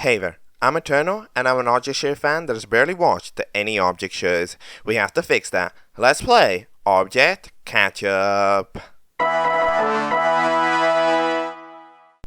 Hey there, I'm Eternal, and I'm an object share fan that has barely watched any object shows. We have to fix that. Let's play Object Catchup.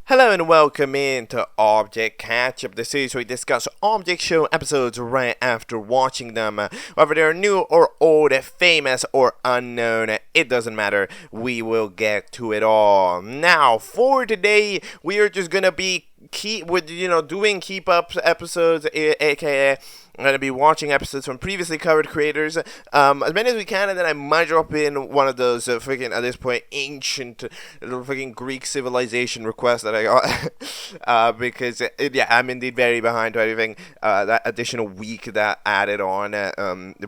Hello and welcome into Object Catchup, the series where we discuss object show episodes right after watching them. Whether they're new or old, famous or unknown, it doesn't matter. We will get to it all. Now, for today, we are just gonna be doing keep up episodes, aka I'm going to be watching episodes from previously covered creators, as many as we can, and then I might drop in one of those freaking, at this point, ancient freaking Greek civilization requests that I got, because, I'm indeed very behind to everything. That additional week that added on,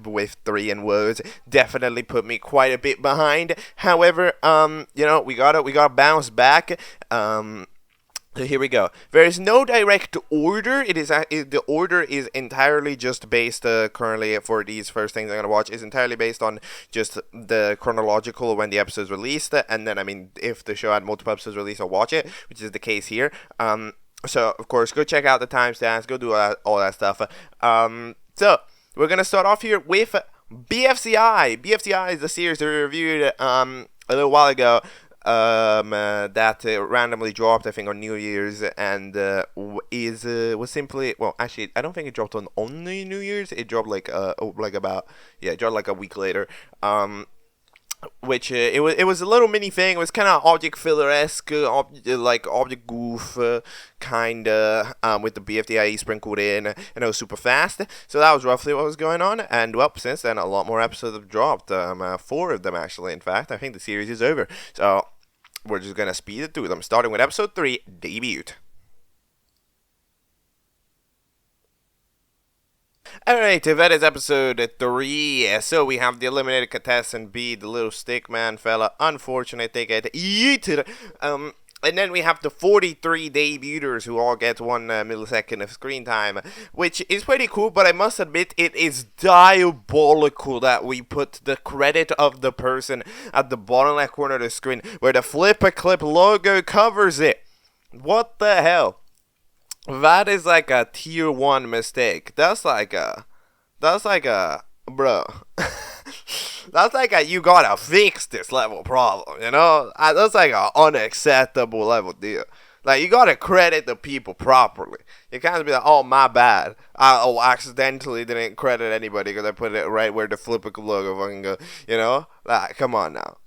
with 3 and woes definitely put me quite a bit behind. However, we gotta bounce back. So here we go. There is no direct order. The order is entirely just based currently for these first things I'm gonna watch is entirely based on just the chronological when the episode's released, and then if the show had multiple episodes released, I'll watch it, which is the case here. So of course, go check out the timestamps, go do all that stuff. So we're gonna start off here with BFCI. BFCI is the series that we reviewed a little while ago. That randomly dropped, I think, on New Year's, and was simply, well, actually, I don't think it dropped on only New Year's. It dropped it dropped like a week later. Which it was a little mini thing. It was kind of object filler-esque, like object goof, kinda, with the BFDIE sprinkled in, and it was super fast. So that was roughly what was going on. And well, since then, a lot more episodes have dropped. 4 of them actually. In fact, I think the series is over. So we're just gonna speed it through them, starting with episode 3, Debut. Alright, that is episode 3. So we have the eliminated contestant B, the little stick man fella. Unfortunate, they get yeeted. And then we have the 43 debuters who all get 1 millisecond of screen time, which is pretty cool, but I must admit it is diabolical that we put the credit of the person at the bottom left corner of the screen where the Flipper Clip logo covers it. What the hell? That is like a tier 1 mistake. That's like a, bro. That's like a, you gotta fix this level problem, you know? That's like a unacceptable level deal. Like, you gotta credit the people properly. You can't be like, oh, my bad. I accidentally didn't credit anybody because I put it right where the Flipper logo fucking goes, you know? Like, come on now.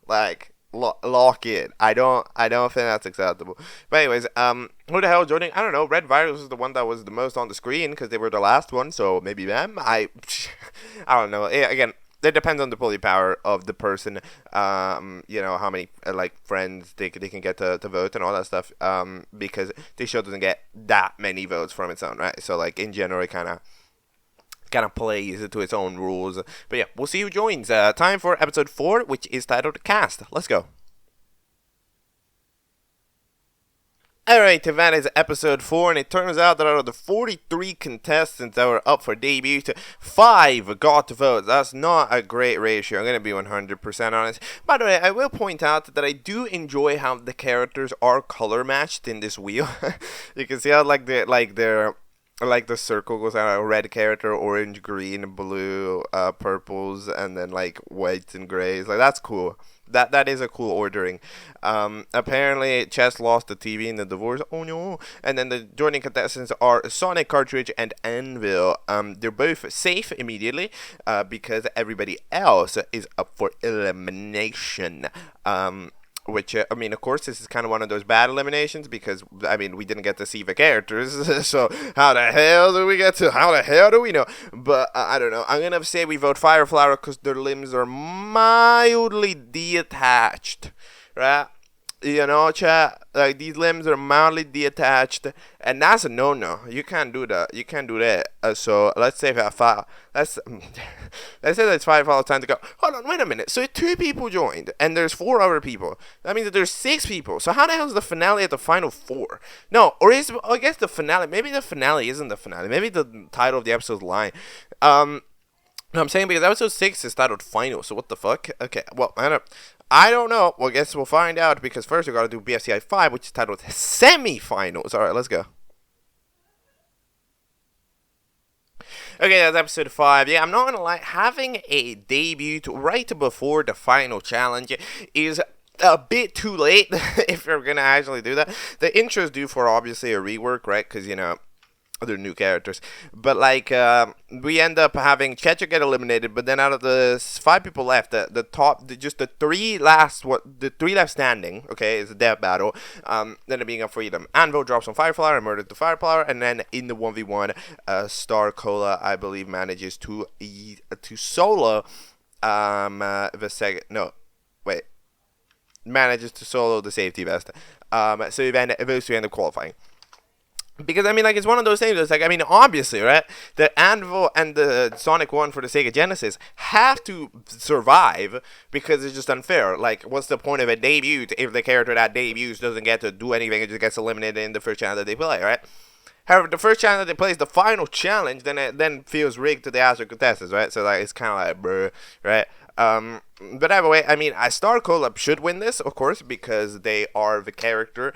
Like, lock in. I don't think that's acceptable. But anyways, who the hell joining? I don't know. Red Virus was the one that was the most on the screen because they were the last one, so maybe them. I don't know. Again, it depends on the pulley power of the person. How many friends they can get to vote and all that stuff. Because this show doesn't get that many votes from its own, right? So like in general, it kind of plays to its own rules. But yeah, we'll see who joins. Time for episode 4, which is titled Cast. Let's go. Alright, that is episode 4, and it turns out that out of the 43 contestants that were up for debut, 5 got to vote. That's not a great ratio. I'm going to be 100% honest. By the way, I will point out that I do enjoy how the characters are color matched in this wheel. You can see how the circle goes out, red character, orange, green, blue, purples, and then like whites and grays. Like, that's cool. That is a cool ordering. Apparently Chess lost the TV in the divorce. Oh no. And then the joining contestants are Sonic, Cartridge, and Anvil. They're both safe immediately, because everybody else is up for elimination. Which, of course, this is kind of one of those bad eliminations because, we didn't get to see the characters. So, how the hell do we know? But, I don't know. I'm going to say we vote Fireflower because their limbs are mildly detached. Right? You know, chat, like, these limbs are mildly detached, and that's a no-no. You can't do that. So let's say that let's say that's 5 follow time to go. Hold on, wait a minute. So 2 people joined, and there's 4 other people. That means that there's 6 people. So how the hell is the finale at the final 4? No, or I guess the finale. Maybe the finale isn't the finale. Maybe the title of the episode's lying. No, I'm saying because episode 6 is titled Final. So what the fuck? Okay, well, I don't know. Well, I guess we'll find out because first we gotta do BFCI 5, which is titled Semi-Finals. Alright, let's go. Okay, that's episode 5. Yeah, I'm not gonna lie, having a debut right before the final challenge is a bit too late if you're gonna actually do that. The intro's due for obviously a rework, right? Because, you know, other new characters, but like we end up having Catchup get eliminated, but then out of the 5 people left, the 3 left standing, okay, is a death battle. Then it being a freedom. Anvil drops on Fireflower and murdered the Fireflower, and then in the 1v1, Star.Cola, I believe, manages to solo manages to solo the safety vest. So eventually end up qualifying. Because, I mean, like, it's one of those things, it's like, I mean, obviously, right, the Anvil and the Sonic 1 for the Sega Genesis have to survive, because it's just unfair. Like, what's the point of a debut if the character that debuts doesn't get to do anything, it just gets eliminated in the first challenge that they play, right? However, the first challenge that they play is the final challenge, then it then feels rigged to the actual contestants, right? So, like, it's kind of like, bruh, right? But either way, I mean, Star.Cola should win this, of course, because they are the character,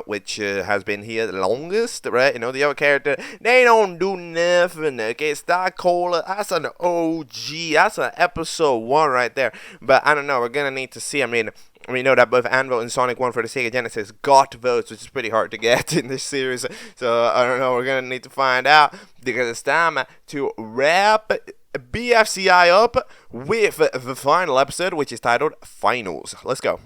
which has been here the longest, right? You know, the other character, they don't do nothing, okay? Star.Cola, that's an OG, that's an episode 1 right there. But I don't know, we're gonna need to see. I mean, we know that both Anvil and Sonic 1 for the Sega Genesis got votes, which is pretty hard to get in this series. So, I don't know, we're gonna need to find out, because it's time to wrap BFCI up with the final episode, which is titled Finals. Let's go.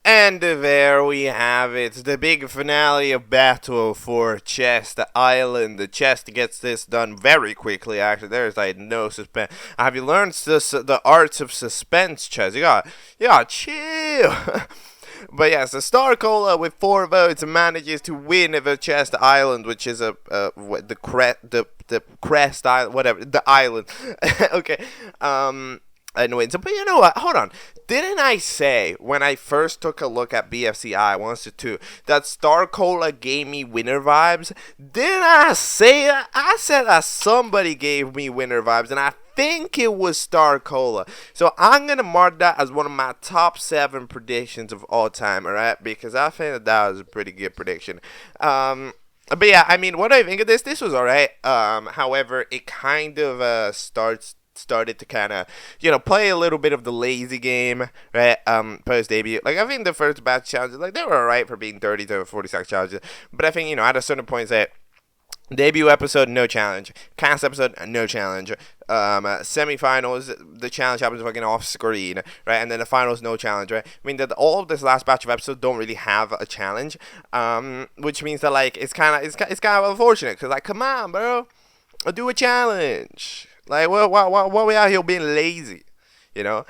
And there we have it, the big finale of Battle for Chest Island. The chest gets this done very quickly, actually. There's like no suspense. Have you learned the arts of suspense, Chest? You gotta chill. But yes, the Star.Cola with 4 votes manages to win the Chest Island, which is the Crest Island, whatever, the island. Okay, and wins. But you know what? Hold on. Didn't I say when I first took a look at BFCI once or two that Star.Cola gave me winner vibes? Didn't I say that? I said that somebody gave me winner vibes, and I think it was Star.Cola. So I'm gonna mark that as one of my top 7 predictions of all time, alright? Because I think that was a pretty good prediction. But yeah, I mean, what do I think of this? This was alright. However, it kind of started to kind of, you know, play a little bit of the lazy game, right, post debut. Like, I think the first batch challenges, like, they were alright for being 30 to 46 challenges, but I think, you know, at a certain point, say, debut episode, no challenge. Cast episode, no challenge. Semifinals, the challenge happens fucking off screen, right? And then the finals, no challenge, right? I mean that all of this last batch of episodes don't really have a challenge, which means that, like, it's kind of unfortunate, because, like, come on, bro, do a challenge. Like, what we out here being lazy, you know?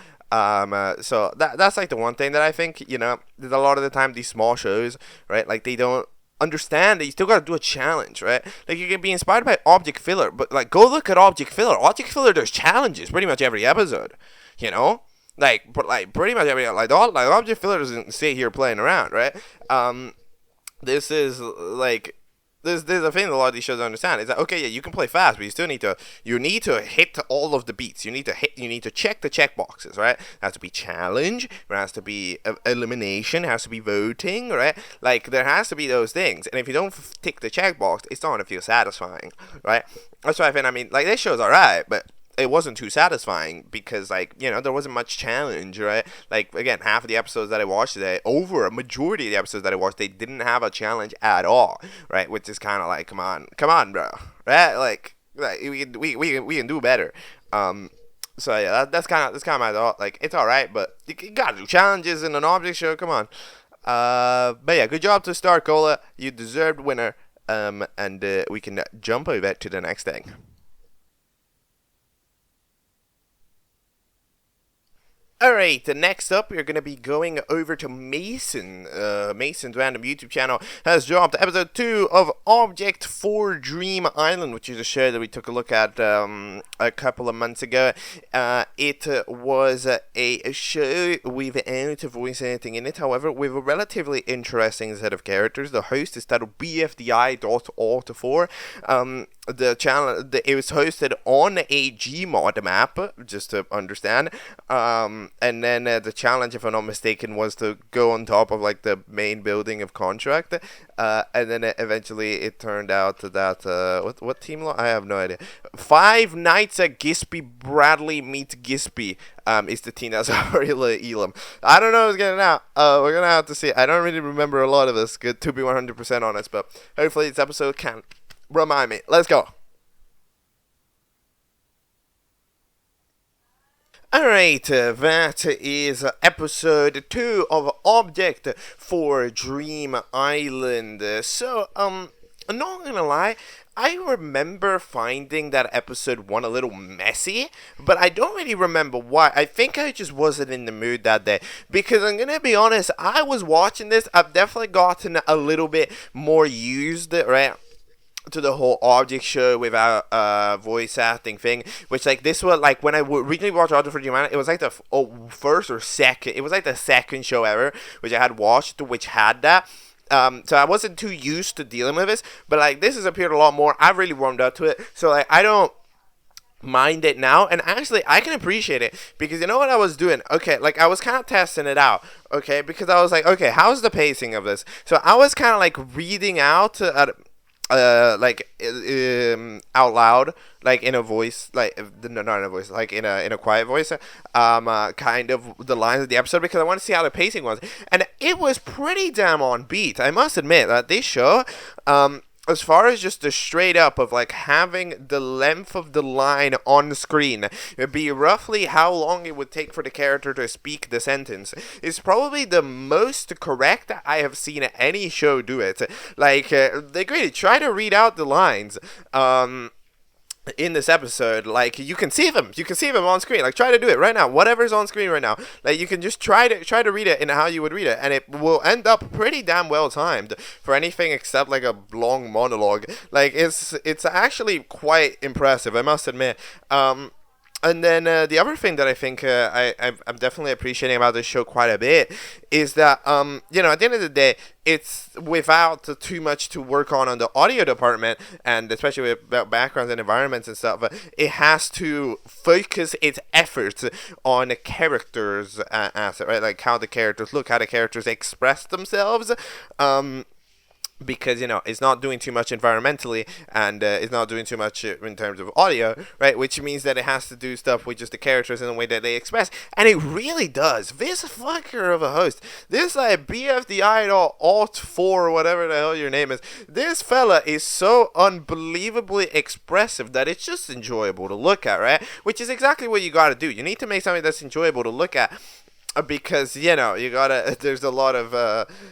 So that's like the one thing that I think, you know, there's a lot of the time these small shows, right? Like, they don't understand that you still gotta do a challenge, right? Like, you can be inspired by Object Filler, but, like, go look at Object Filler. Object Filler does challenges pretty much every episode, you know? Like, but, like, pretty much every, like Object Filler doesn't sit here playing around, right? This is, like, there's a thing that a lot of these shows don't understand. Is that, okay, yeah, you can play fast, but you still need to hit all of the beats. You need to check the check boxes, right? It has to be challenge, there has to be elimination, there has to be voting, right? Like, there has to be those things. And if you don't tick the check box, it's not gonna feel satisfying, right? That's why I think, I mean, like, this show's alright, but it wasn't too satisfying because, like, you know, there wasn't much challenge, right? Like, again, half of the episodes that I watched today, over a majority of the episodes that I watched, they didn't have a challenge at all, right? Which is kind of like, come on, bro, right? Like we can do better. So yeah, that's kind of my thought. Like, it's all right, but you gotta do challenges in an object show. Come on. But yeah, good job to Star.Cola. You deserved winner. And we can jump over to the next thing. Alright, next up, we're going to be going over to Mason. Mason's random YouTube channel has dropped episode 2 of Object 4 Dream Island, which is a show that we took a look at a couple of months ago. It was a show without voice acting in it, however, with a relatively interesting set of characters. The host is titled BFDI.Auto4. The channel, it was hosted on a Gmod map, just to understand. And then the challenge, if I'm not mistaken, was to go on top of like the main building of Contract. And then eventually it turned out that what team? I have no idea. Five Nights at Gisby Bradley meets Gisby is the team that's already Elam. I don't know who's getting out. We're gonna have to see. I don't really remember a lot of this. Good to be 100% honest, but hopefully this episode can remind me. Let's go. Alright, that is episode 2 of Object for Dream Island. So, I'm not gonna lie, I remember finding that episode 1 a little messy, but I don't really remember why. I think I just wasn't in the mood that day, because I'm gonna be honest, I was watching this, I've definitely gotten a little bit more used, right, to the whole object show without voice acting thing, which like this was like when I originally watched Object for Dream Island, it was like the first or second, it was like the second show ever which I had watched which had that. So I wasn't too used to dealing with this, but like this has appeared a lot more. I've really warmed up to it, so like I don't mind it now, and actually I can appreciate it, because you know what I was doing? Okay, like I was kind of testing it out, okay, because I was like, okay, how's the pacing of this? So I was kind of like reading out out loud, like in a voice, like not in a voice, like in a quiet voice, kind of the lines of the episode, because I want to see how the pacing was, and it was pretty damn on beat. I must admit that this show, as far as just the straight up of like having the length of the line on screen, it'd be roughly how long it would take for the character to speak the sentence, is probably the most correct I have seen any show do it. Like, they really try to read out the lines, in this episode. Like, you can see them on screen. Like, try to do it right now, whatever's on screen right now. Like, you can just try to read it in how you would read it, and it will end up pretty damn well timed for anything except like a long monologue. Like, it's actually quite impressive, I must admit. And then the other thing that I think I'm definitely appreciating about this show quite a bit is that, you know, at the end of the day, it's without too much to work on the audio department, and especially with backgrounds and environments and stuff, it has to focus its efforts on characters asset, right? Like how the characters look, how the characters express themselves. Because, you know, it's not doing too much environmentally, and it's not doing too much in terms of audio, right? Which means that it has to do stuff with just the characters in the way that they express, and it really does. This fucker of a host, this like BFDI alt 4 or whatever the hell your name is, this fella is so unbelievably expressive that it's just enjoyable to look at, right? Which is exactly what you gotta do. You need to make something that's enjoyable to look at. Because, you know, you gotta, there's a lot of,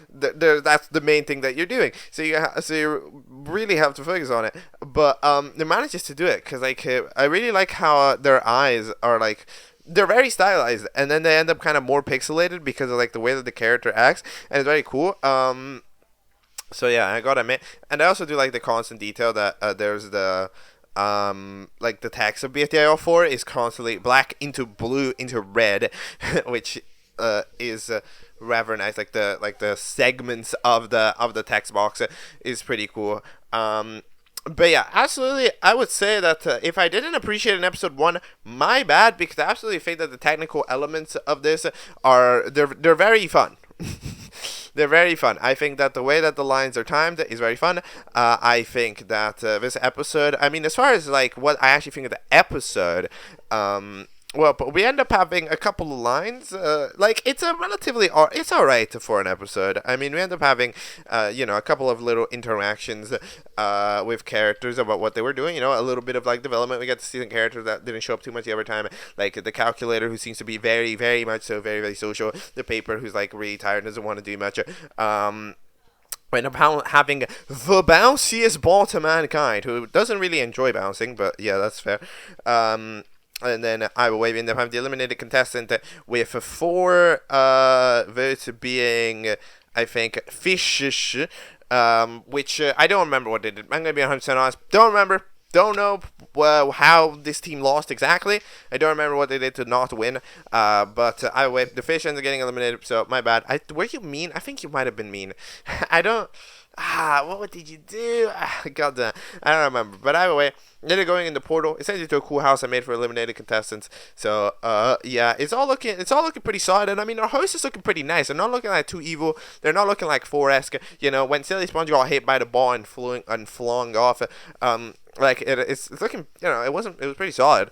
that's the main thing that you're doing. So you really have to focus on it. But, it manages to do it. Because, like, I really like how their eyes are, like, they're very stylized. And then they end up kind of more pixelated because of, like, the way that the character acts. And it's very cool. So, yeah, I gotta admit. And I also do like the constant detail that there's the... like the text of BFCI is constantly black into blue into red, which is rather nice. Like the segments of the text box is pretty cool. But yeah, absolutely, I would say that if I didn't appreciate it in episode 1, my bad, because I absolutely think that the technical elements of this they're very fun. They're very fun. I think that the way that the lines are timed is very fun. I think that this episode, I mean, as far as like what I actually think of the episode, well, but we end up having a couple of lines. Like, it's a relatively, it's alright for an episode. I mean, we end up having, you know, a couple of little interactions with characters about what they were doing. You know, a little bit of like development. We get to see some characters that didn't show up too much the other time, like the calculator, who seems to be very, very much so, very, very social. The paper, who's like really tired and doesn't want to do much. We end up having the bounciest ball to mankind, who doesn't really enjoy bouncing, but yeah, that's fair. And then I will end up having the eliminated contestant with 4 votes being, I think, Fishish, which I don't remember what they did. I'm going to be 100% honest. Don't remember. don't know how this team lost exactly. I don't remember what they did to not win. But either way, the fish ends up getting eliminated, so my bad. Were you mean? I think you might have been mean. I don't... what did you do? God damn. I don't remember. But either way, they're going in the portal. It sends you to a cool house I made for eliminated contestants. So, yeah, it's all looking pretty solid. And I mean, our host is looking pretty nice. They're not looking like too evil. They're not looking like 4-esque. You know, when Silly Sponge got hit by the ball and flung off, like it's looking, you know, it was pretty solid.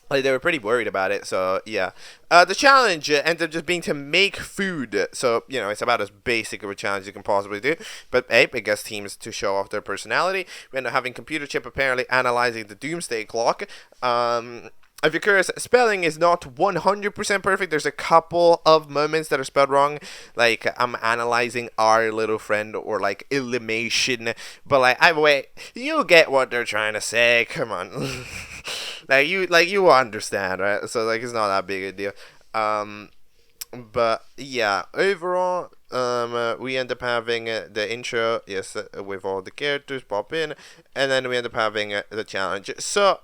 Like, they were pretty worried about it, so yeah. The challenge ended up just being to make food. So, you know, it's about as basic of a challenge you can possibly do. But, hey, it gets teams to show off their personality. We end up having Computer Chip apparently analyzing the Doomsday Clock. If you're curious, spelling is not 100% perfect. There's a couple of moments that are spelled wrong. Like, I'm analyzing our little friend, or like elimination. But like, either way, you get what they're trying to say. Come on. you understand, right? So like, it's not that big a deal. But yeah, overall, we end up having the intro, yes, with all the characters pop in, and then we end up having the challenge. So,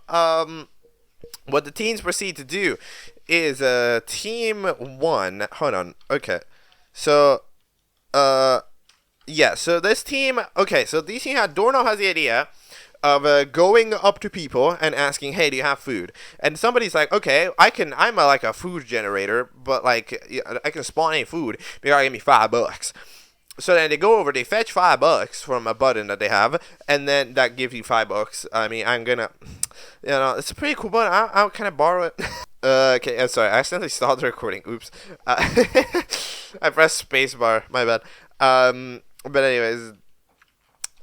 what the teams proceed to do is team 1. Hold on. Okay. So yeah, so this team, okay, so this team had Dorno has the idea of going up to people and asking, hey, do you have food? And somebody's like, okay, I'm like a food generator, but like I can spawn any food. You gotta give me $5. So then they go over, they fetch $5 from a button that they have, and then that gives you $5. I mean, I'm gonna, you know, it's a pretty cool button. I'll kind of borrow it. Okay, I'm sorry, I accidentally stopped the recording. Oops. I pressed spacebar. My bad. But anyways,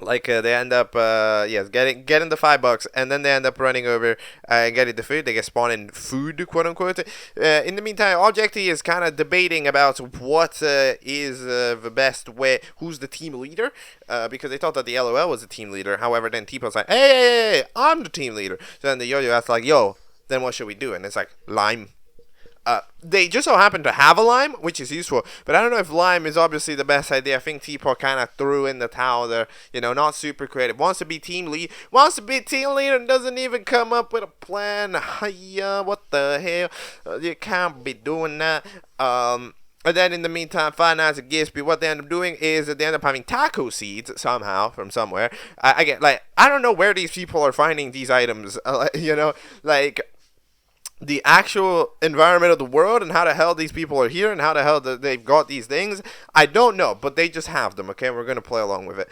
like they end up yes, getting the $5, and then they end up running over and getting the food. They get spawned in food, quote unquote. In the meantime, Objecty is kind of debating about what is the best way, who's the team leader, because they thought that the LOL was the team leader. However, then T-Po's like, hey, I'm the team leader. So then the Yo-Yo asks like, yo, then what should we do? And it's like, lime. They just so happen to have a lime, which is useful, but I don't know if lime is obviously the best idea. I think T-Paw kind of threw in the towel there, you know, not super creative. Wants to be team leader and doesn't even come up with a plan. Hiya, what the hell? You can't be doing that. And then in the meantime, Five Nights at Gatsby, what they end up doing is that they end up having taco seeds somehow from somewhere. I don't know where these people are finding these items, you know, like the actual environment of the world and how the hell these people are here and how the hell they've got these things, I don't know, but they just have them, okay? We're going to play along with it.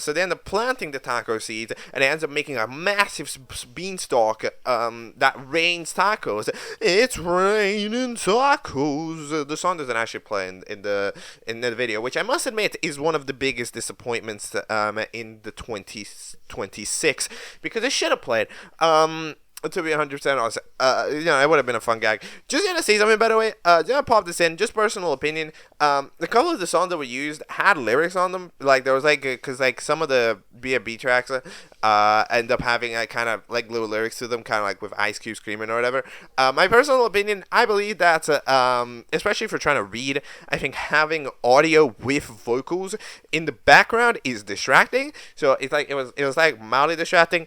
So they end up planting the taco seeds, and it ends up making a massive beanstalk that rains tacos. It's raining tacos. The song doesn't actually play in the video, which I must admit is one of the biggest disappointments in the 2026, because it should have played. To be 100% honest, you know, it would have been a fun gag. Just gonna say something, by the way. Gonna pop this in, just personal opinion. A couple of the songs that were used had lyrics on them. Like, there was like, cause like some of the BFB tracks end up having kind of like little lyrics to them, kind of like with Ice Cube screaming or whatever. My personal opinion, I believe that, especially if you're trying to read, I think having audio with vocals in the background is distracting. So it's like it was like mildly distracting.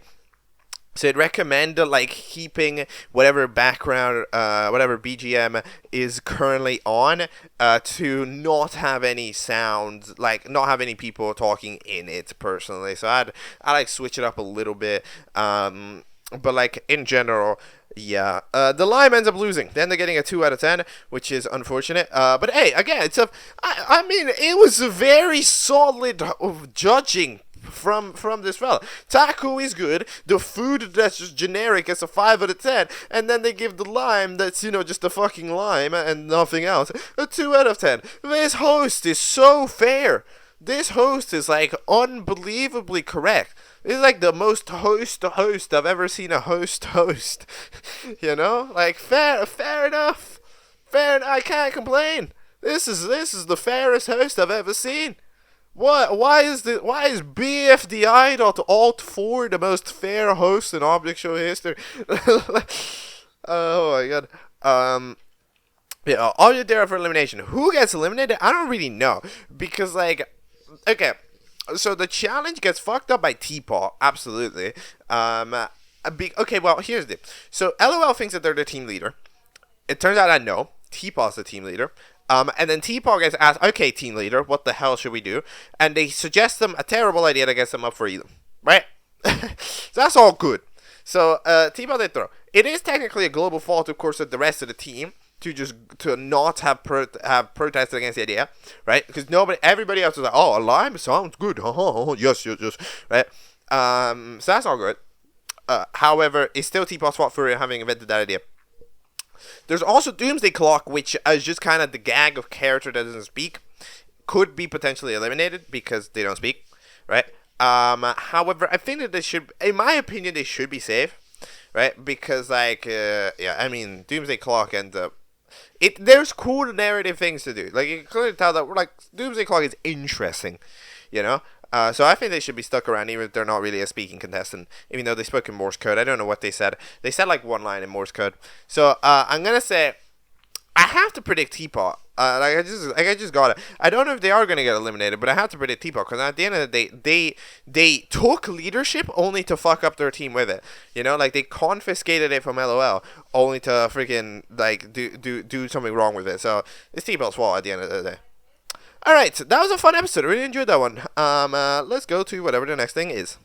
So I'd recommend like keeping whatever background, whatever BGM is currently on, to not have any sounds, like not have any people talking in it personally. So I like switch it up a little bit, but like in general, yeah. The lime ends up losing. Then they're getting a 2 out of 10, which is unfortunate. But hey, again, I mean, it was a very solid judging from this fella. Taco is good. The food that's just generic is a 5 out of 10, and then they give the lime that's, you know, just a fucking lime and nothing else a 2 out of 10. This host is so fair. This host is like unbelievably correct. This is like the most host I've ever seen a host. You know, like fair enough. I can't complain. This is the fairest host I've ever seen. Why is BFDI.alt4 the most fair host in Object Show history? Oh my god. Yeah, Object there for elimination. Who gets eliminated? I don't really know, because like, okay, So the challenge gets fucked up by Teapot, absolutely. Okay, well, here's the... So LOL thinks that they're the team leader. It turns out that no, Teapot's the team leader. And then Teapot gets asked, okay, team leader, what the hell should we do? And they suggest them a terrible idea that gets them up for Elam. Right? So that's all good. So Teapot did throw. It is technically a global fault, of course, of the rest of the team to not have protested against the idea, right? Because everybody else was like, oh, a lime sounds good. Yes, right? So that's all good. However, it's still Teapot's fault for having invented that idea. There's also Doomsday Clock, which is just kind of the gag of character that doesn't speak. Could be potentially eliminated because they don't speak, right? However, I think that they should, in my opinion, they should be safe, right? Because, like, yeah, I mean, Doomsday Clock and there's cool narrative things to do. Like, you can clearly tell that, like, Doomsday Clock is interesting, you know? So I think they should be stuck around, even if they're not really a speaking contestant, even though they spoke in Morse code. I don't know what they said. They said, like, one line in Morse code. So I'm going to say, I have to predict Teapot. I just got it. I don't know if they are going to get eliminated, but I have to predict Teapot, because at the end of the day, they took leadership only to fuck up their team with it. You know, like, they confiscated it from LOL only to freaking, like, do something wrong with it. So it's Teapot's fault at the end of the day. Alright, so that was a fun episode. I really enjoyed that one. Let's go to whatever the next thing is.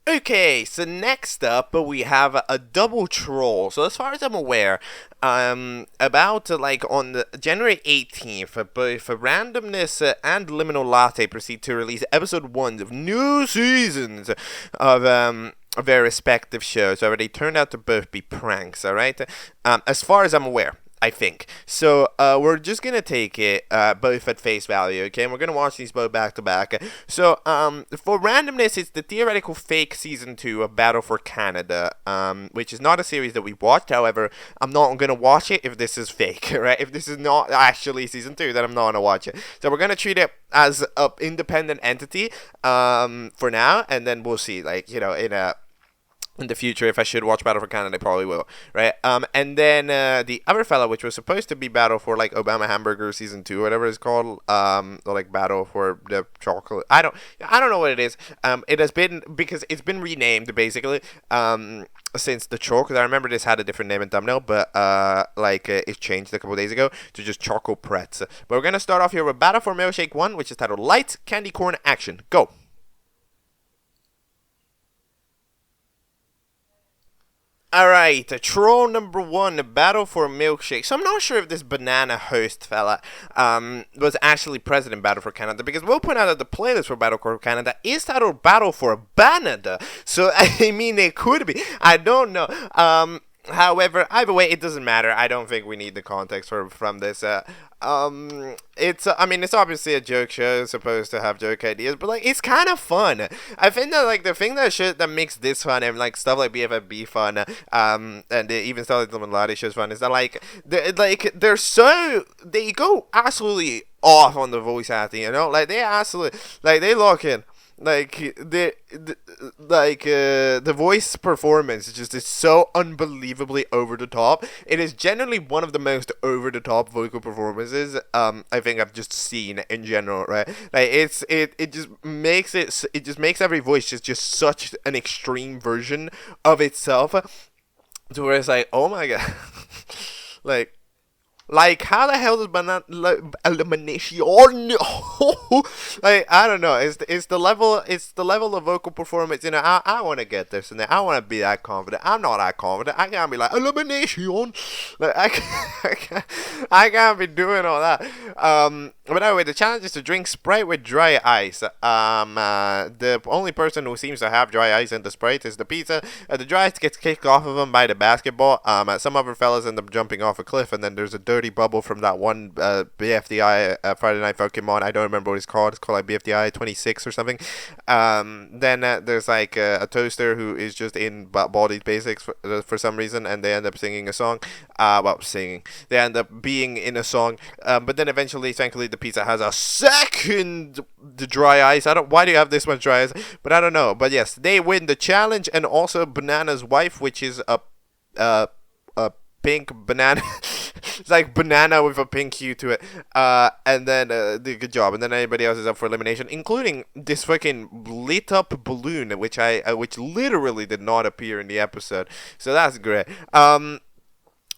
Okay, so next up we have a double troll. So as far as I'm aware, about like on the January 18th, both Randomness and LiminalLatte proceed to release episode 1 of new seasons of their respective shows. However, they turned out to both be pranks, alright? As far as I'm aware, I think. So, we're just gonna take it, both at face value, okay? And we're gonna watch these both back to back. So, for Randomness, it's the theoretical fake season 2 of Battle for Canada, which is not a series that we watched. However, I'm not gonna watch it if this is fake, right? If this is not actually season 2, then I'm not gonna watch it. So, we're gonna treat it as an independent entity, for now, and then we'll see, like, you know, in the future, if I should watch Battle for Canada, I probably will, right? And then the other fella, which was supposed to be Battle for, like, Obama Hamburger Season 2, whatever it's called, or, like, Battle for the Chocolate, I don't know what it is. It has been, because it's been renamed, basically, since the Choc, because I remember this had a different name and thumbnail, but, it changed a couple days ago to just ChocoPretz. But we're gonna start off here with Battle for Milkshake 1, which is titled Lights, Candy Corn, Action. Go! Alright, troll number 1, Battle for Milkshake. So I'm not sure if this banana host fella was actually present in Battle for Canada, because we'll point out that the playlist for Battle for Canada is titled Battle for Banada. So, I mean, it could be. I don't know. However, either way, it doesn't matter. I don't think we need the context from this. It's obviously a joke show, supposed to have joke ideas, but, like, it's kind of fun. I think that, like, the thing that makes this fun, and, like, stuff like BFAB fun, and even stuff like the LiminalLatte shows fun, is that, like, they go absolutely off on the voice acting, you know? Like, they absolutely, like, they lock in. Like, the voice performance is so unbelievably over the top. It is generally one of the most over the top vocal performances I think I've just seen in general, right? Like, it just makes every voice just such an extreme version of itself, to where it's like, oh my god. Like, how the hell does elimination? Like, I don't know. It's the level of vocal performance. You know, I want to get this, and I want to be that confident. I'm not that confident. I can't be like elimination. Like, I can't be doing all that. But anyway, the challenge is to drink Sprite with dry ice. The only person who seems to have dry ice in the Sprite is the pizza. The dry ice gets kicked off of him by the basketball. Some other fellas end up jumping off a cliff, and then there's a dirty bubble from that one BFDI Friday Night Pokemon. I don't remember what it's called. It's called like BFDI 26 or something. Then there's like a toaster who is just in Baldi's Basics for some reason, and they end up singing a song. They end up being in a song. But then eventually, thankfully, the pizza has a second dry ice. Why do you have this much dry ice? But I don't know. But yes, they win the challenge, and also Banana's wife, which is a pink banana. It's like banana with a pink hue to it. And then good job. And then anybody else is up for elimination, including this fucking lit up balloon, which which literally did not appear in the episode. So that's great.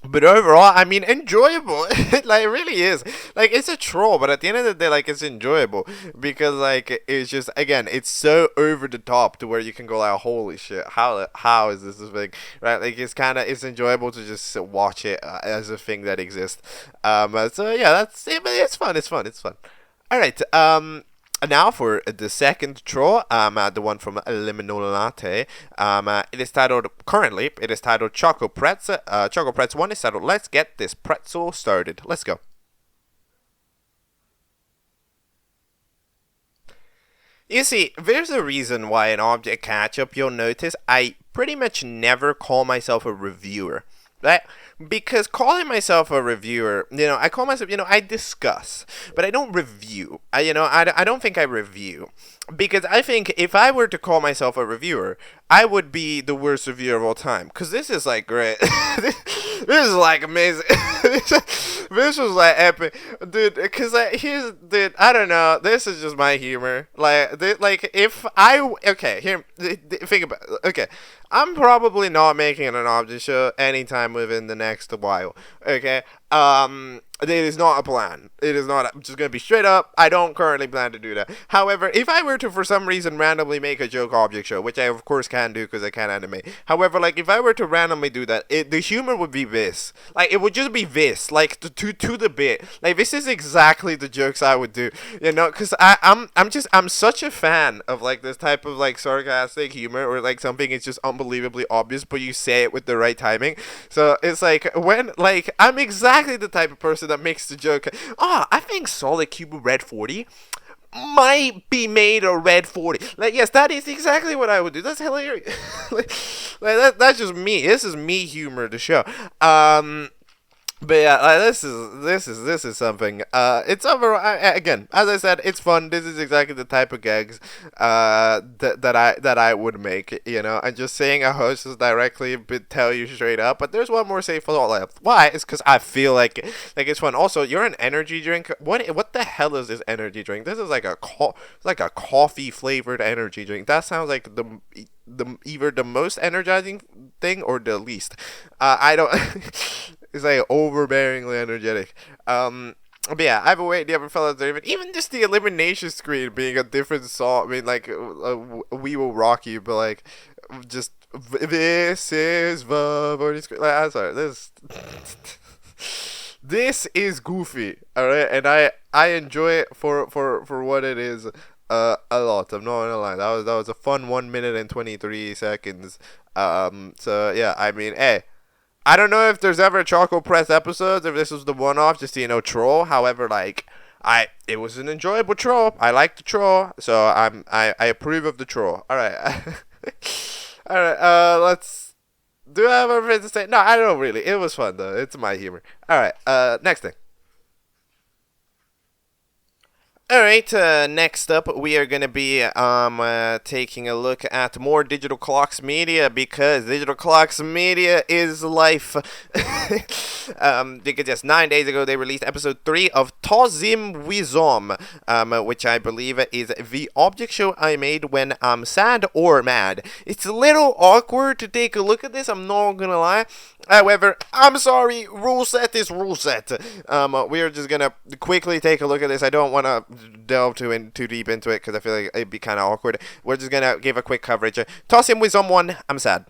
But overall, I mean, enjoyable. Like, it really is. Like, it's a troll, but at the end of the day, like, it's enjoyable. Because, like, it's just, again, it's so over the top to where you can go, like, holy shit, how is this thing? Right? Like, it's enjoyable to just watch it as a thing that exists. So, yeah, that's it. It's fun. Alright, now for the second troll, the one from LiminalLatte. It is titled ChocoPretz. ChocoPretz 1 is titled, Let's Get This Pretzel Started. Let's go. You see, there's a reason why in Object Catchup, you'll notice I pretty much never call myself a reviewer. Right? Because calling myself a reviewer, I call myself, I discuss, but I don't review. I don't think I review. Because I think if I were to call myself a reviewer, I would be the worst reviewer of all time. Because this is, like, great. This is, like, amazing. This was, like, epic. Dude, because, dude, I don't know. This is just my humor. Okay, here, think about it. Okay. I'm probably not making an object show anytime within the next while. Okay? It is not a plan. It is not. I'm just going to be straight up. I don't currently plan to do that. However, if I were to, for some reason, randomly make a joke object show, which I, of course, can do because I can animate. However, like, if I were to randomly do that, the humor would be this. Like, it would just be this. Like, to the bit. Like, this is exactly the jokes I would do. Because I'm such a fan of, like, this type of, like, sarcastic humor or, like, something is just unbelievably obvious, but you say it with the right timing. So, it's like, I'm exactly the type of person that makes the joke, I think Solid Cube Red 40 might be made a Red 40. Like, yes, that is exactly what I would do. That's hilarious. That's just me. This is me humor to show. But yeah, this is something. It's overall, again, as I said, it's fun. This is exactly the type of gags that I would make. And just saying a hostess directly would tell you straight up. But there's one more safe thought left. Why? It's because I feel like it's fun. Also, you're an energy drink. What the hell is this energy drink? This is like a coffee flavored energy drink. That sounds like either the most energizing thing or the least. I don't. It's like overbearingly energetic. But yeah, either way, the other fellas are even just the elimination screen being a different song. I mean, like, We Will Rock You, but like, just this is the voting screen. Like, I'm sorry, this is goofy, alright, and I enjoy it for what it is. A lot. I'm not gonna lie. That was a fun 1 minute and 23 seconds. So yeah, I mean, hey. I don't know if there's ever ChocoPretz episodes, if this was the one-off, just to, troll. However, like, it was an enjoyable troll. I like the troll, so I approve of the troll. Alright. Alright, let's... Do I have anything to say? No, I don't really. It was fun, though. It's my humor. Alright, next thing. Alright, next up we are going to be taking a look at more Digital Clocks media, because Digital Clocks media is life. Because just 9 days ago they released episode 3 of TOSIMWISOM, which I believe is the object show I made when I'm sad or mad. It's a little awkward to take a look at this, I'm not gonna lie. However, I'm sorry, rule set is rule set. We are just gonna quickly take a look at this. I don't want to delve too deep into it because I feel like it'd be kind of awkward. We're just gonna give a quick coverage. TOSIMWISOM 1, I'm sad.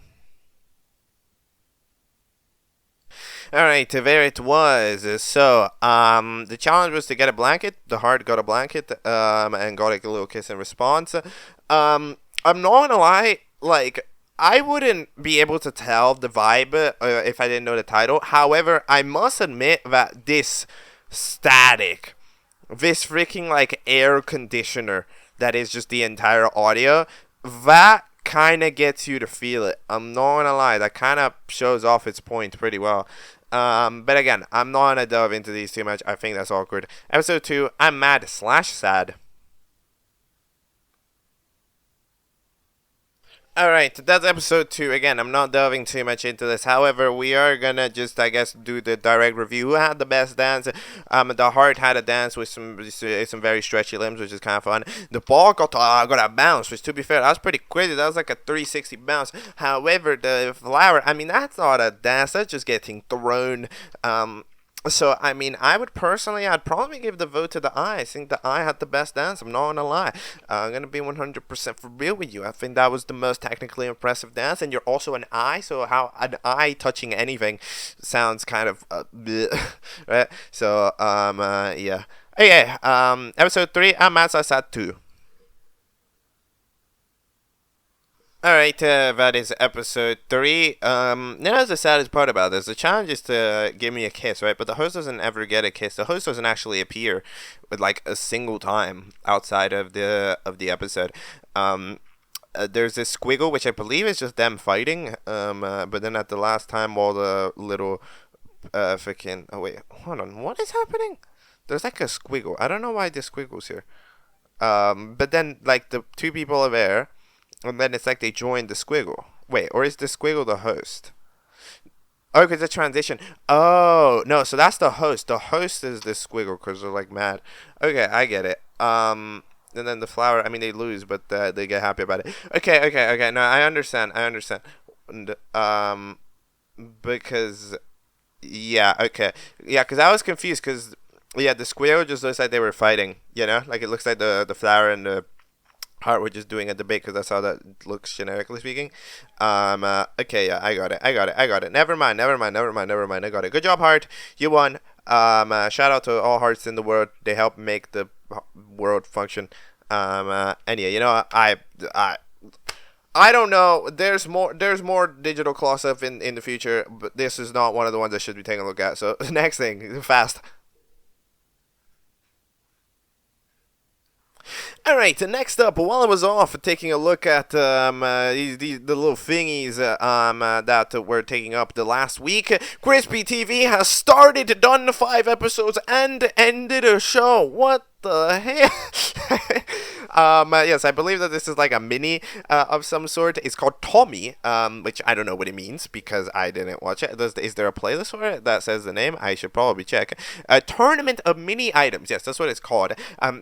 Alright, there it was. So, the challenge was to get a blanket. The heart got a blanket, and got like a little kiss in response. I'm not gonna lie, like, I wouldn't be able to tell the vibe if I didn't know the title. However, I must admit that this static, this freaking like air conditioner that is just the entire audio, that kind of gets you to feel it. I'm not gonna lie, that kind of shows off its point pretty well. But again, I'm not gonna delve into these too much. I think that's awkward. Episode 2, I'm mad / sad. Alright, that's episode 2. Again, I'm not delving too much into this. However, we are gonna just, I guess, do the direct review. Who had the best dance? The heart had a dance with some very stretchy limbs, which is kind of fun. The ball got a bounce, which, to be fair, that was pretty crazy. That was like a 360 bounce. However, the flower, I mean, that's not a dance. That's just getting thrown. So, I mean, I'd probably give the vote to the eye. I think the eye had the best dance. I'm not gonna lie. I'm gonna be 100% for real with you. I think that was the most technically impressive dance, and you're also an eye, so how an eye touching anything sounds kind of, bleh, right? So, yeah. Okay, episode 3, I'm at 2. Alright, that is episode 3. That's the saddest part about this. The challenge is to give me a kiss, right? But the host doesn't ever get a kiss. The host doesn't actually appear with, like, a single time outside of the episode. There's this squiggle, which I believe is just them fighting. But then at the last time, all the little, freaking... Oh, wait. Hold on. What is happening? There's, like, a squiggle. I don't know why this squiggle's here. But then, like, the two people are there. And then it's like they joined the squiggle. Wait, or is the squiggle the host? Oh, because it's a transition. Oh, no, so that's the host. The host is the squiggle because they're like mad. Okay, I get it. And then the flower, I mean, they lose, but they get happy about it. Okay. No, I understand. And, because, yeah, okay. Yeah, because I was confused because, yeah, the squiggle just looks like they were fighting, you know? Like, it looks like the flower and the heart we're just doing a debate because that's how that looks generically speaking. Okay, yeah, I got it. Never mind. I got it. Good job, Heart. You won. Shout out to all hearts in the world. They help make the world function. And yeah, you know, I don't know. There's more digital claw stuff in the future, but this is not one of the ones I should be taking a look at. So next thing, fast. Alright, next up, while I was off taking a look at the little thingies that were taking up the last week, Crispy TV has started, done 5 episodes, and ended a show. What the hell? Yes, I believe that this is like a mini of some sort. It's called TOMI, which I don't know what it means because I didn't watch it. Is there a playlist for it that says the name? I should probably check. A tournament of mini items. Yes, that's what it's called.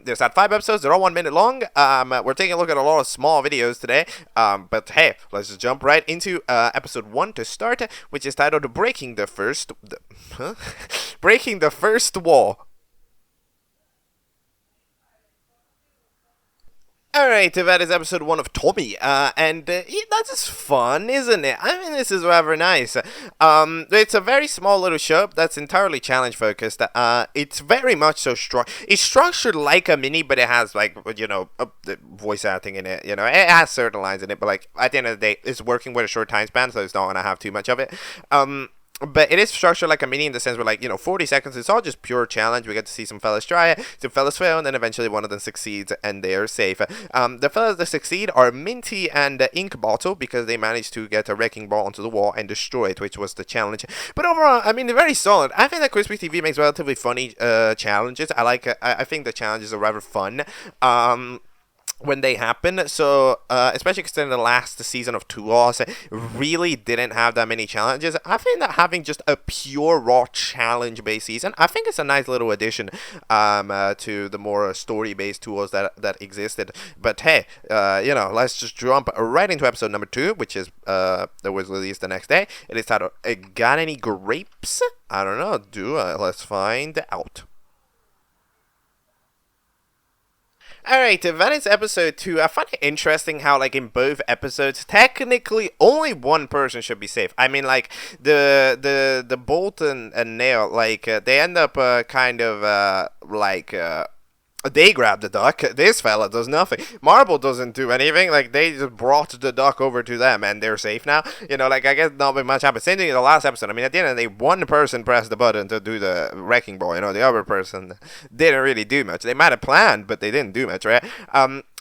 There's that 5 episodes. They're all 1 minute long. We're taking a look at a lot of small videos today. But hey, let's just jump right into episode 1 to start, which is titled Breaking the First Wall. Alright, that is episode 1 of TOMI, and that's just fun, isn't it? I mean, this is rather nice. It's a very small little show that's entirely challenge focused. It's very much so it's structured like a mini, but it has, like, you know, voice acting in it, you know, it has certain lines in it, but, like, at the end of the day, it's working with a short time span, so it's not gonna have too much of it. But it is structured like a mini in the sense where, like, you know, 40 seconds, it's all just pure challenge. We get to see some fellas try it, some fellas fail, and then eventually one of them succeeds, and they're safe. The fellas that succeed are Minty and Ink Bottle, because they managed to get a wrecking ball onto the wall and destroy it, which was the challenge. But overall, I mean, they're very solid. I think that Crispy TV makes relatively funny challenges. I think the challenges are rather fun. When they happen, so especially considering the last season of TACOZ really didn't have that many challenges. I think that having just a pure raw challenge based season, I think it's a nice little addition to the more story based tools that existed. But hey, you know, let's just jump right into episode number 2, which is that was released the next day. It is titled Got Any Grapes? I don't know, let's find out. Alright, that is episode 2. I find it interesting how, like, in both episodes, technically only one person should be safe. I mean, like, the Bolt and Nail, like, they end up they grab the duck. This fella does nothing. Marble doesn't do anything. Like, they just brought the duck over to them, and they're safe now. You know, like, I guess not much happened. Same thing in the last episode. I mean, at the end of the day, one person pressed the button to do the wrecking ball. You know, the other person didn't really do much. They might have planned, but they didn't do much, right?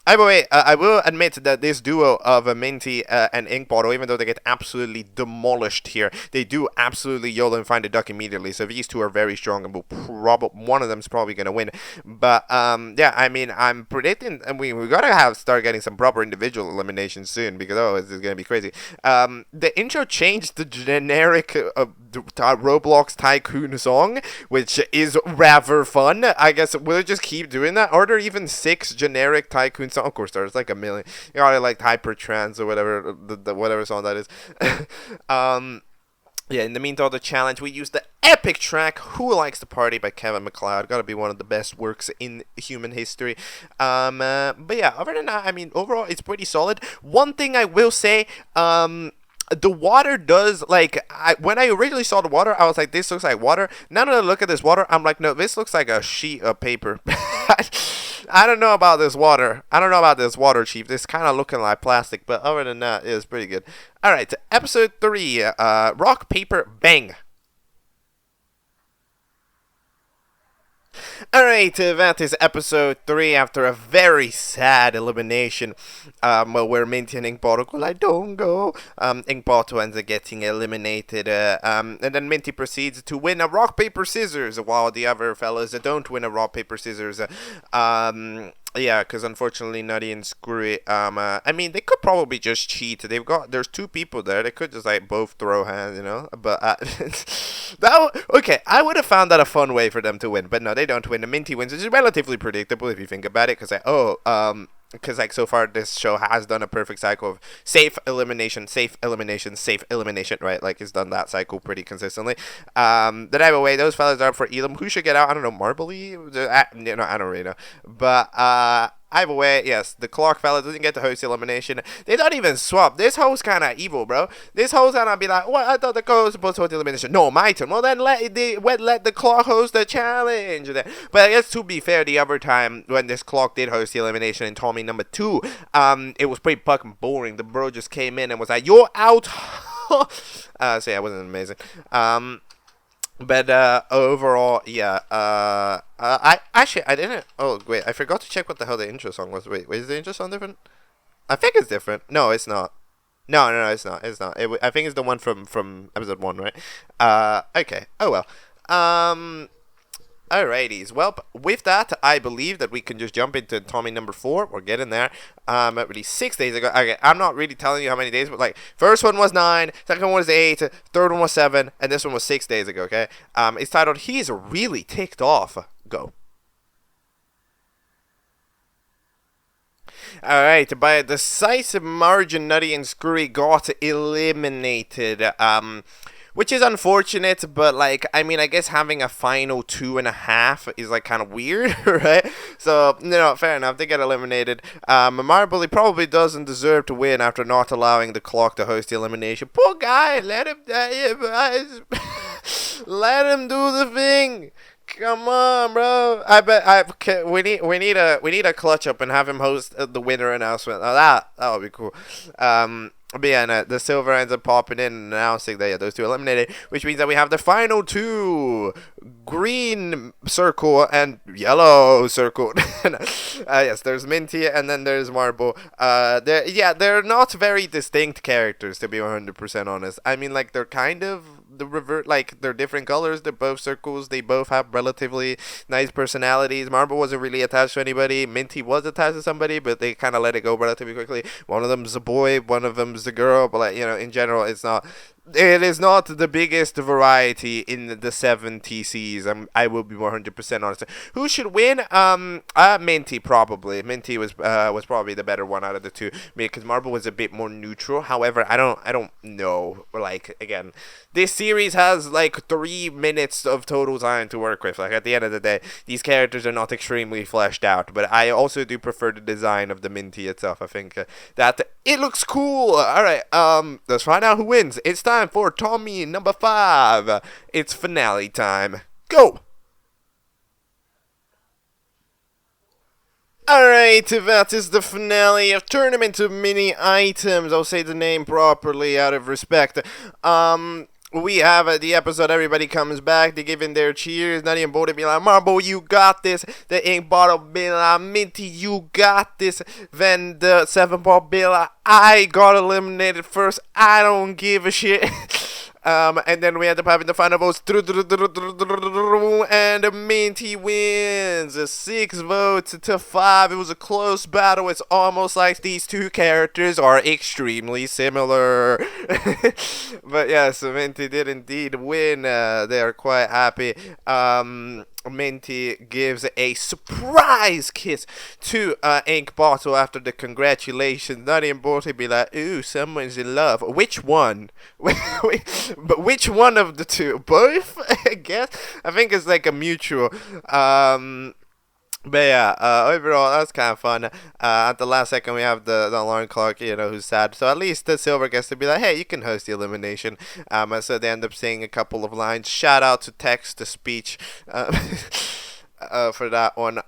By the way, I will admit that this duo of Minty and Ink Bottle, even though they get absolutely demolished here, they do absolutely YOLO and find a duck immediately. So these two are very strong, and one of them's probably gonna win. But yeah, I mean, I'm predicting, and we gotta start getting some proper individual eliminations soon, because this is gonna be crazy. The intro changed the generic Roblox Tycoon song, which is rather fun. I guess will it just keep doing that? Are there even 6 generic Tycoon songs? Of course, there's like a million. You know, like Hyper Trance or whatever, the whatever song that is. Yeah, in the meantime, the challenge, we use the epic track "Who Likes to Party" by Kevin MacLeod. Gotta be one of the best works in human history. But yeah, other than that, I mean, overall, it's pretty solid. One thing I will say, the water does, like, when I originally saw the water, I was like, this looks like water. Now that I look at this water, I'm like, no, this looks like a sheet of paper. I don't know about this water. I don't know about this water, Chief. This kind of looking like plastic, but other than that, it's pretty good. All right, episode 3, Rock, Paper, Bang. Alright, that is episode 3 after a very sad elimination, where Minty and Ink Bottle go like, don't go. Ink Bottle ends up getting eliminated, and then Minty proceeds to win a rock, paper, scissors, while the other fellas don't win a rock, paper, scissors. Yeah, because unfortunately Nutty and Screwy, I mean, they could probably just cheat. There's 2 people there. They could just, like, both throw hands, you know? But, okay, I would have found that a fun way for them to win. But no, they don't win. The Minty wins, which is relatively predictable if you think about it. Because, like, so far this show has done a perfect cycle of safe elimination, safe elimination, safe elimination, right? Like, it's done that cycle pretty consistently. Then either way, those fellas are up for Elam. Who should get out? I don't know, Marbly? You know, I don't really know. But, either way, yes, the Clock fella doesn't get to host the elimination. They don't even swap. This host kind of evil, bro. This host kind of be like, what? I thought the co was supposed to host the elimination. No, my turn. Well, then let the Clock host the challenge. But I guess to be fair, the other time when this Clock did host the elimination in Tommy number 2, it was pretty fucking boring. The bro just came in and was like, you're out. So yeah, it wasn't amazing. But overall, yeah. I didn't. Oh wait, I forgot to check what the hell the intro song was. Wait, is the intro song different? I think it's different. No, it's not. No, it's not. It's not. I think it's the one from episode 1, right? Okay. Oh well. Alrighties. Well, with that, I believe that we can just jump into Tommy number 4. We're getting there. Really 6 days ago. Okay, I'm not really telling you how many days, but like, first one was 9, second one was 8, third one was 7, and this one was 6 days ago, okay? It's titled, He's Really Ticked Off. Go. Alright, by a decisive margin, Nutty and Screwy got eliminated. Which is unfortunate, but, like, I mean, I guess having a final 2.5 is, like, kind of weird, right? So, you know, fair enough, they get eliminated. Marbly probably doesn't deserve to win after not allowing the Clock to host the elimination. Poor guy, let him let him do the thing. Come on, bro. We need a clutch up and have him host the winner announcement. Oh, that would be cool. But yeah, the silver ends up popping in and announcing that, yeah, those 2 eliminated, which means that we have the final 2, green circle and yellow circle. Yes, there's Minty and then there's Marble. They're not very distinct characters, to be 100% honest. I mean, like, they're kind of like, they're different colors, they're both circles, they both have relatively nice personalities. Marble wasn't really attached to anybody, Minty was attached to somebody, but they kind of let it go relatively quickly. One of them's a boy, one of them's a girl, but, like, you know, in general, it is not the biggest variety in the 7 TCs. I will be 100% honest. Who should win? Minty probably. Minty was probably the better one out of the 2, because Marble was a bit more neutral. However, I don't know. Like, again, this series has like 3 minutes of total time to work with. Like, at the end of the day, these characters are not extremely fleshed out. But I also do prefer the design of the Minty itself. I think that it looks cool. All right. Let's find out who wins. It's time for Tommy number 5. It's finale time. Go! Alright, that is the finale of Tournament of Mini Items. I'll say the name properly out of respect. we have the episode, everybody comes back, they give in their cheers, Nutty and Boldy be like, Marble, you got this. The ink bottle be like, Minty, you got this. Then the 7-ball be like, I got eliminated first, I don't give a shit. And then we end up having the final votes, and Minty wins 6 votes to 5. It was a close battle. It's almost like these two characters are extremely similar. But yes, Minty did indeed win. They are quite happy. Minty gives a surprise kiss to Ink Bottle after the congratulations. Nutty and Bolty be like, ooh, someone's in love. Which one? But which one of the two? Both? I guess. I think it's like a mutual. But yeah, overall, that's kind of fun. At the last second, we have the alarm clock, who's sad. So at least the Silver gets to be like, hey, you can host the elimination. So they end up saying a couple of lines. Shout out to text-to-speech for that one.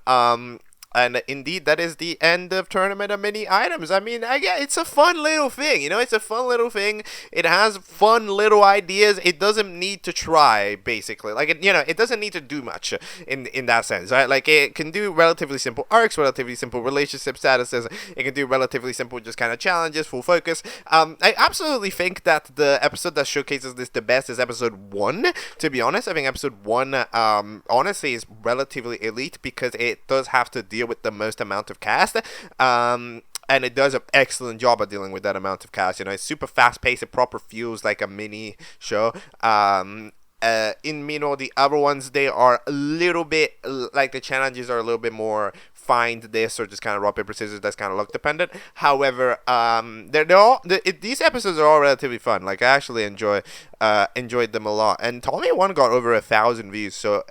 And indeed, that is the end of Tournament of Mini Items. I mean, it's a fun little thing, it's a fun little thing. It has fun little ideas. It doesn't need to try, basically. Like, it doesn't need to do much in that sense, right? Like, it can do relatively simple arcs, relatively simple relationship statuses. It can do relatively simple just kind of challenges, full focus. I absolutely think that the episode that showcases this the best is episode 1, to be honest. I think episode 1, honestly, is relatively elite because it does have to deal with the most amount of cast, and it does an excellent job of dealing with that amount of cast. It's super fast paced. It proper feels like a mini show. In the other ones, they are a little bit like the challenges are a little bit more find this or just kind of rock paper scissors. That's kind of luck dependent. However, these episodes are all relatively fun. Like, I actually enjoyed them a lot. And TOMI 1 got over 1,000 views. So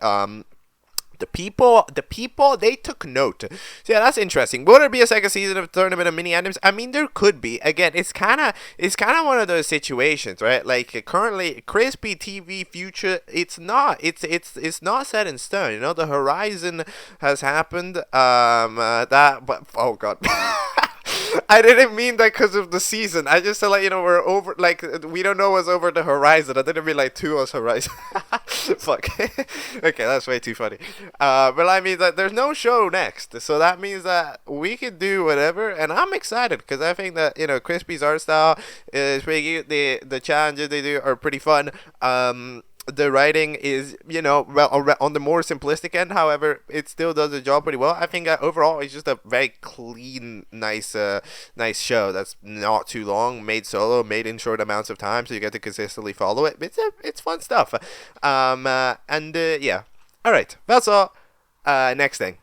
the people, they took note. So yeah, that's interesting. Will there be a second season of Tournament of Mini Items? I mean, there could be. Again, it's kind of one of those situations, right? Like, currently, Crispy TV future, it's not set in stone. The horizon has happened. But oh god. I didn't mean that because of the season. I just said, like, we're over, like, we don't know what's over the horizon. I didn't mean, like, Tuo's horizon. Fuck. Okay, that's way too funny. But I mean, that there's no show next. So that means that we can do whatever. And I'm excited because I think that, Crispy's art style is pretty good. The challenges they do are pretty fun. The writing is, on the more simplistic end. However, it still does the job pretty well. I think overall it's just a very clean, nice show that's not too long, made solo, made in short amounts of time, so you get to consistently follow it. It's fun stuff. Yeah. All right, that's all. Next thing.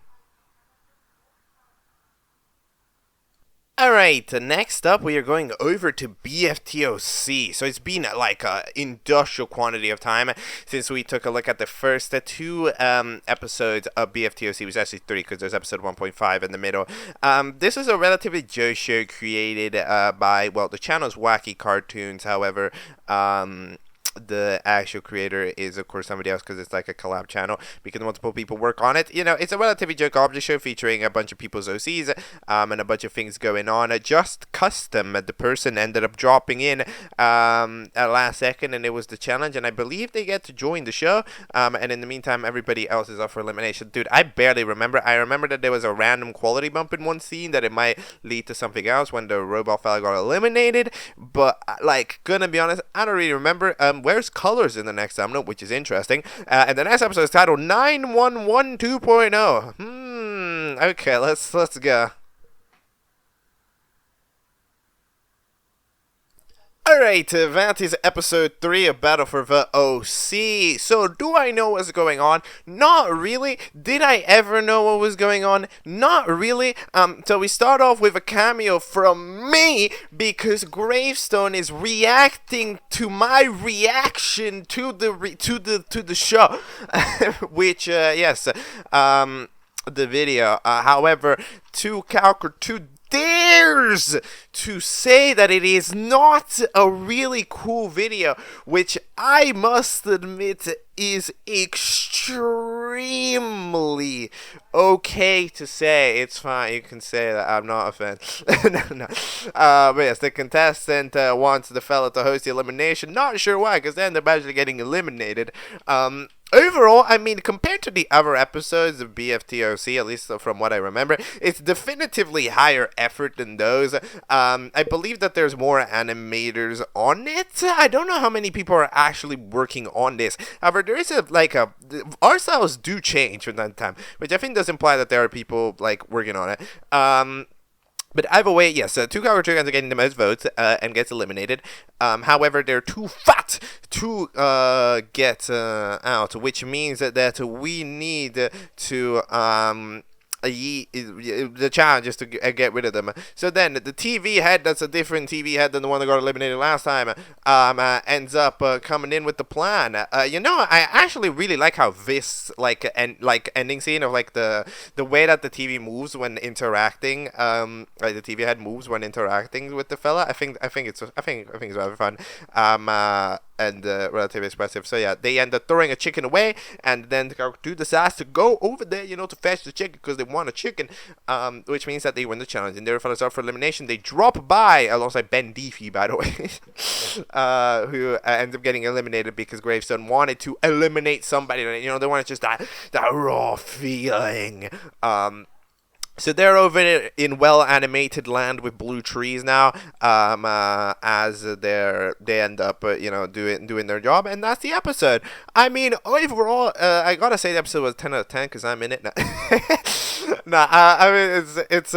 Alright, next up we are going over to BFTOC. So it's been like an industrial quantity of time since we took a look at the first 2 episodes of BFTOC. It was actually 3 because there's episode 1.5 in the middle. This is a relatively Joe show created by, well, the channel's Wacky Cartoons. However, the actual creator is, of course, somebody else because it's like a collab channel because multiple people work on it. It's a relatively joke object show featuring a bunch of people's OCs and a bunch of things going on. Just custom, the person ended up dropping in at last second, and it was the challenge, and I believe they get to join the show. And in the meantime, everybody else is up for elimination. Dude, I barely remember. I remember that there was a random quality bump in one scene that it might lead to something else when the robot fella got eliminated. But, like, gonna be honest, I don't really remember. Where's Colors in the next thumbnail, which is interesting. And the next episode is titled 911 2.0. Okay, let's go. Alright, that is episode 3 of Battle for the OC. So, do I know what's going on? Not really. Did I ever know what was going on? Not really. So we start off with a cameo from me because Gravestone is reacting to my reaction to the show, which yes, the video. However, to dares to say that it is not a really cool video, which I must admit is extremely okay to say. It's fine. You can say that. I'm not offended. No. But yes, the contestant wants the fella to host the elimination. Not sure why, because then they're basically getting eliminated. Overall, I mean, compared to the other episodes of BFTOC, at least from what I remember, it's definitively higher effort than those. I believe that there's more animators on it. I don't know how many people are actually working on this. However, there is art styles do change from time to time, which I think does imply that there are people like working on it. But either way, yes, two cover chickens are getting the most votes and gets eliminated. However, they're too fat to get out, which means that we need to the challenge is to get rid of them. So then the TV head, that's a different TV head than the one that got eliminated last time, ends up coming in with the plan. I actually really like how this ending scene of like the way that the TV moves when interacting, like the TV head moves when interacting with the fella. I think it's rather fun. And relatively expressive. So yeah, they end up throwing a chicken away, and then the dude decides to go over there, to fetch the chicken because they want a chicken, which means that they win the challenge. And their fellas up for elimination. They drop by alongside Ben Deefy, by the way, who ends up getting eliminated because Gravestone wanted to eliminate somebody. They wanted just that raw feeling. So they're over in well-animated land with blue trees now, as they end up, doing their job, and that's the episode. I mean, overall, I gotta say the episode was 10 out of 10 because I'm in it. I mean, it's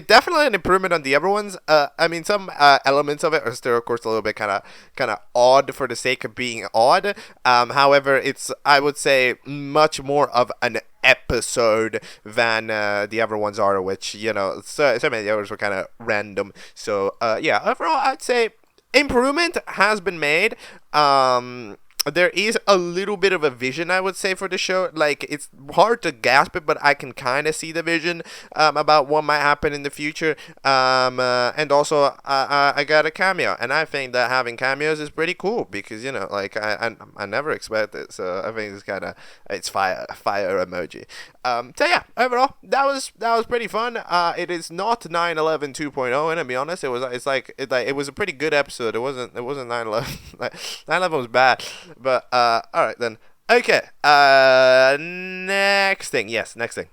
definitely an improvement on the other ones. I mean, some elements of it are still, of course, a little bit kind of odd for the sake of being odd. However, it's, I would say, much more of an episode than the other ones are, which so many of the others were kind of random. So yeah, overall I'd say improvement has been made. There is a little bit of a vision, I would say, for the show. Like, it's hard to grasp it, but I can kind of see the vision about what might happen in the future. And also, I got a cameo, and I think that having cameos is pretty cool because I never expect it. So I think it's fire emoji. So yeah, overall, that was pretty fun. It is not 9/11 2.0, and to be honest, it was a pretty good episode. It wasn't 9/11. 9/11 was bad. But, alright then. Okay, next thing. Yes, next thing.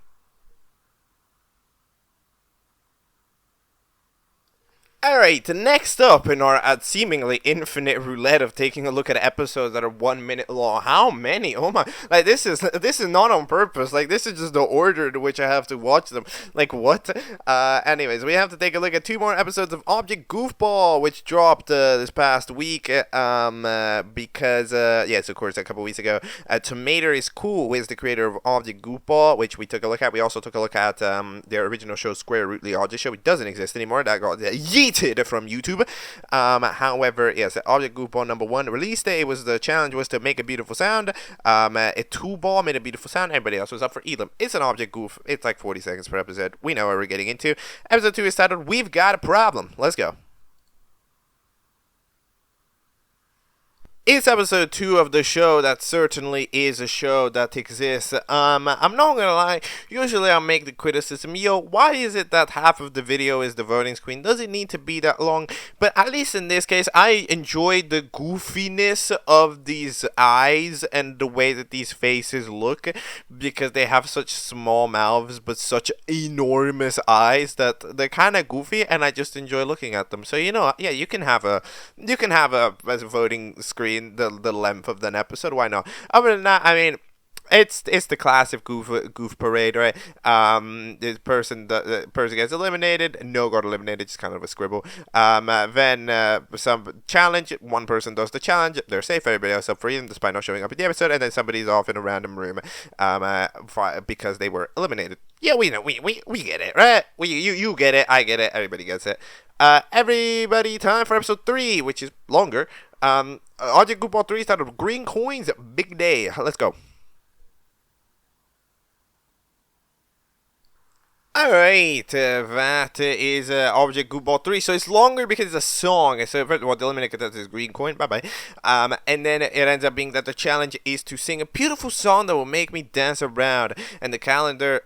Alright, next up in our seemingly infinite roulette of taking a look at episodes that are 1 minute long. How many? Oh my, like this is not on purpose. Like, this is just the order to which I have to watch them. Like, what? Anyways, we have to take a look at 2 more episodes of Object Goofball, which dropped this past week, because, yes, of course, a couple weeks ago. Tomato is Cool is the creator of Object Goofball, which we took a look at. We also took a look at their original show, Square Root, the Object Show. It doesn't exist anymore. That got yeeted from YouTube. However, yes, Object Goofball #1 release day. The challenge was to make a beautiful sound. A 2-ball made a beautiful sound. Everybody else was up for Elam. It's an object goof. It's like 40 seconds per episode. We know what we're getting into. Episode 2 is titled We've Got a Problem. Let's go. It's episode 2 of the show that certainly is a show that exists. I'm not gonna lie, usually I'll make the criticism, why is it that half of the video is the voting screen? Does it need to be that long? But at least in this case, I enjoyed the goofiness of these eyes and the way that these faces look, because they have such small mouths but such enormous eyes that they're kind of goofy, and I just enjoy looking at them. So yeah, you can have a as a voting screen the length of an episode. Why not? Other than that, I mean, it's the classic goof parade, right? The person gets eliminated. No got eliminated. Just kind of a scribble. Then some challenge. One person does the challenge. They're safe. Everybody else up for them, despite not showing up in the episode. And then somebody's off in a random room, because they were eliminated. Yeah, we know. We get it, right? You get it. I get it. Everybody gets it. Everybody, time for episode 3, which is longer. Object Goofball 3 started with Green Coins. Big day. Let's go. Alright, that is Object Goofball 3, so it's longer because it's a song, so first of all, the eliminator gets this green coin, bye-bye, and then it ends up being that the challenge is to sing a beautiful song that will make me dance around, and the calendar,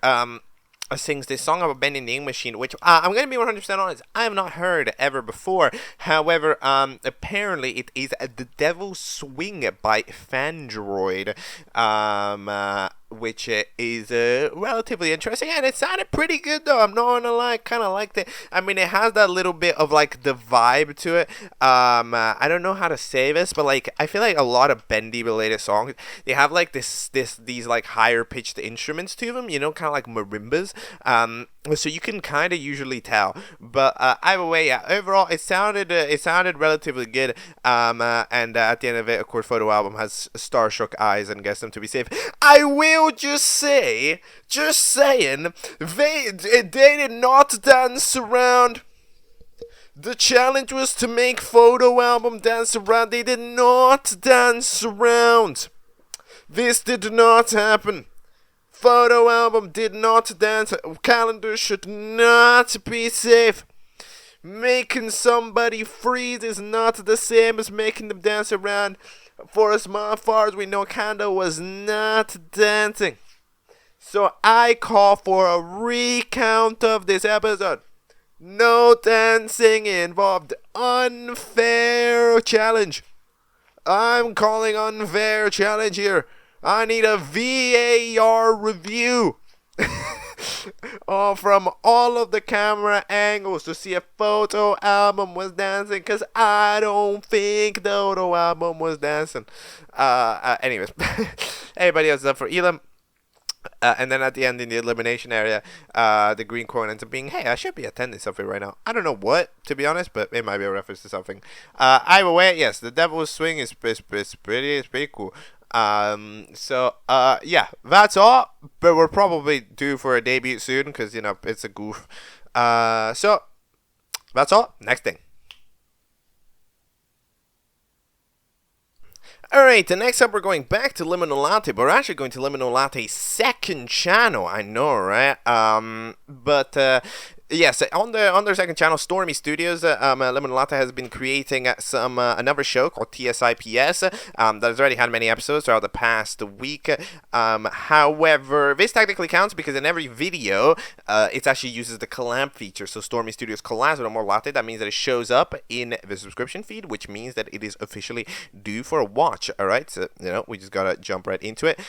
sings this song about bending the ink machine, which I'm going to be 100% honest, I have not heard ever before. However, apparently it is The Devil's Swing by Fandroid, which is relatively interesting, and it sounded pretty good though. I'm not gonna lie, kind of liked it. I mean, it has that little bit of like the vibe to it. I don't know how to say this, but like I feel like a lot of bendy related songs, they have like these like higher pitched instruments to them, you know, kind of like marimbas. So you can kind of usually tell, but either way, yeah. Overall, it sounded relatively good. And at the end of it, of course, Photo Album has starstruck eyes and gets them to be safe. I will just saying, they did not dance around. The challenge was to make Photo Album dance around. They did not dance around. This did not happen. Photo Album did not dance. Calendar should not be safe. Making somebody freeze is not the same as making them dance around. For as far as we know, Kanda was not dancing. So I call for a recount of this episode. No dancing involved. Unfair challenge. I'm calling unfair challenge here. I need a VAR review. From all of the camera angles to see if Photo Album was dancing, because I don't think the Photo Album was dancing. Anyways, everybody else is up for Elam. And then at the end in the elimination area, the green coin ends up being, hey, I should be attending something right now. I don't know what, to be honest, but it might be a reference to something. Either way, yes, the Devil's Swing is pretty cool. Yeah, that's all, but we're probably due for a debut soon, because, you know, it's a goof. So, that's all. Next thing. Alright, next up we're going back to LiminalLatte, but we're actually going to LiminalLatte's second channel, I know, right? Yes, on their second channel, Stormy Studios, LiminalLatte has been creating another show called TSIPS that has already had many episodes throughout the past week. However, this technically counts because in every video, it actually uses the collab feature. So Stormy Studios collabs with LiminalLatte. That means that it shows up in the subscription feed, which means that it is officially due for a watch. All right, so you know we just gotta jump right into it.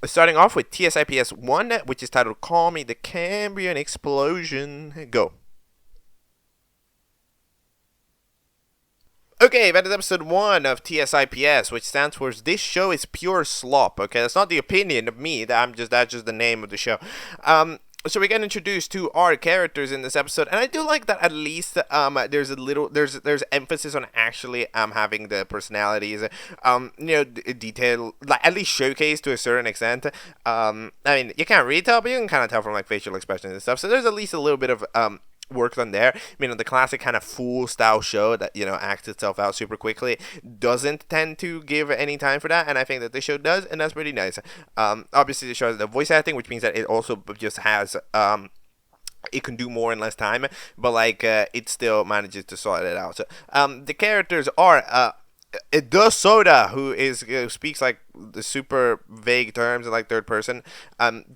Starting off with TSIPS 1, which is titled Call Me the Cambrian Explosion. Go. Okay, that is episode 1 of TSIPS, which stands for This Show is Pure Slop. Okay, that's not the opinion of me, that's just the name of the show. So we get introduced to our characters in this episode, and I do like that at least there's emphasis on actually having the personalities detailed, like at least showcased to a certain extent. I mean, you can't really tell, but you can kind of tell from like facial expressions and stuff. So there's at least a little bit of work on there. I mean, the classic kind of fool style show that, you know, acts itself out super quickly doesn't tend to give any time for that, and I think that this show does, and that's pretty nice. Obviously the show has the voice acting, which means that it also just has it can do more in less time, but like it still manages to sort it out. So the characters are the Soda, who speaks like the super vague terms in like third person.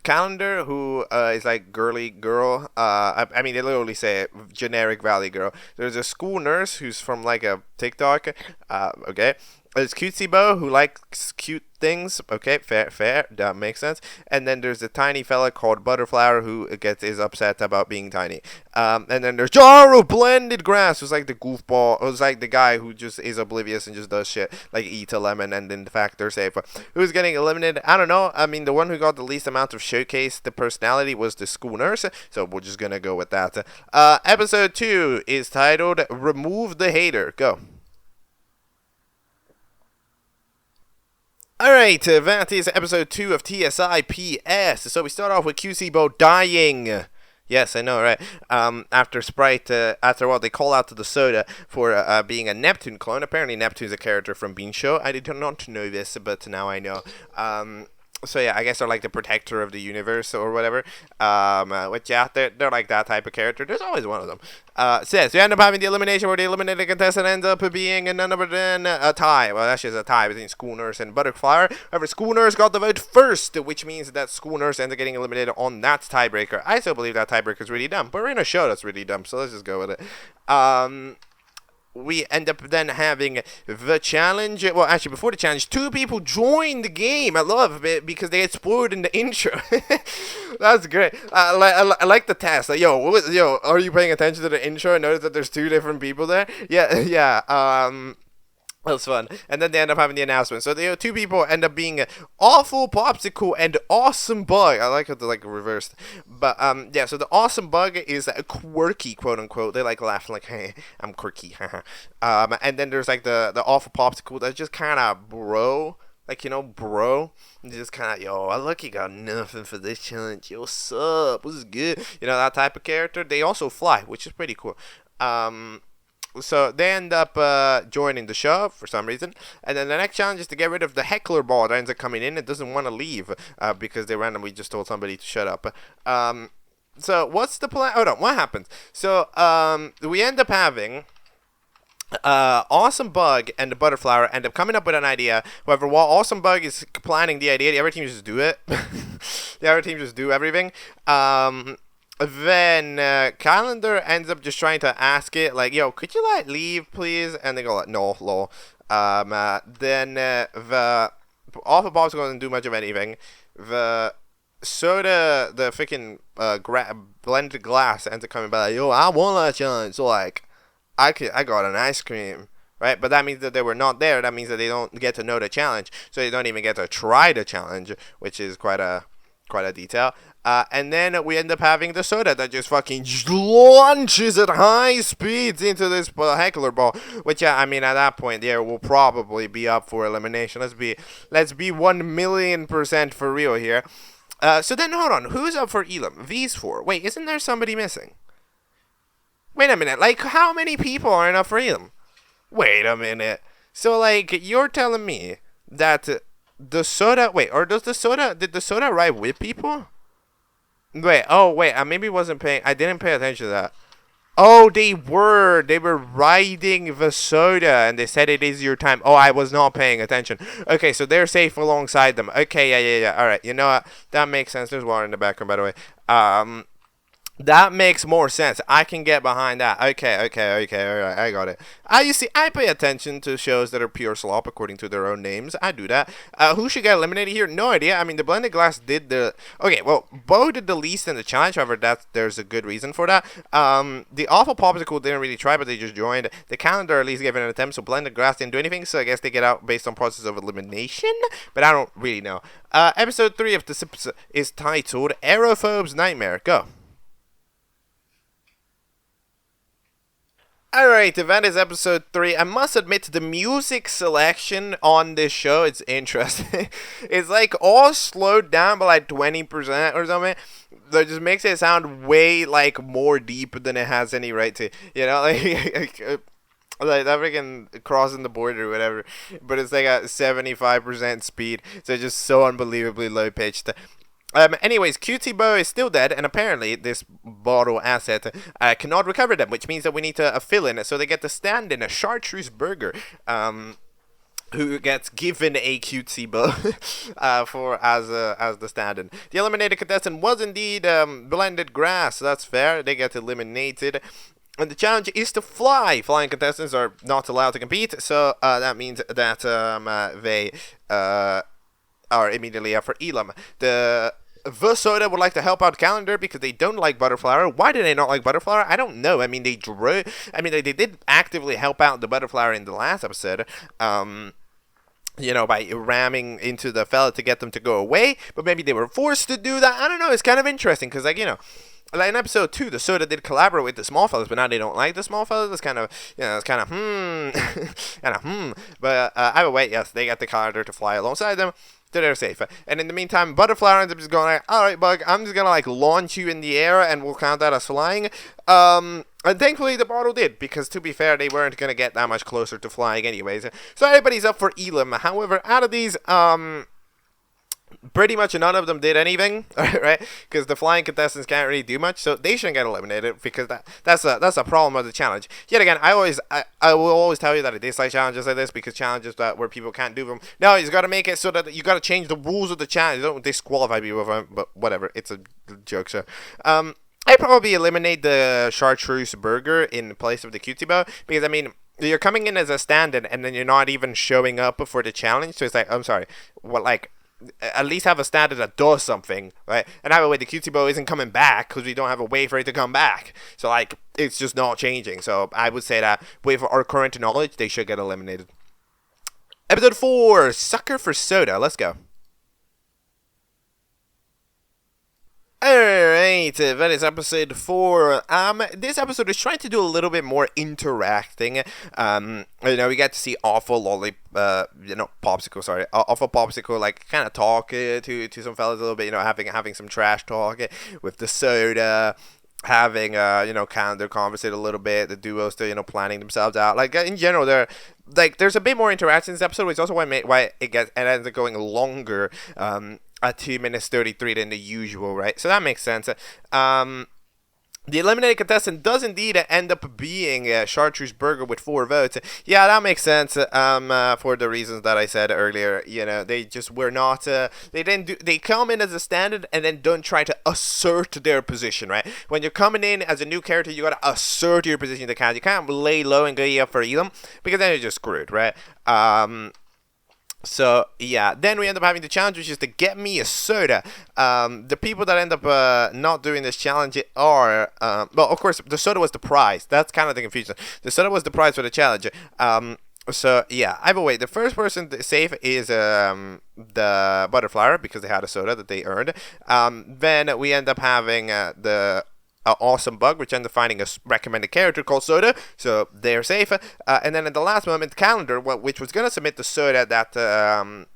Calendar, who is like girly girl. I mean, they literally say it, generic valley girl. There's a school nurse who's from like a TikTok. Okay. There's Cutesy Bo, who likes cute things. Okay, fair, that makes sense. And then there's a tiny fella called Butterflower who is upset about being tiny. And then there's Jaro Blended Grass, who's like the goofball, who's like the guy who just is oblivious and just does shit, like eat a lemon and in fact they're safe. Who's getting eliminated? I don't know. I mean, the one who got the least amount of showcase the personality was the school nurse, so we're just gonna go with that. Episode 2 is titled Remove the Hater. Go. Alright, that is episode 2 of TSIPS. So we start off with QC Bo dying. Yes, I know, right? After Sprite, after what they call out to the Soda for being a Neptune clone. Apparently Neptune's a character from Bean Show. I did not know this, but now I know. So yeah, I guess they're like the protector of the universe or whatever. Which yeah, they're like that type of character. There's always one of them. Says you end up having the elimination where the eliminated contestant ends up being none other than a tie. Well, that's just a tie between School Nurse and Butterfly. However, School Nurse got the vote first, which means that School Nurse ends up getting eliminated on that tiebreaker. I still believe that tiebreaker is really dumb, but we're in a show that's really dumb, so let's just go with it. We end up then having the challenge. Well, actually, before the challenge, 2 people joined the game. I love it because they exploded in the intro. That's great. I like the test. Like, yo, are you paying attention to the intro? I noticed that there's 2 different people there. Yeah. That's fun. And then they end up having the announcement. So the 2 people end up being Awful Popsicle and Awesome Bug. I like it like reversed. But yeah, so the Awesome Bug is quirky, quote unquote. They like laughing like, hey, I'm quirky. And then there's like the Awful Popsicle that's just kind of bro. Like, you know, bro. Just kind of, yo, I look, you got nothing for this challenge. Yo, what's up? What's good? You know, that type of character. They also fly, which is pretty cool. So they end up joining the show for some reason, and then the next challenge is to get rid of the heckler ball that ends up coming in. It doesn't want to leave because they randomly just told somebody to shut up. So what's the plan? Hold on, what happens? So we end up having Awesome Bug and the Butterflower end up coming up with an idea. However, while Awesome Bug is planning the idea, the other team just do it. The other team just do everything. Then Calendar ends up just trying to ask it, like, yo, could you like leave, please? And they go like, no, lol. Then the Awful Bob's going to do much of anything. The soda, the freaking blended glass ends up coming back like, yo, I want that challenge. So like, I got an ice cream. Right, but that means that they were not there. That means that they don't get to know the challenge, so they don't even get to try the challenge, which is quite a detail. And then we end up having the soda that just fucking launches at high speeds into this heckler ball. Which, yeah, I mean, at that point, there will probably be up for elimination. Let's be 1,000,000% for real here. So then, hold on. Who's up for Elam? These 4. Wait, isn't there somebody missing? Wait a minute. Like, how many people aren't up for Elam? Wait a minute. So, like, you're telling me that the soda... Wait, or did the soda arrive with people? Wait, I maybe wasn't paying... I didn't pay attention to that. Oh, they were riding the soda, and they said it is your time. Oh, I was not paying attention. Okay, so they're safe alongside them. Okay, yeah. All right, you know what? That makes sense. There's water in the background, by the way. That makes more sense. I can get behind that. Okay, alright, I got it. You see, I pay attention to shows that are pure slop according to their own names. I do that. Who should get eliminated here? No idea. I mean, the blended glass did the... Okay, well, Bo did the least in the challenge. However, there's a good reason for that. The Awful Popsicle didn't really try, but they just joined. The Calendar at least gave it an attempt, so blended glass didn't do anything, so I guess they get out based on process of elimination, but I don't really know. Episode 3 of TSIPS is titled Aerophobe's Nightmare. Go. Alright, that is episode 3. I must admit, the music selection on this show, it's interesting. It's like all slowed down by like 20% or something. That just makes it sound way like more deep than it has any right to. You know, like that freaking crossing the border or whatever. But it's like at 75% speed. So it's just so unbelievably low pitched. Anyways, Cutie Bow is still dead, and apparently this bottle asset cannot recover them, which means that we need to fill in, so they get to stand in a chartreuse burger, who gets given a Cutie Bow as the stand-in. The eliminated contestant was indeed blended grass, so that's fair. They get eliminated. And the challenge is to fly. Flying contestants are not allowed to compete, so that means that they are immediately up for Elam. The soda would like to help out Calendar because they don't like Butterflower. Why do they not like Butterflower? I don't know. I mean, they did actively help out the Butterflower in the last episode. You know, by ramming into the fella to get them to go away. But maybe they were forced to do that. I don't know. It's kind of interesting because, like, you know, like in episode 2, the soda did collaborate with the small fellas, but now they don't like the small fellas. It's kind of, you know, But either way, yes, they got the Calendar to fly alongside them. So they're safe. And in the meantime, Butterfly ends up just going like, alright, Bug, I'm just gonna like launch you in the air and we'll count that as flying. And thankfully the bottle did, because to be fair, they weren't gonna get that much closer to flying anyways. So everybody's up for Elam. However, out of these, pretty much none of them did anything, right? Because the flying contestants can't really do much, so they shouldn't get eliminated because that's a problem of the challenge. Yet again, I will always tell you that I dislike challenges like this because challenges where people can't do them. No, you got to make it so that you got to change the rules of the challenge. Don't disqualify people from it, but whatever. It's a joke. So, I probably eliminate the chartreuse burger in place of the cutie bow because I mean, you're coming in as a stand-in and then you're not even showing up for the challenge. So it's like, I'm sorry, what like. At least have a stand-in that does something, right? And that way the cutie bow isn't coming back because we don't have a way for it to come back. So like, it's just not changing. So I would say that with our current knowledge, they should get eliminated. Episode 4, Sucker for Soda. Let's go. Alright, that is episode 4. This episode is trying to do a little bit more interacting. We get to see Awful Popsicle, Awful Popsicle, like, kind of talk to some fellas a little bit, having some trash talk with the soda. Having Calendar conversate a little bit, the duo still planning themselves out. Like in general, there's a bit more interaction in this episode, which is also why it ends up going longer. At 2 minutes 33 than the usual, right? So that makes sense. The eliminated contestant does indeed end up being a chartreuse burger with 4 votes. Yeah, that makes sense. For the reasons that I said earlier, they just were not. They come in as a standard and then don't try to assert their position, right? When you're coming in as a new character, you gotta assert your position in the count. You can't lay low and go up for them because then you're just screwed, right? So, yeah, then we end up having the challenge, which is to get me a soda. The people that end up not doing this challenge are, well, of course, the soda was the prize. That's kind of the confusion. The soda was the prize for the challenge. So, yeah, either way, the first person safe is the Butterflyer because they had a soda that they earned. Then we end up having the Awesome Bug, which ended up finding a recommended character called Soda, so they're safe. And then at the last moment, Calendar, which was going to submit the soda that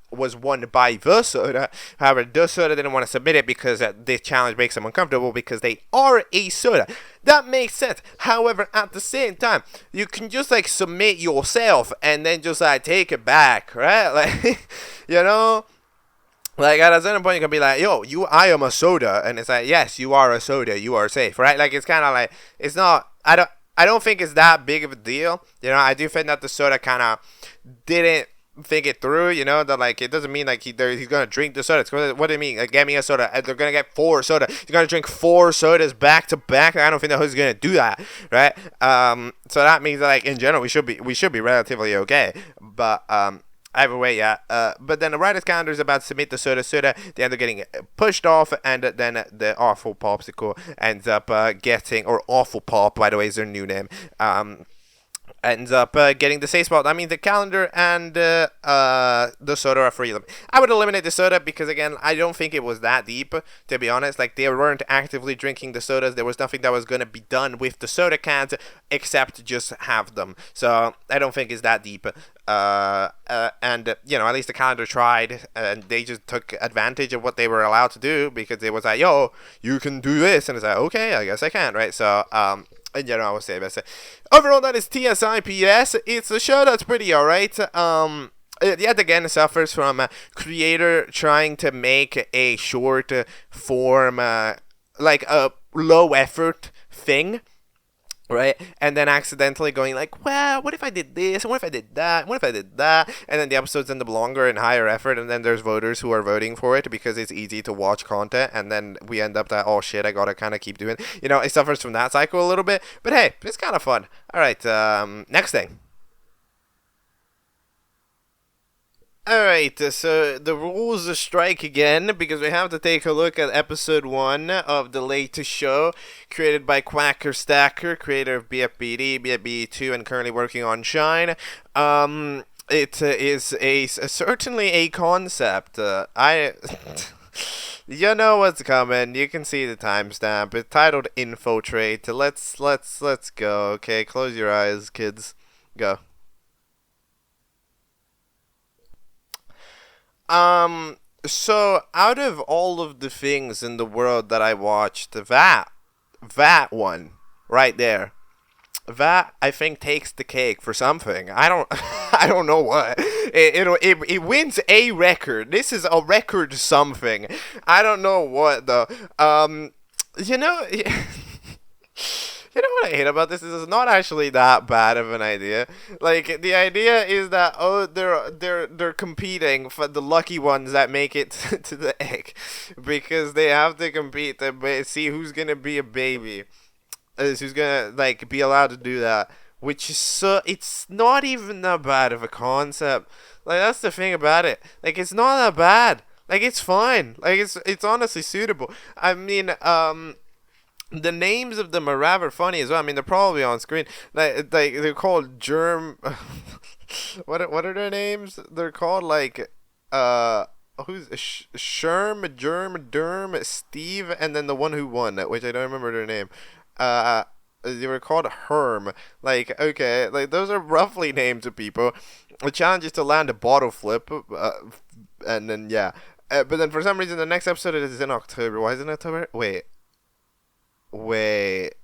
was won by the soda. However, the soda didn't want to submit it because this challenge makes them uncomfortable because they are a soda. That makes sense. However, at the same time, you can just like submit yourself and then just like take it back, right? Like, Like, at a certain point, you can be like, yo, I am a soda. And it's like, yes, you are a soda. You are safe, right? Like, it's kind of like, it's not, I don't think it's that big of a deal. I do think that the soda kind of didn't think it through, that, like, it doesn't mean, like, he's going to drink the soda. It's gonna, what do you mean? Like, get me a soda. They're going to get 4 soda. He's going to drink 4 sodas back to back. I don't think that he's going to do that, right? So that means that, like, in general, we should be relatively okay. But, either way, yeah. But then the writer's calendar is about to submit the soda. They end up getting pushed off, and then the Awful Popsicle ends up getting, or Awful Pop, by the way, is their new name. Ends up getting the safe spot. I mean, the calendar and the soda are free. I would eliminate the soda because, again, I don't think it was that deep, to be honest. Like, they weren't actively drinking the sodas. There was nothing that was going to be done with the soda cans except just have them. So I don't think it's that deep. And at least the calendar tried, and they just took advantage of what they were allowed to do because it was like, yo, you can do this. And it's like, okay, I guess I can, right? So, in general, I would say best. Overall, that is TSIPS. It's a show that's pretty alright. Yet again, suffers from a creator trying to make a short form, like a low effort thing. Right, and then accidentally going like, well, what if I did this, and what if I did that, and what if I did that, and then the episodes end up longer and higher effort, and then there's voters who are voting for it because it's easy to watch content, and then we end up that, oh shit, I gotta kind of keep doing it. It suffers from that cycle a little bit, but hey, it's kind of fun. Alright, next thing. Alright, so the rules strike again because we have to take a look at episode 1 of the latest show created by QuackerStacker, creator of BFBD, BFB2, and currently working on Shine. It is certainly a concept. You know what's coming. You can see the timestamp. It's titled Infiltrate. Let's go. Okay, close your eyes, kids. Go. So out of all of the things in the world that I watched, that one right there that I think takes the cake for something. I don't I don't know what. It wins a record. This is a record something. I don't know what though. You know. You know what I hate about this is it's not actually that bad of an idea. Like the idea is that they're competing for the lucky ones that make it to the egg, because they have to compete to see who's gonna be a baby, who's gonna like be allowed to do that. Which is it's not even that bad of a concept. Like that's the thing about it. Like it's not that bad. Like it's fine. Like it's honestly suitable. I mean the names of them are rather funny as well. I mean, they're probably on screen. Like they're called Germ. What are their names? They're called like who's Sherm, Germ, Derm, Steve, and then the one who won, which I don't remember their name. They were called Herm. Like okay, like those are roughly names of people. The challenge is to land a bottle flip, and then yeah. But then for some reason the next episode is in October. Why is it in October? Wait,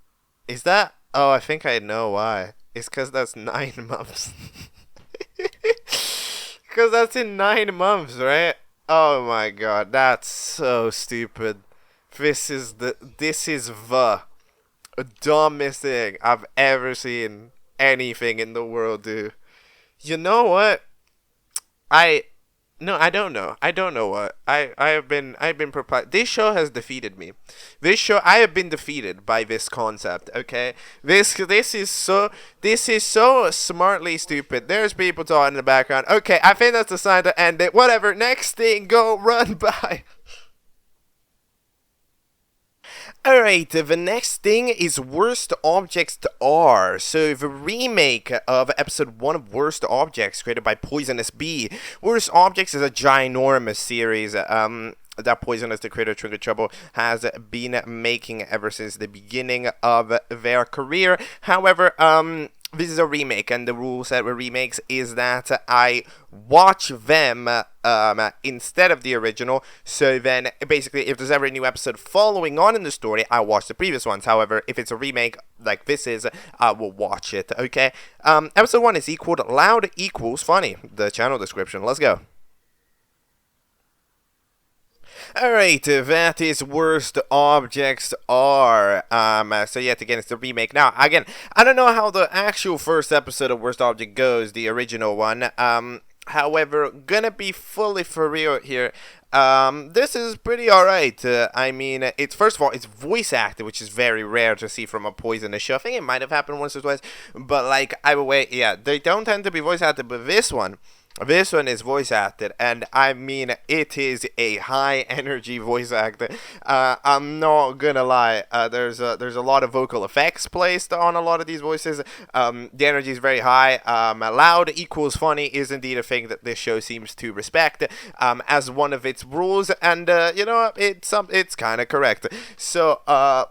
is that? Oh, I think I know why. It's because that's 9 months. Because that's in 9 months, right? Oh my god, that's so stupid. This is the dumbest thing I've ever seen anything in the world do. You know what? No, I don't know. I don't know what. I've been perplexed. This show has defeated me. I have been defeated by this concept, okay? This is so smartly stupid. There's people talking in the background. Okay, I think that's the sign to end it. Whatever. Next thing, go run by. Alright, the next thing is Worst Objects R. So, the remake of episode 1 of Worst Objects, created by PoisonousB. Worst Objects is a ginormous series that Poisonous, the creator of Trigger Trouble, has been making ever since the beginning of their career. However, this is a remake, and the rule set with remakes is that I watch them instead of the original. So then, basically, if there's ever a new episode following on in the story, I watch the previous ones. However, if it's a remake like this is, I will watch it. Okay. Episode 1 is equaled loud equals funny. The channel description. Let's go. Alright, that is Worst Objects R. So yet again, it's the remake. Now, again, I don't know how the actual first episode of Worst Object goes, the original one. However, gonna be fully for real here. This is pretty alright. I mean, it's first of all, it's voice acted, which is very rare to see from a Poisonous show. I think it might have happened once or twice, but like, either way, yeah, they don't tend to be voice acted, but this one is voice acted, and I mean, it is a high energy voice actor. I'm not gonna lie, there's a lot of vocal effects placed on a lot of these voices. The energy is very high. Loud equals funny is indeed a thing that this show seems to respect as one of its rules, and you know, it's kind of correct. So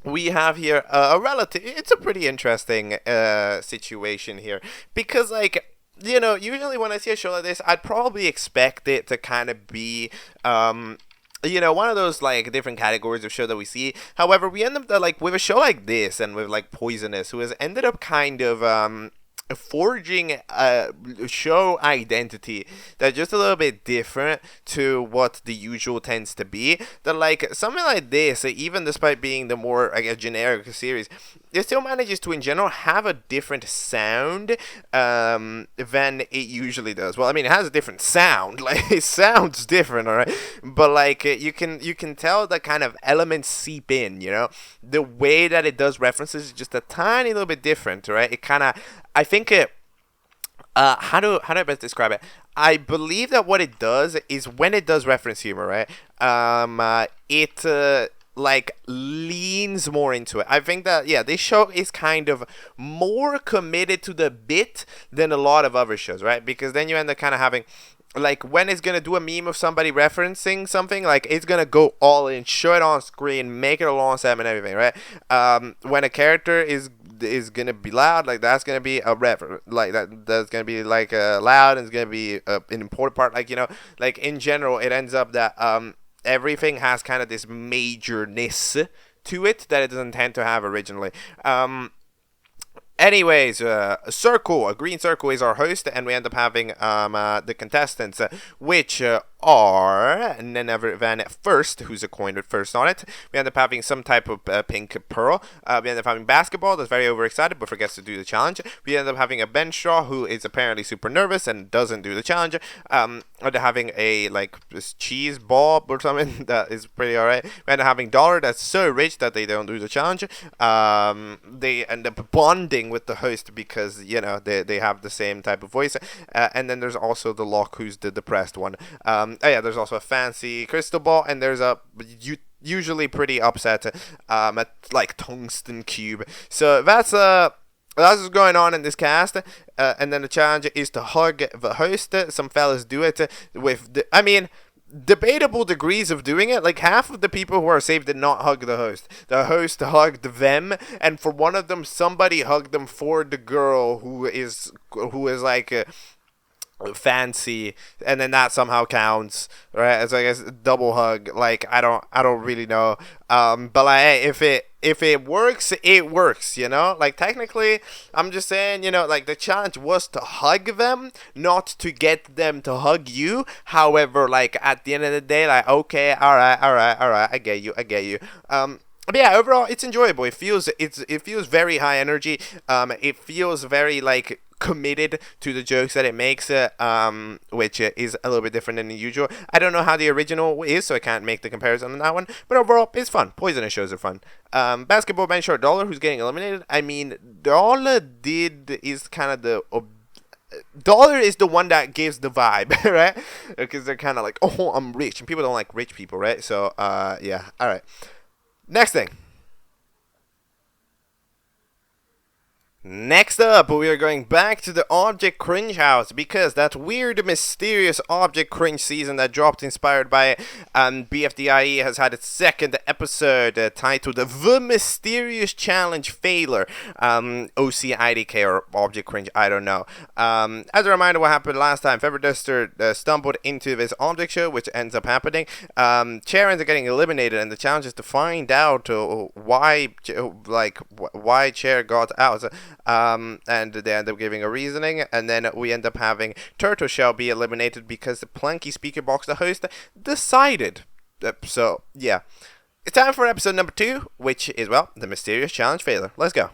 we have here it's a pretty interesting situation here, because like, you know, usually when I see a show like this, I'd probably expect it to kind of be, you know, one of those, like, different categories of show that we see. However, we end up, like, with a show like this, and with, like, Poisonous, who has ended up kind of, forging a show identity that's just a little bit different to what the usual tends to be. That, like, something like this, even despite being the more, like, a generic series, it still manages to, in general, have a different sound than it usually does. Well, I mean, it has a different sound. Like, it sounds different, alright? But, like, you can tell the kind of elements seep in, you know? The way that it does references is just a tiny little bit different, right? It kind of, I think it, how do I best describe it? I believe that what it does is when it does reference humor, right? It like leans more into it. I think that, yeah, this show is kind of more committed to the bit than a lot of other shows, right? Because then you end up kind of having, like, when it's gonna do a meme of somebody referencing something, like, it's gonna go all in, show it on screen, make it a long segment and everything, right? When a character is gonna be loud, like, that's gonna be a reference, like, that's gonna be like loud, and it's gonna be an important part, like, you know, like, in general, it ends up that everything has kind of this majorness to it that it doesn't tend to have originally. Anyways, a green circle is our host, and we end up having the contestants, which are none other than First, who's a coin with First on it. We end up having some type of pink pearl. We end up having Basketball, that's very overexcited but forgets to do the challenge. We end up having a Ben Shaw, who is apparently super nervous and doesn't do the challenge. And having a this cheese ball or something that is pretty alright. We end up having Dollar, that's so rich that they don't do the challenge. They end up bonding with the host because they have the same type of voice. And then there's also the Lock, who's the depressed one. There's also a fancy crystal ball, and there's a usually pretty upset tungsten cube. So that's what's going on in this cast. And then the challenge is to hug the host. Some fellas do it with debatable degrees of doing it. Like, half of the people who are saved did not hug the host. The host hugged them, and for one of them, somebody hugged them for the girl who is fancy, and then that somehow counts, right? So I guess double hug. I don't really know. But if it works, it works, technically, I'm just saying, the challenge was to hug them, not to get them to hug you. However, at the end of the day, okay, all right, I get you. But yeah, overall, it's enjoyable. It feels very high energy. It feels very committed to the jokes that it makes, which is a little bit different than the usual. I don't know how the original is, so I can't make the comparison on that one. But overall, it's fun. Poisonous shows are fun. Basketball Ben Short Dollar, who's getting eliminated. Dollar is kind of the Dollar is the one that gives the vibe, right? Because they're kind of oh, I'm rich, and people don't like rich people, right? So yeah, all right. Next thing. Next up, we are going back to the Object Cringe House, because that weird, mysterious Object Cringe season that dropped inspired by BFDIE has had its second episode titled The Mysterious Challenge Failure, OCIDK or Object Cringe, I don't know. As a reminder, what happened last time, FeatherDuster stumbled into this object show, which ends up happening. Chair ends up getting eliminated, and the challenge is to find out why Chair got out. And they end up giving a reasoning, and then we end up having Turtle Shell be eliminated because the Planky Speaker Box, the host, decided. So yeah, it's time for episode number 2, which is, the Mysterious Challenge Failure. Let's go.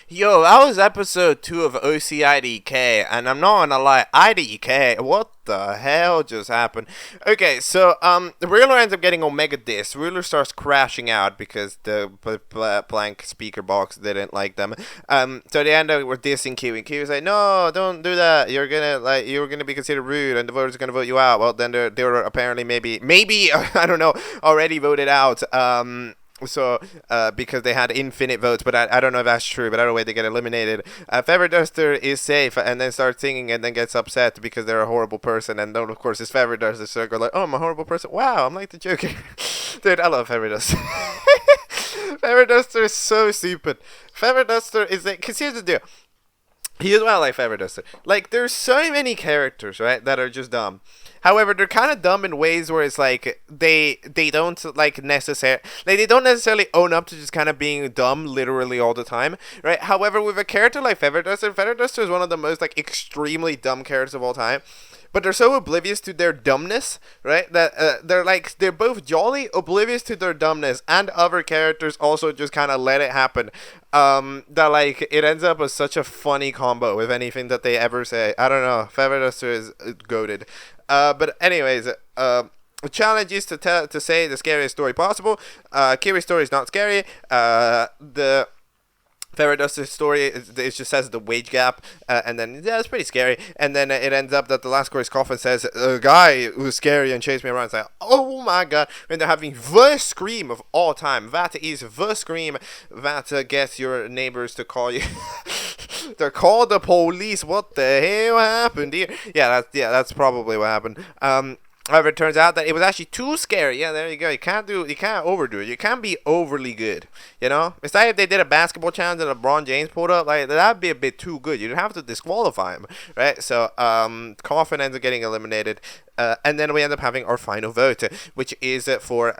Yo, that was episode 2 of OCIDK, and I'm not gonna lie, IDK, what the hell just happened? Okay, so, Ruler ends up getting Omega Disc. Ruler starts crashing out because the blank speaker box didn't like them. So they end up with dissing Q, and Q is like, no, don't do that, you're gonna be considered rude, and the voters are gonna vote you out. Well, then they were apparently maybe, I don't know, already voted out, So, because they had infinite votes, but I don't know if that's true, but either way, they get eliminated. FeatherDuster is safe, and then starts singing, and then gets upset because they're a horrible person, and then, of course, it's FeatherDuster, so go oh, I'm a horrible person. Wow, I'm like the Joker. Dude, I love FeatherDuster. FeatherDuster is so stupid. FeatherDuster is because here's the deal. He is like FeatherDuster. There's so many characters, right, that are just dumb. However, they're kind of dumb in ways where it's they don't they don't necessarily own up to just kind of being dumb literally all the time, right? However, with a character like FeatherDuster is one of the most extremely dumb characters of all time. But they're so oblivious to their dumbness, right? That they're both jolly, oblivious to their dumbness, and other characters also just kind of let it happen. That it ends up as such a funny combo with anything that they ever say. I don't know. FeatherDuster is goated. But anyways, the challenge is to say the scariest story possible. Kiri's story is not scary. The FeatherDuster's story, it just says the wage gap, and then, yeah, it's pretty scary, and then it ends up that the last score's coffin says, a guy who's scary and chased me around, it's like, oh my god, and they're having the scream of all time. That is the scream that gets your neighbors to call you. They're called the police. What the hell happened here? Yeah, that's probably what happened. However, it turns out that it was actually too scary. Yeah, there you go. You can't overdo it. You can't be overly good. It's like if they did a basketball challenge and LeBron James pulled up, that'd be a bit too good. You'd have to disqualify him, right? So, Coffin ends up getting eliminated, and then we end up having our final vote, which is for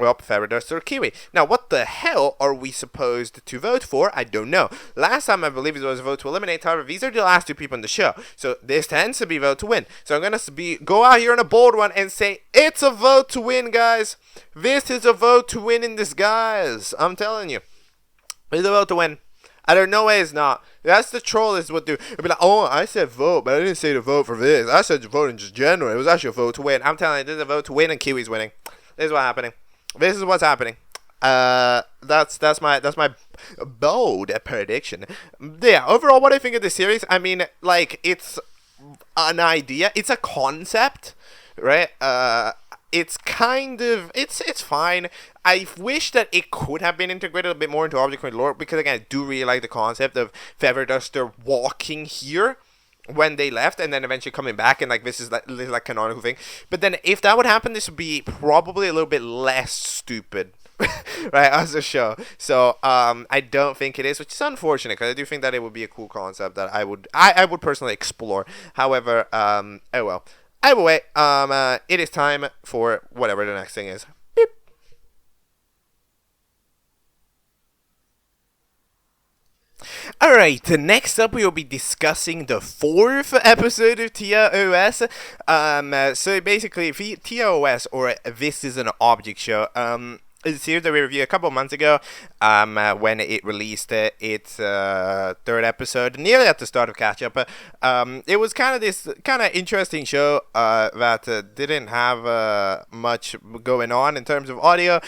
well, Fairy or Kiwi. Now, what the hell are we supposed to vote for? I don't know. Last time, I believe it was a vote to eliminate. However, these are the last two people in the show. So, this tends to be vote to win. So, I'm going to go out here on a bold one and say, it's a vote to win, guys. This is a vote to win in disguise. I'm telling you. It's a vote to win. I don't know why it's not. That's the troll is what do. It'd be like, oh, I said vote, but I didn't say to vote for this. I said to vote in just general. It was actually a vote to win. I'm telling you, this is a vote to win and Kiwi's winning. This is what's happening. This is what's happening. That's my bold prediction. Yeah, overall, what I think of this series, I mean, like, it's an idea. It's a concept, right? It's kind of, it's fine. I wish that it could have been integrated a bit more into Object Point lore, because again, I do really like the concept of Feather Duster walking here when they left and then eventually coming back, and like this is like canonical thing. But then if that would happen, this would be probably a little bit less stupid. Right, as a show. So I don't think it is, which is unfortunate, because I do think that it would be a cool concept that I would personally explore. However, oh well. Either way, it is time for whatever the next thing is. Beep. Alright, next up we will be discussing the 4th episode of TiaOS. So basically, TiaOS, or This Is an Object Show, is a series that we reviewed a couple of months ago, when it released its 3rd episode, nearly at the start of Catchup. It was kind of this interesting show that didn't have much going on in terms of audio.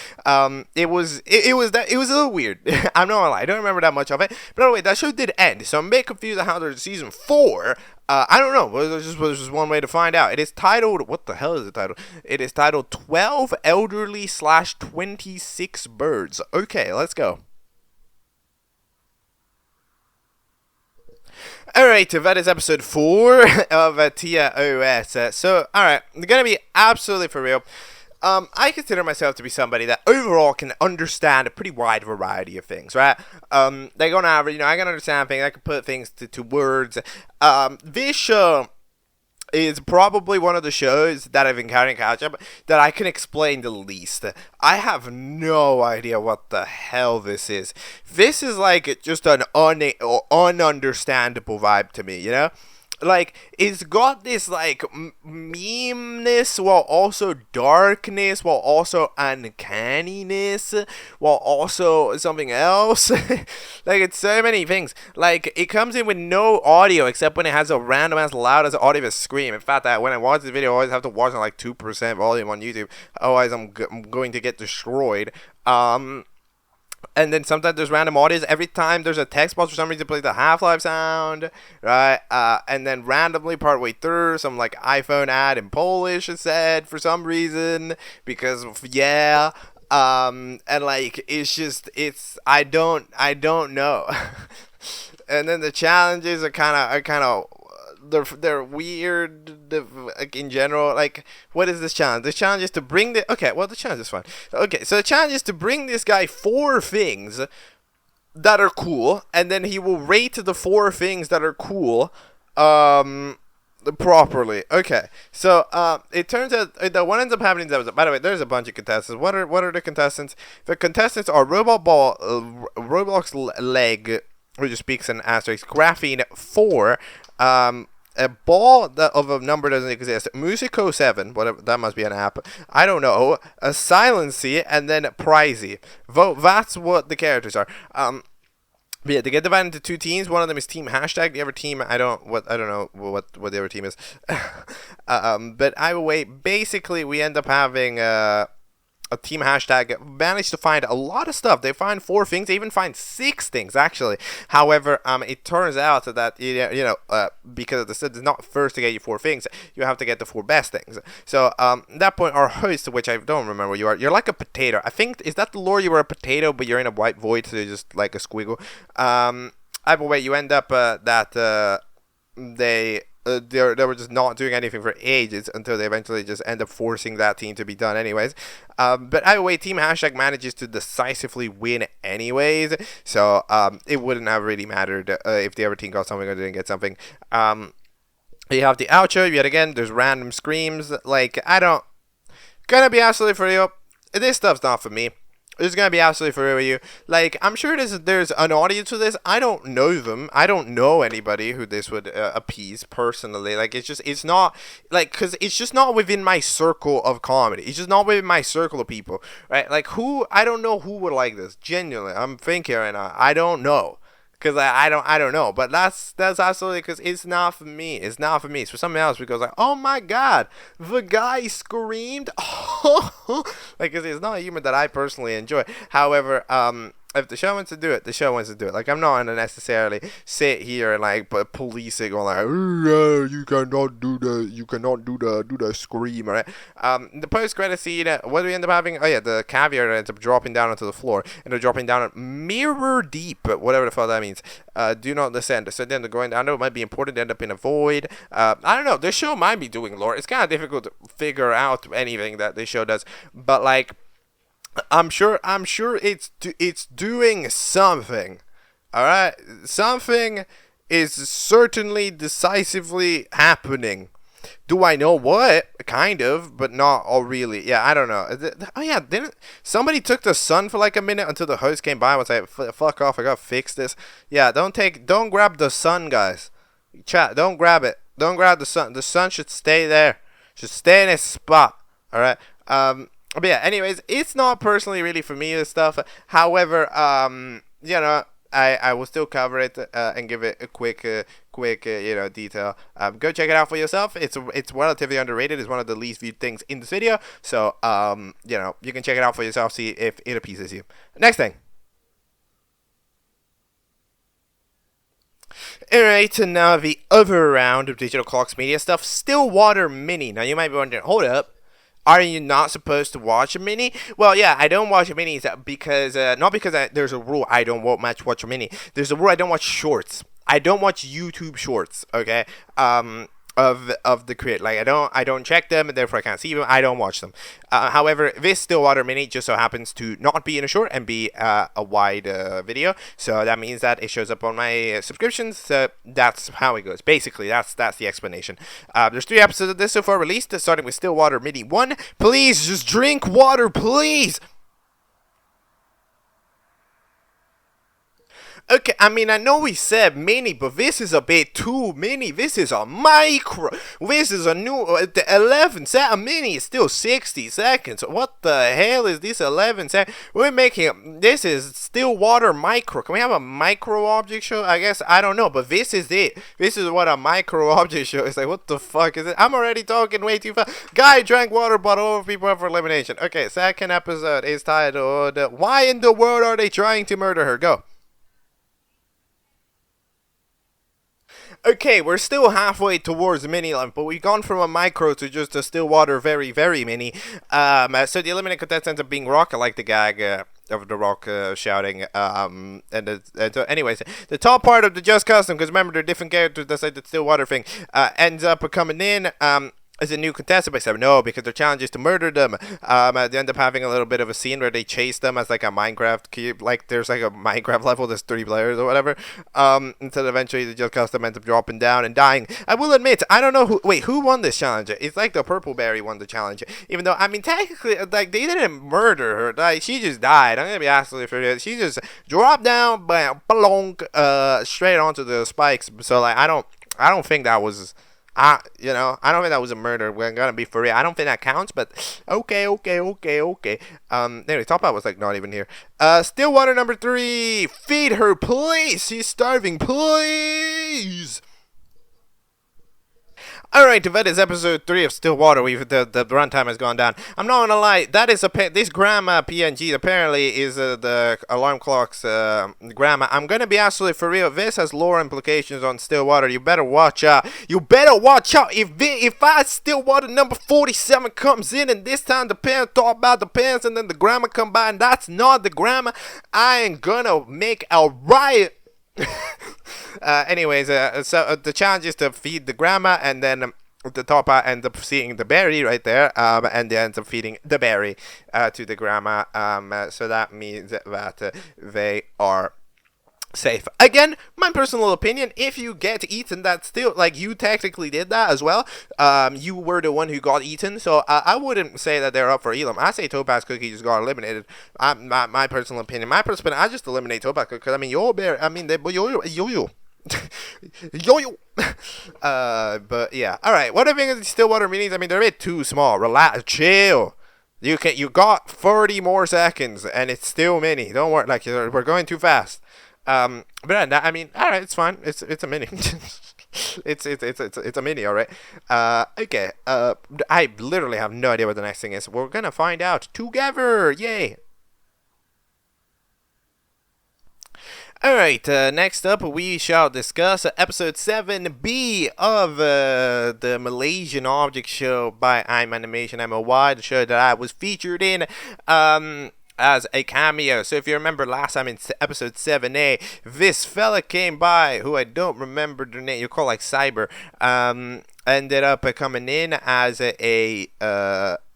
It was a little weird. I'm not gonna lie, I don't remember that much of it. But anyway, that show did end, so I'm a bit confused on how there's season 4. I don't know. There's just one way to find out. It is titled, what the hell is it titled? It is titled 12 Elderly/26 Birds. Okay, let's go. Alright, that is episode 4 of TiaOS. So, alright, I'm gonna be absolutely for real. I consider myself to be somebody that overall can understand a pretty wide variety of things, right? Like on average, I can understand things, I can put things to words. This show is probably one of the shows that I've encountered in Catchup that I can explain the least. I have no idea what the hell this is. This is like just an ununderstandable vibe to me, Like, it's got this, like, meme-ness, while also darkness, while also uncanniness, while also something else. Like, it's so many things. Like, it comes in with no audio, except when it has a random-ass loud-ass audio of a scream. In fact, when I watch this video, I always have to watch on, like, 2% volume on YouTube. Otherwise, I'm going to get destroyed. And then sometimes there's random audios. Every time there's a text box, for some reason it plays the Half-Life sound, right? And then randomly partway through, some like iPhone ad in Polish is said for some reason, because yeah. And like I don't know. And then the challenges are kind of they're weird in general. Like, what is this challenge? This challenge is to bring the challenge is fun. Okay, so the challenge is to bring this guy 4 things that are cool, and then he will rate the 4 things that are cool properly. Okay, so it turns out that what ends up happening is, by the way, there's a bunch of contestants. What are the contestants? The contestants are Roblox Leg, who just speaks in asterisk, Graphene 4, a ball of a number doesn't exist, Musico7, whatever, that must be an app, I don't know, a Silency, and then Prizey. That's what the characters are. But yeah, they get divided into 2 teams. One of them is Team Hashtag. The other team, I don't know what the other team is. But either way, basically we end up having a Team Hashtag managed to find a lot of stuff. They find 4 things. They even find 6 things, actually. However, it turns out that, because the set is not first to get you 4 things, you have to get the 4 best things. So, at that point, our host, which I don't remember what you are, you're like a potato. I think, is that the lore? You were a potato, but you're in a white void, so you're just like a squiggle. Either way, you end up they were just not doing anything for ages until they eventually just end up forcing that team to be done anyways. But either way, Team Hashtag manages to decisively win anyways, so it wouldn't have really mattered if the other team got something or didn't get something. You have the outro, yet again, there's random screams. Like, gonna be absolutely for you. this stuff's not for me. It's gonna be absolutely for real with you. Like, I'm sure there's an audience for this. I don't know them. I don't know anybody who this would appease personally. Like, it's not, like, because it's just not within my circle of comedy. It's just not within my circle of people, right? Like, I don't know who would like this. Genuinely, I'm thinking right now. I don't know. Because I don't know, but that's absolutely, because it's not for me. It's not for me. It's for someone else, because like, oh my god, the guy screamed. Like, cause it's not a humor that I personally enjoy. However, if the show wants to do it, the show wants to do it. Like, I'm not gonna necessarily sit here and like police it, going like, you cannot do the scream, right? The post-credit scene, what do we end up having? Oh yeah, the caviar ends up dropping down onto the floor, and they're dropping down mirror deep, whatever the fuck that means. Do not descend. So then they're going down. It might be important to end up in a void. I don't know. This show might be doing lore. It's kind of difficult to figure out anything that this show does, but like, I'm sure it's doing something. All right, something is certainly decisively happening. Do I know what? Kind of, but not all really. Yeah, I don't know. Oh yeah, didn't somebody took the sun for like a minute until the host came by and was like, "Fuck off! I gotta fix this." Yeah, don't grab the sun, guys. Chat, don't grab it. Don't grab the sun. The sun should stay there. Should stay in its spot. All right. But yeah, anyways, it's not personally really for me, this stuff. However, you know, I will still cover it and give it a quick detail. Go check it out for yourself. It's relatively underrated. It's one of the least viewed things in this video. So, you know, you can check it out for yourself, see if it appeases you. Next thing. Alright, and now the other round of digital clocks media stuff, Stillwater Mini. Now, you might be wondering, hold up. Are you not supposed to watch a mini? Well, yeah, I don't watch minis because, not because there's a rule I don't watch a mini. There's a rule I don't watch shorts. I don't watch YouTube shorts, okay? Of the creator. Like, I don't check them, and therefore I can't see them. I don't watch them. However, this Stillwater Mini just so happens to not be in a short and be a wide video. So that means that it shows up on my subscriptions. So that's how it goes. Basically, that's the explanation. There's 3 episodes of this so far released, starting with Stillwater Mini 1. Please, just drink water, please! Okay, I mean, I know we said mini, but this is a bit too mini. This is a micro. This is a new, the 11 second mini is still 60 seconds. What the hell is this 11 seconds? We're making, this is Stillwater micro. Can we have a micro object show? I guess, I don't know, but this is it. This is what a micro object show is. Like, what the fuck is it? I'm already talking way too fast. Guy drank water bottle over people up for elimination. Okay, second episode is titled, Why in the World Are They Trying to Murder Her? Go. Okay, we're still halfway towards the mini line, but we've gone from a micro to just a Stillwater very, very mini. So the eliminated contestant ends up being Rock. I like the gag of the Rock shouting. So anyways, the top part of the Just Custom, because remember, they're different characters, that's like the Stillwater thing, ends up coming in. Is a new contestant by 7? No, because their challenge is to murder them. They end up having a little bit of a scene where they chase them as like a Minecraft cube. Like there's like a Minecraft level, there's 30 players or whatever. Until eventually the Just Custom ends up dropping down and dying. I will admit, I don't know who won this challenge. It's like the Purple Berry won the challenge. Even though, I mean, technically, like they didn't murder her. Like she just died. I'm gonna be absolutely fair. She just dropped down, bam, straight onto the spikes. So like I don't think that was. I don't think that was a murder. We're gonna be for real. I don't think that counts, but okay. Anyway, Top Hat was like not even here. Stillwater number 3. Feed her, please. She's starving, please. Alright, that is episode 3 of Stillwater. The runtime has gone down. I'm not gonna lie, that is this grandma PNG apparently is the alarm clock's grandma. I'm gonna be absolutely for real. This has lore implications on Stillwater. You better watch out. You better watch out. If Stillwater number 47 comes in and this time the parents talk about the parents and then the grandma come by and that's not the grandma, I ain't gonna make a riot. Anyways, so the challenge is to feed the grandma, and then the Top Hat ends up seeing the berry right there, and they ends up feeding the berry to the grandma. So that means that they are safe. Again, my personal opinion, if you get eaten, that's still, like, you technically did that as well. You were the one who got eaten, so I wouldn't say that they're up for elim. I say Topaz Cookie just got eliminated. My personal opinion. I just eliminate Topaz Cookie, because, I mean, yo-yo. Yo-yo. But, yeah. Alright, what do you think of the Stillwater minis? I mean, they're a bit too small. Relax, chill. You got 30 more seconds, and it's still mini. Don't worry, like, we're going too fast. But I mean, all right, it's fine. It's a mini. it's a mini, all right. Okay. I literally have no idea what the next thing is. We're gonna find out together. Yay! Alright, next up we shall discuss episode 7B of the Malaysian object show by ImanimationMLY, the show that I was featured in as a cameo. So if you remember last time in episode 7A, this fella came by, who I don't remember the name, you call like Cyber, ended up coming in as a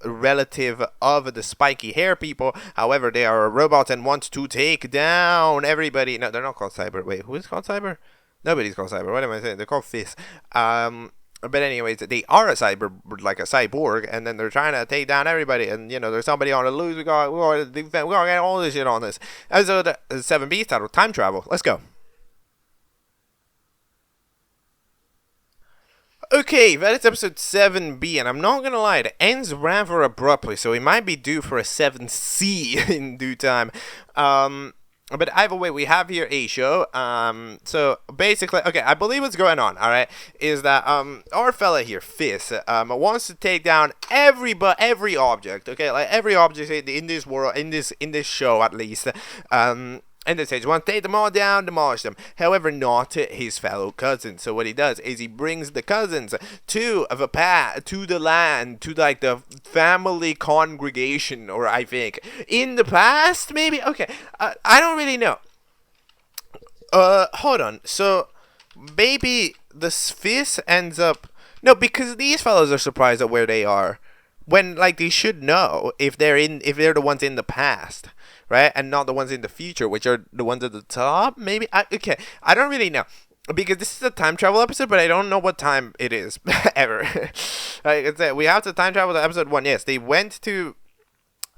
relative of the spiky hair people. However, they are a robot and want to take down everybody. No, they're not called Cyber. Wait, who is called Cyber? Nobody's called Cyber. What am I saying? They're called Fizz. But anyways, they are a like a cyborg, and then they're trying to take down everybody. And you know, there's somebody on the loose. We gotta get all this shit on this episode 7B titled Time Travel. Let's go. Okay, that is episode 7B, and I'm not gonna lie, it ends rather abruptly, so we might be due for a 7C in due time. But either way, we have here a show. So basically, okay, I believe what's going on, alright, is that our fella here, Fizz, wants to take down every object, okay, like every object in this world, in this show at least. And the stage wants to take them all down, demolish them. However, not his fellow cousins. So what he does is he brings the cousins to the land, to like the family congregation, or I think in the past, maybe. Okay, I don't really know. Hold on. So maybe the Fizz ends up because these fellows are surprised at where they are, when like they should know if they're the ones in the past. Right, and not the ones in the future, which are the ones at the top, maybe? Okay, I don't really know, because this is a time travel episode, but I don't know what time it is, ever. Like I said, we have to time travel to episode 1, yes, they went to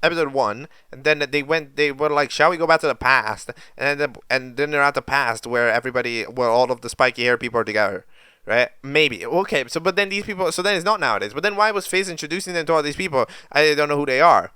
episode 1, and then they were like, shall we go back to the past, and then they're at the past, where all of the spiky hair people are together. Right? Maybe. Okay, so, but then these people, so then it's not nowadays, but then why was Fizz introducing them to all these people? I don't know who they are.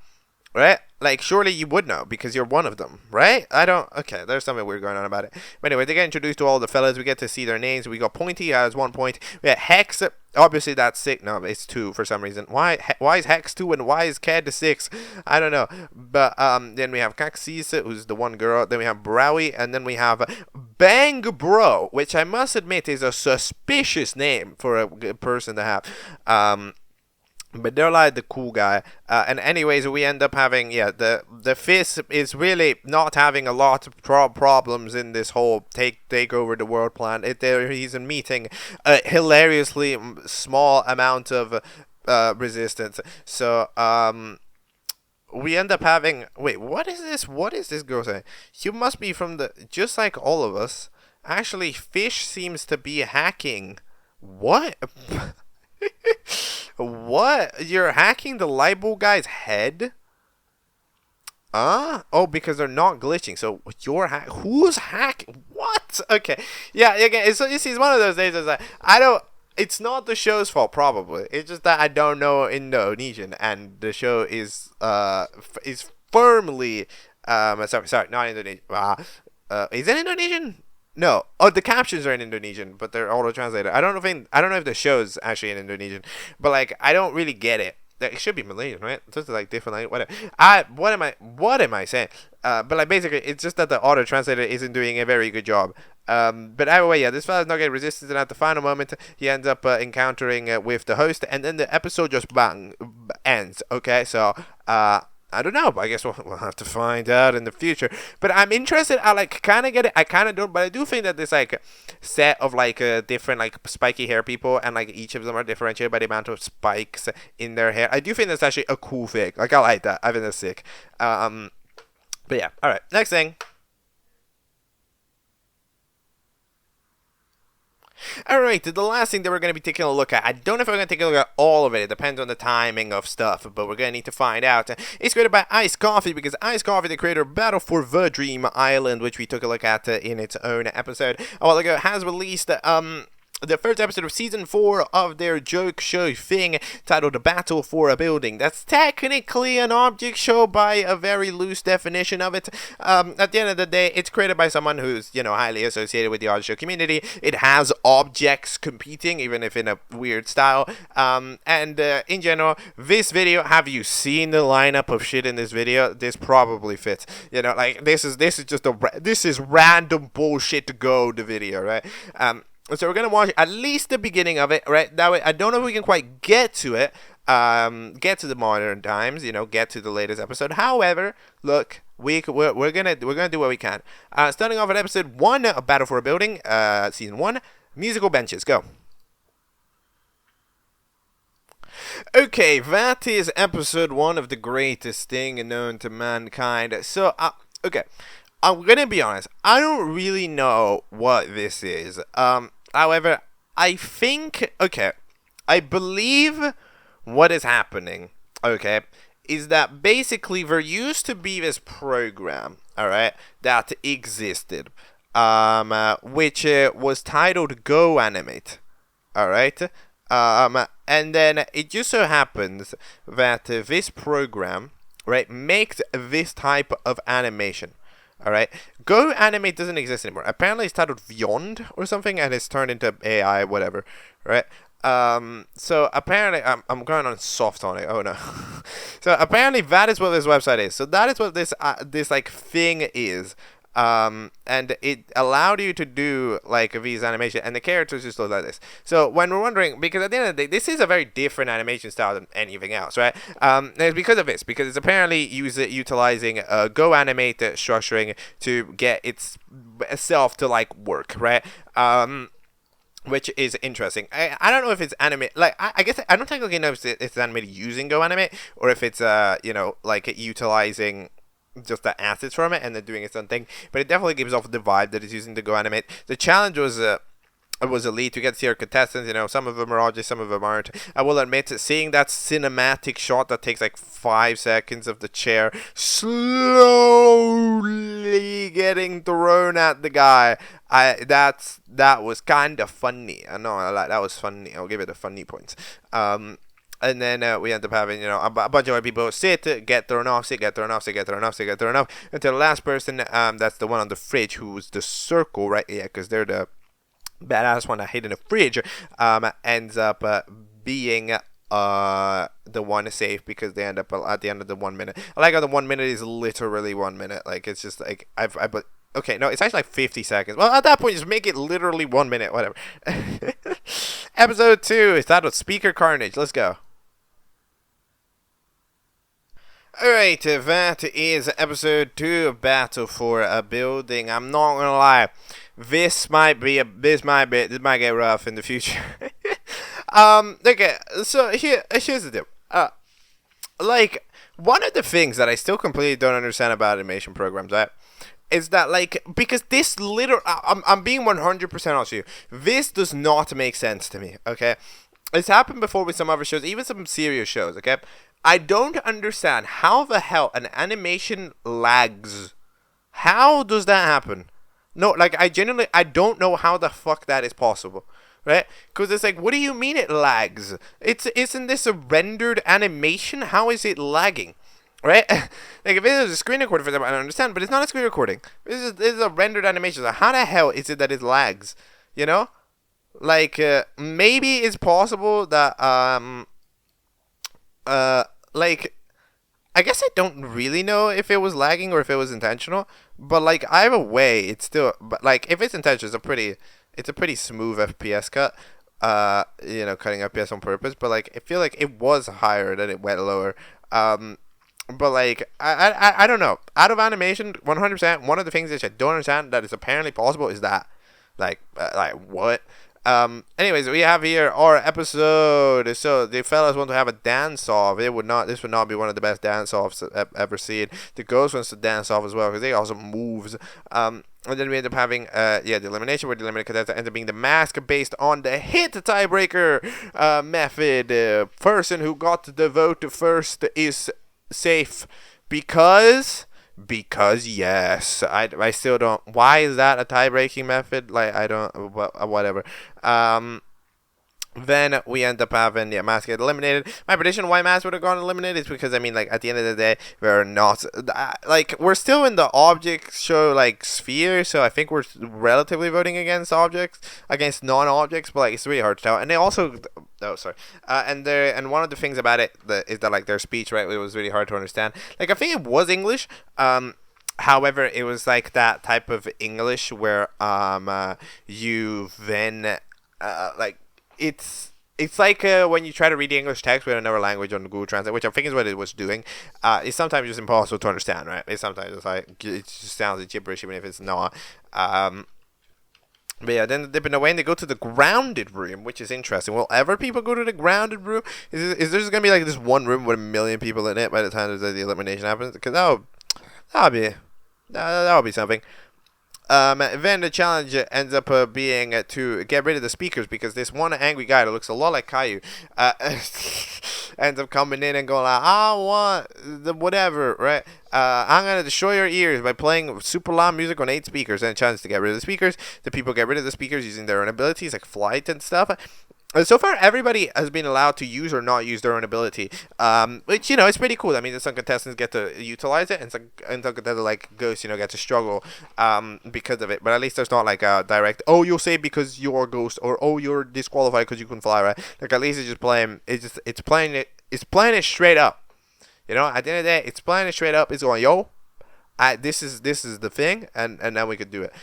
Right? Like, surely you would know, because you're one of them, right? Okay, there's something weird going on about it. But anyway, they get introduced to all the fellas, we get to see their names, we got Pointy has 1 point, we got Hex, obviously that's 6, no, it's 2 for some reason. Why is Hex 2 and why is Ked 6? I don't know. But, then we have Caxis, who's the one girl, then we have Browie, and then we have Bang Bro, which I must admit is a suspicious name for a person to have. But they're like the cool guy. And anyways, we end up having, the Fizz is really not having a lot of problems in this whole take over the world plan. He's meeting a hilariously small amount of resistance. So, we end up having, wait, what is this? What is this girl saying? You must be from just like all of us. Actually, Fish seems to be hacking. What? What? You're hacking the Libel guy's head? Oh, because they're not glitching. So you're who's hacking? What? Okay. Yeah, again, it's one of those days. It's like, it's not the show's fault, probably. It's just that I don't know Indonesian, and the show is firmly sorry, not Indonesian. Is it Indonesian? No. Oh, the captions are in Indonesian, but they're auto-translated. I don't know if the show's actually in Indonesian, but like I don't really get it. It should be Malaysian, right? Just like different language. Whatever. What am I saying? But like basically, it's just that the auto-translator isn't doing a very good job. But either way, this fella's not getting resistance, and at the final moment, he ends up encountering with the host, and then the episode just ends. Okay, so I don't know, but I guess we'll have to find out in the future. But I'm interested. I like kind of get it. I kind of don't, but I do think that this like set of like different like spiky hair people, and like each of them are differentiated by the amount of spikes in their hair. I do think that's actually a cool thing. Like I like that. I think that's sick. But yeah. All right. Next thing. 。 Next thing. 。 Next thing. 。 Next thing. 。 Next thing. 。 Next thing. 。 Next thing. 。 Next thing. 。 Next thing. 。 Next thing. 。 Next thing. 。 Next thing. 〜 All right, next thing. Alright, the last thing that we're going to be taking a look at, I don't know if we're going to take a look at all of it, it depends on the timing of stuff, but we're going to need to find out. It's created by Ice Coffee, because Ice Coffee, the creator of Battle for the Dream Island, which we took a look at in its own episode a while ago, has released, the first episode of Season 4 of their joke show thing titled The Battle for a Building. That's technically an object show by a very loose definition of it. At the end of the day, it's created by someone who's, highly associated with the object show community. It has objects competing, even if in a weird style. In general, this video, have you seen the lineup of shit in this video? This probably fits. This is random bullshit to go, the video, right? So we're going to watch at least the beginning of it, right? That way, I don't know if we can quite get to it, get to the modern times, get to the latest episode. However, look, we're gonna do what we can. Starting off at episode 1 of Battle for a Building, season 1, musical benches, go. Okay, that is episode 1 of the greatest thing known to mankind. So, okay, I'm gonna be honest, I don't really know what this is. However, I think, okay, I believe what is happening, okay, is that basically there used to be this program, alright, that existed, which was titled Go Animate, alright, and then it just so happens that this program, right, makes this type of animation. Alright, Go Animate doesn't exist anymore. Apparently it's titled Beyond or something, and it's turned into AI, whatever, right? So apparently, I'm going on soft on it, oh no. So apparently that is what this website is. So that is what this like thing is. And it allowed you to do like these animation, and the characters just look like this. So when we're wondering, because at the end of the day, this is a very different animation style than anything else, right? It's because of this, because it's apparently utilizing Go Animate structuring to get itself to like work, right? Which is interesting. I don't know if it's animate, like, I guess I don't technically know if it's animated using Go Animate, or if it's, like utilizing just the assets from it and then doing its own thing, but it definitely gives off the vibe that it's using to Go Animate. The challenge was elite. You get to see our contestants, some of them are objects, some of them aren't. I will admit, seeing that cinematic shot that takes like 5 seconds of the chair slowly getting thrown at the guy, that was kind of funny. I know, that was funny. I'll give it a funny points. And then we end up having, a bunch of other people sit, get thrown off, sit, get thrown off, sit, get thrown off, sit, get thrown off, until the last person, that's the one on the fridge, who's the circle, right? Yeah, because they're the badass one that hid in the fridge, ends up being the one safe, because they end up at the end of the 1 minute. I like how the 1 minute is literally 1 minute. Like, it's just like, okay, no, it's actually like 50 seconds. Well, at that point, just make it literally 1 minute, whatever. Episode 2 is titled Speaker Carnage. Let's go. Alright, that is episode 2 of Battle for a Building. I'm not gonna lie, this might get rough in the future. Okay, so here's the deal. Like, one of the things that I still completely don't understand about animation programs, right, is that, like, because this I'm being 100% honest with you, this does not make sense to me, okay? It's happened before with some other shows, even some serious shows, okay? I don't understand how the hell an animation lags. How does that happen? No, like, I don't know how the fuck that is possible, right? Because it's like, what do you mean it lags? Isn't this a rendered animation? How is it lagging? Right? Like, if it is a screen recording, for example, I don't understand, but it's not a screen recording. This is a rendered animation. So how the hell is it that it lags? Like, maybe it's possible that, like, I guess I don't really know if it was lagging or if it was intentional, but, like, either way, it's still, but, like, if it's intentional, it's a pretty smooth FPS cut, cutting FPS on purpose, but, like, I feel like it was higher than it went lower, but, like, I don't know, out of animation, 100%, one of the things that I don't understand that is apparently possible is that, like, what? Anyways, we have here our episode. So the fellas want to have a dance off. This would not be one of the best dance offs I've ever seen. The ghost wants to dance off as well because they also moves. And then we end up having the elimination, where the eliminated contestant ends up being the mask based on the hit tiebreaker method. Person who got the vote first is safe because yes. I still don't. Why is that a tie-breaking method? Like, I don't. Whatever. Then we end up having Mask get eliminated. My prediction why Mask would have gone eliminated is because, I mean, like, at the end of the day, we're not, like, we're still in the object show, like, sphere, so I think we're relatively voting against non-objects, but, like, it's really hard to tell. And they also, and one of the things about it is that, like, their speech, right, it was really hard to understand. Like, I think it was English, however, it was, like, that type of English where, you then, like, it's like when you try to read the English text with another language on Google Translate, which I think is what it was doing. It's sometimes just impossible to understand, right? It's like, it just sounds gibberish even if it's not. But yeah, then they've been away and they go to the grounded room, which is interesting. Will ever people go to the grounded room? Is there just gonna be like this one room with 1 million people in it by the time the elimination happens? Because that'll be something. Then the challenge ends up being to get rid of the speakers, because this one angry guy that looks a lot like Caillou ends up coming in and going like, I want the whatever, right? I'm going to destroy your ears by playing super loud music on 8 speakers. And a challenge to get rid of the speakers. The people get rid of the speakers using their own abilities like flight and stuff. So far, everybody has been allowed to use or not use their own ability, which, you know, it's pretty cool. I mean, some contestants get to utilize it, and some contestants, like Ghost, you know, get to struggle because of it. But at least there's not, like, a direct, oh, you'll save because you're a Ghost, or, oh, you're disqualified because you can fly, right? Like, at least it's just playing, it's playing it straight up. You know, at the end of the day, it's playing it straight up. It's going, yo, this is the thing, and then we could do it.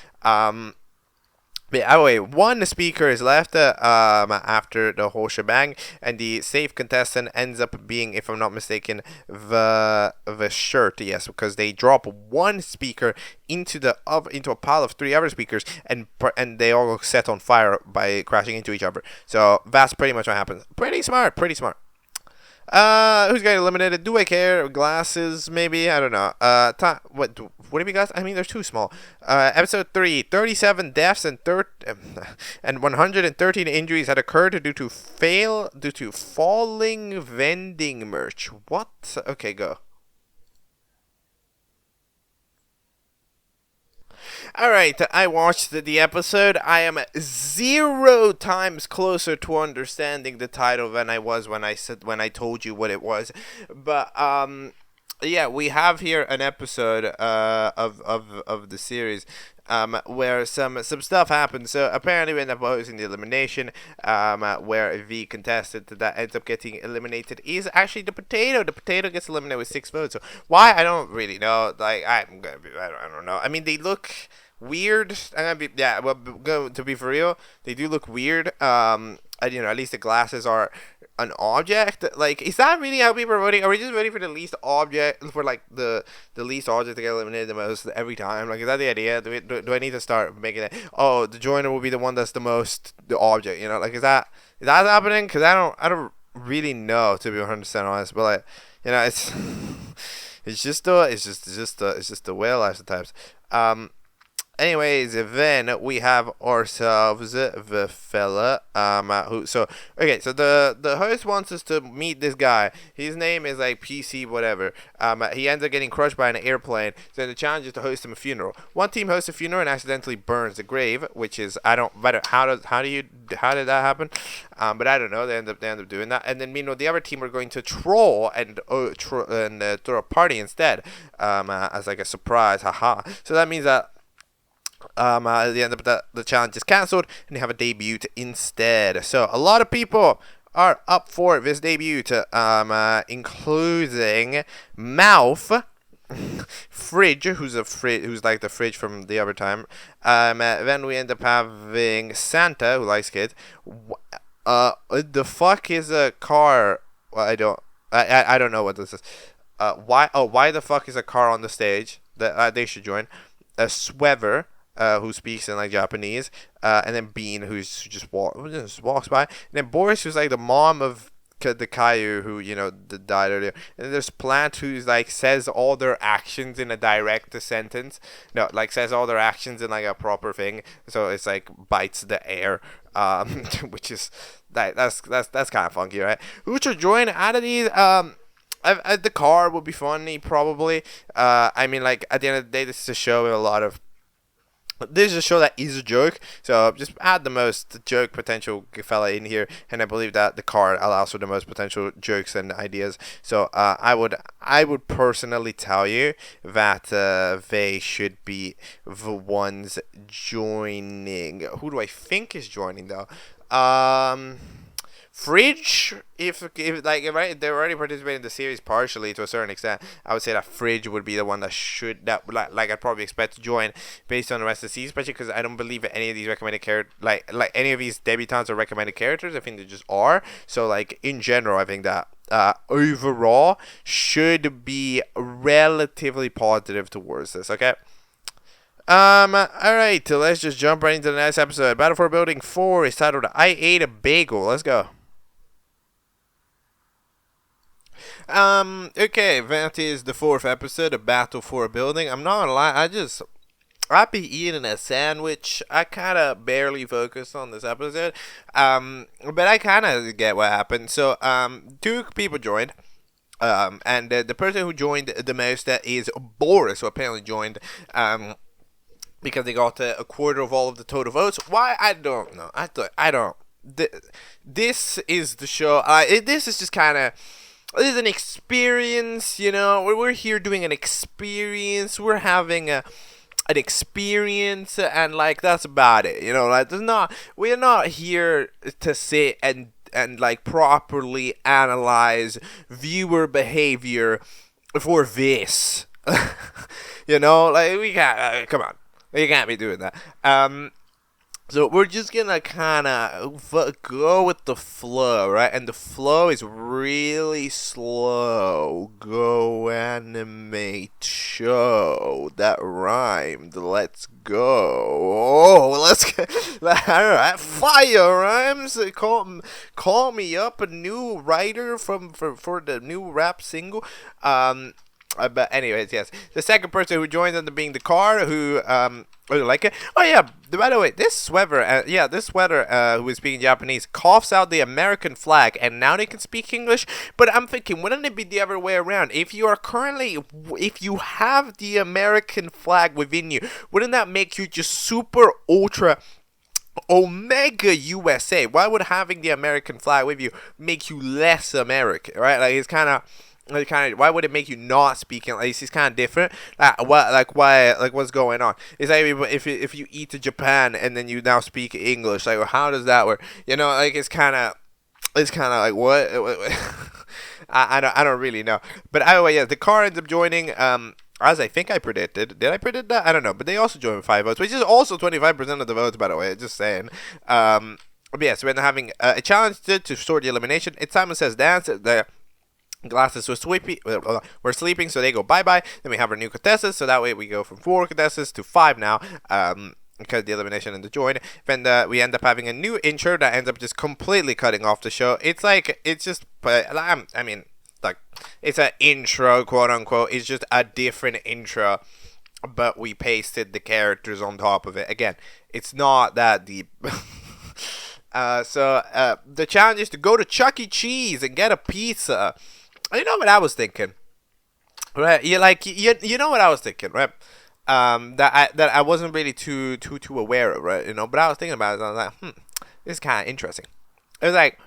But anyway, one speaker is left after the whole shebang, and the safe contestant ends up being, if I'm not mistaken, the shirt. Yes, because they drop one speaker into a pile of 3 other speakers, and they all set on fire by crashing into each other. So that's pretty much what happens. Pretty smart. Who's getting eliminated? Do I care? Glasses, maybe? I don't know. What have you guys? I mean, they're too small. Episode 3, 37 deaths and 113 injuries had occurred due to falling vending merch. What? Okay, go. Alright, I watched the episode. I am 0 times closer to understanding the title than I was when I told you what it was. But yeah, we have here an episode of the series where some stuff happens. So apparently we end up hosting the elimination, where the contestant that ends up getting eliminated is actually the potato. The potato gets eliminated with 6 votes. So why? I don't really know. Like, I don't know. I mean, they look weird. To be for real, they do look weird. You know, at least the glasses are an object. Like, is that really how people are voting? Are we just voting for the least object, for like the least object to get eliminated the most every time? Like, is that the idea? Do I need to start making it? Oh, the joiner will be the one that's the most the object. You know, like, is that happening? Because I don't really know, to be 100% honest. But, like, you know, it's just the whale archetypes. Anyways, then we have ourselves the fella so the host wants us to meet this guy. His name is like PC whatever. He ends up getting crushed by an airplane. So the challenge is to host him a funeral. One team hosts a funeral and accidentally burns the grave, which is how did that happen? But I don't know. They end up doing that. And then meanwhile the other team are going to troll and throw a party instead, as like a surprise. Haha. So that means that at the end of the challenge is cancelled and they have a debut instead. So a lot of people are up for this debut, including Mouth, Fridge, who's like the fridge from the other time. Then we end up having Santa, who likes kids. The fuck is a car? Well, I don't know what this is. Why the fuck is a car on the stage? That they should join. A Swever. who speaks in like Japanese, and then Bean, who just walks by, and then Boris, who's like the mom of the Caillou, who died earlier, and then there's Plant, who's like says all their actions in a direct sentence. No, like says all their actions in like a proper thing. So it's like bites the air, which is that's kind of funky, right? Who should join out of these? The car would be funny, probably. I mean, like, at the end of the day, this is a show with a lot of... This is a show that is a joke, so just add the most joke potential fella in here, and I believe that the car allows for the most potential jokes and ideas. So I would personally tell you that they should be the ones joining. Who do I think is joining, though? Fridge, if like right, they're already participating in the series partially to a certain extent. I would say that Fridge would be the one that I'd probably expect to join based on the rest of the season, especially because I don't believe that any of these recommended characters, like any of these debutantes are recommended characters. I think they just are. So like in general, I think that overall should be relatively positive towards this. Okay. Alright, let's just jump right into the next episode. Battle for Building 4 is titled I Ate a Bagel. Let's go. Okay, that is the 4th episode of Battle for a Building. I'm not gonna lie, I'd be eating a sandwich. I kind of barely focused on this episode, but I kind of get what happened. So, 2 people joined. And the person who joined the most is Boris, who apparently joined, because they got a quarter of all of the total votes. Why? I don't know. I don't. This is the show. This is just kind of... This is an experience, We're here doing an experience. We're having an experience, and like that's about it. Like we're not here to sit and like properly analyze viewer behavior for this. Like we can't. Come on, we can't be doing that. So we're just gonna kind of go with the flow, right? And the flow is really slow. Go animate show. That rhymed. Let's go. Oh, let's go. All right, fire rhymes. Call me up, a new writer for the new rap single. But anyways, yes. The second person who joined ended up being the car, who really like it. Oh yeah, by the way, this sweater, who is speaking Japanese, coughs out the American flag, and now they can speak English. But I'm thinking, wouldn't it be the other way around? If you have the American flag within you, wouldn't that make you just super ultra Omega USA? Why would having the American flag with you make you less American, right? Like it's kind of, why would it make you not speaking? Like it's kind of different. What's going on? It's like if you eat to Japan and then you now speak English, like how does that work? Like it's kind of like what? I don't really know. But anyway, yeah, the car ends up joining. As I think I predicted. Did I predict that? I don't know. But they also joined with 5 votes, which is also 25% of the votes, by the way. Just saying. But yeah, so we're having a challenge to sort the elimination. It's Simon Says Dance. The glasses we're sleeping, so they go bye-bye. Then we have our new contestants, so that way we go from 4 contestants to 5 now. Because the elimination and the join. Then we end up having a new intro that ends up just completely cutting off the show. It's like, it's just, I mean, like, it's an intro, quote unquote. It's just a different intro, but we pasted the characters on top of it. Again, it's not that deep. So the challenge is to go to Chuck E. Cheese and get a pizza. You know what I was thinking, right? You know what I was thinking, right? That I wasn't really too aware of, right? But I was thinking about it. And I was like, this is kind of interesting. It was like,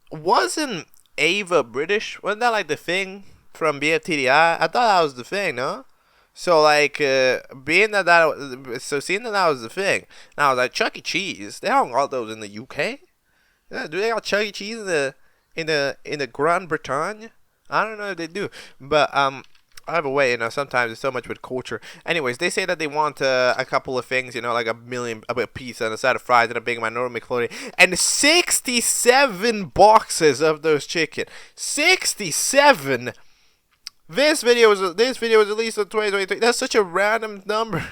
wasn't Ava British? Wasn't that like the thing from BFTDI? I thought that was the thing, no? So like, seeing that that was the thing, and I was like, Chuck E. Cheese, they don't got those in the UK. Yeah, do they got Chuck E. Cheese in the Grand Bretagne? I don't know if they do, but either way, sometimes there's so much with culture. Anyways, they say that they want a couple of things, like a pizza and a side of fries and a Big Mac, Northern McFlurry, and 67 boxes of those chicken. 67. This video was released in 2023. That's such a random number.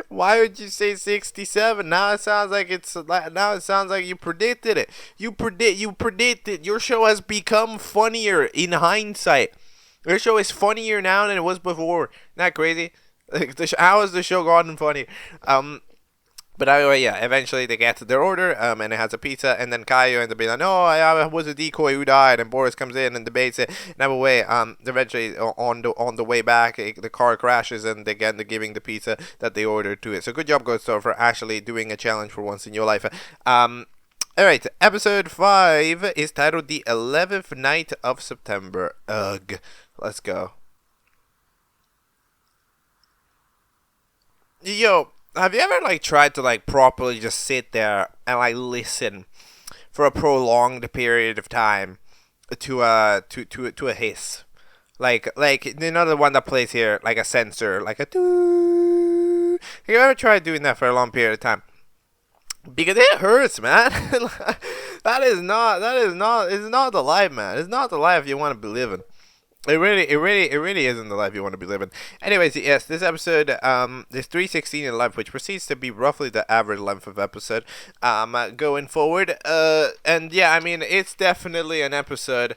Why would you say 67? Now it sounds like you predicted it. You predicted. Your show has become funnier in hindsight. Your show is funnier now than it was before. Isn't that crazy? Like, how has the show gotten funny? But anyway, yeah, eventually they get to their order, and it has a pizza, and then Caillou ends up being like, no, I was a decoy who died, and Boris comes in and debates it, and have a way, eventually, on the way back, the car crashes, and again, they're giving the pizza that they ordered to it. So good job, GhostStar, for actually doing a challenge for once in your life. Alright, episode 5 is titled The 11th Night of September. Ugh. Let's go. Yo, have you ever, like, tried to, like, properly just sit there and, like, listen for a prolonged period of time to a hiss? Like, you know the one that plays here, like a sensor, like a doo. Have you ever tried doing that for a long period of time? Because it hurts, man. It's not the life, man. It's not the life you want to be living. It really isn't the life you want to be living. Anyways, yes, this episode, is 3:16 in length, which proceeds to be roughly the average length of episode, going forward. And yeah, I mean, it's definitely an episode.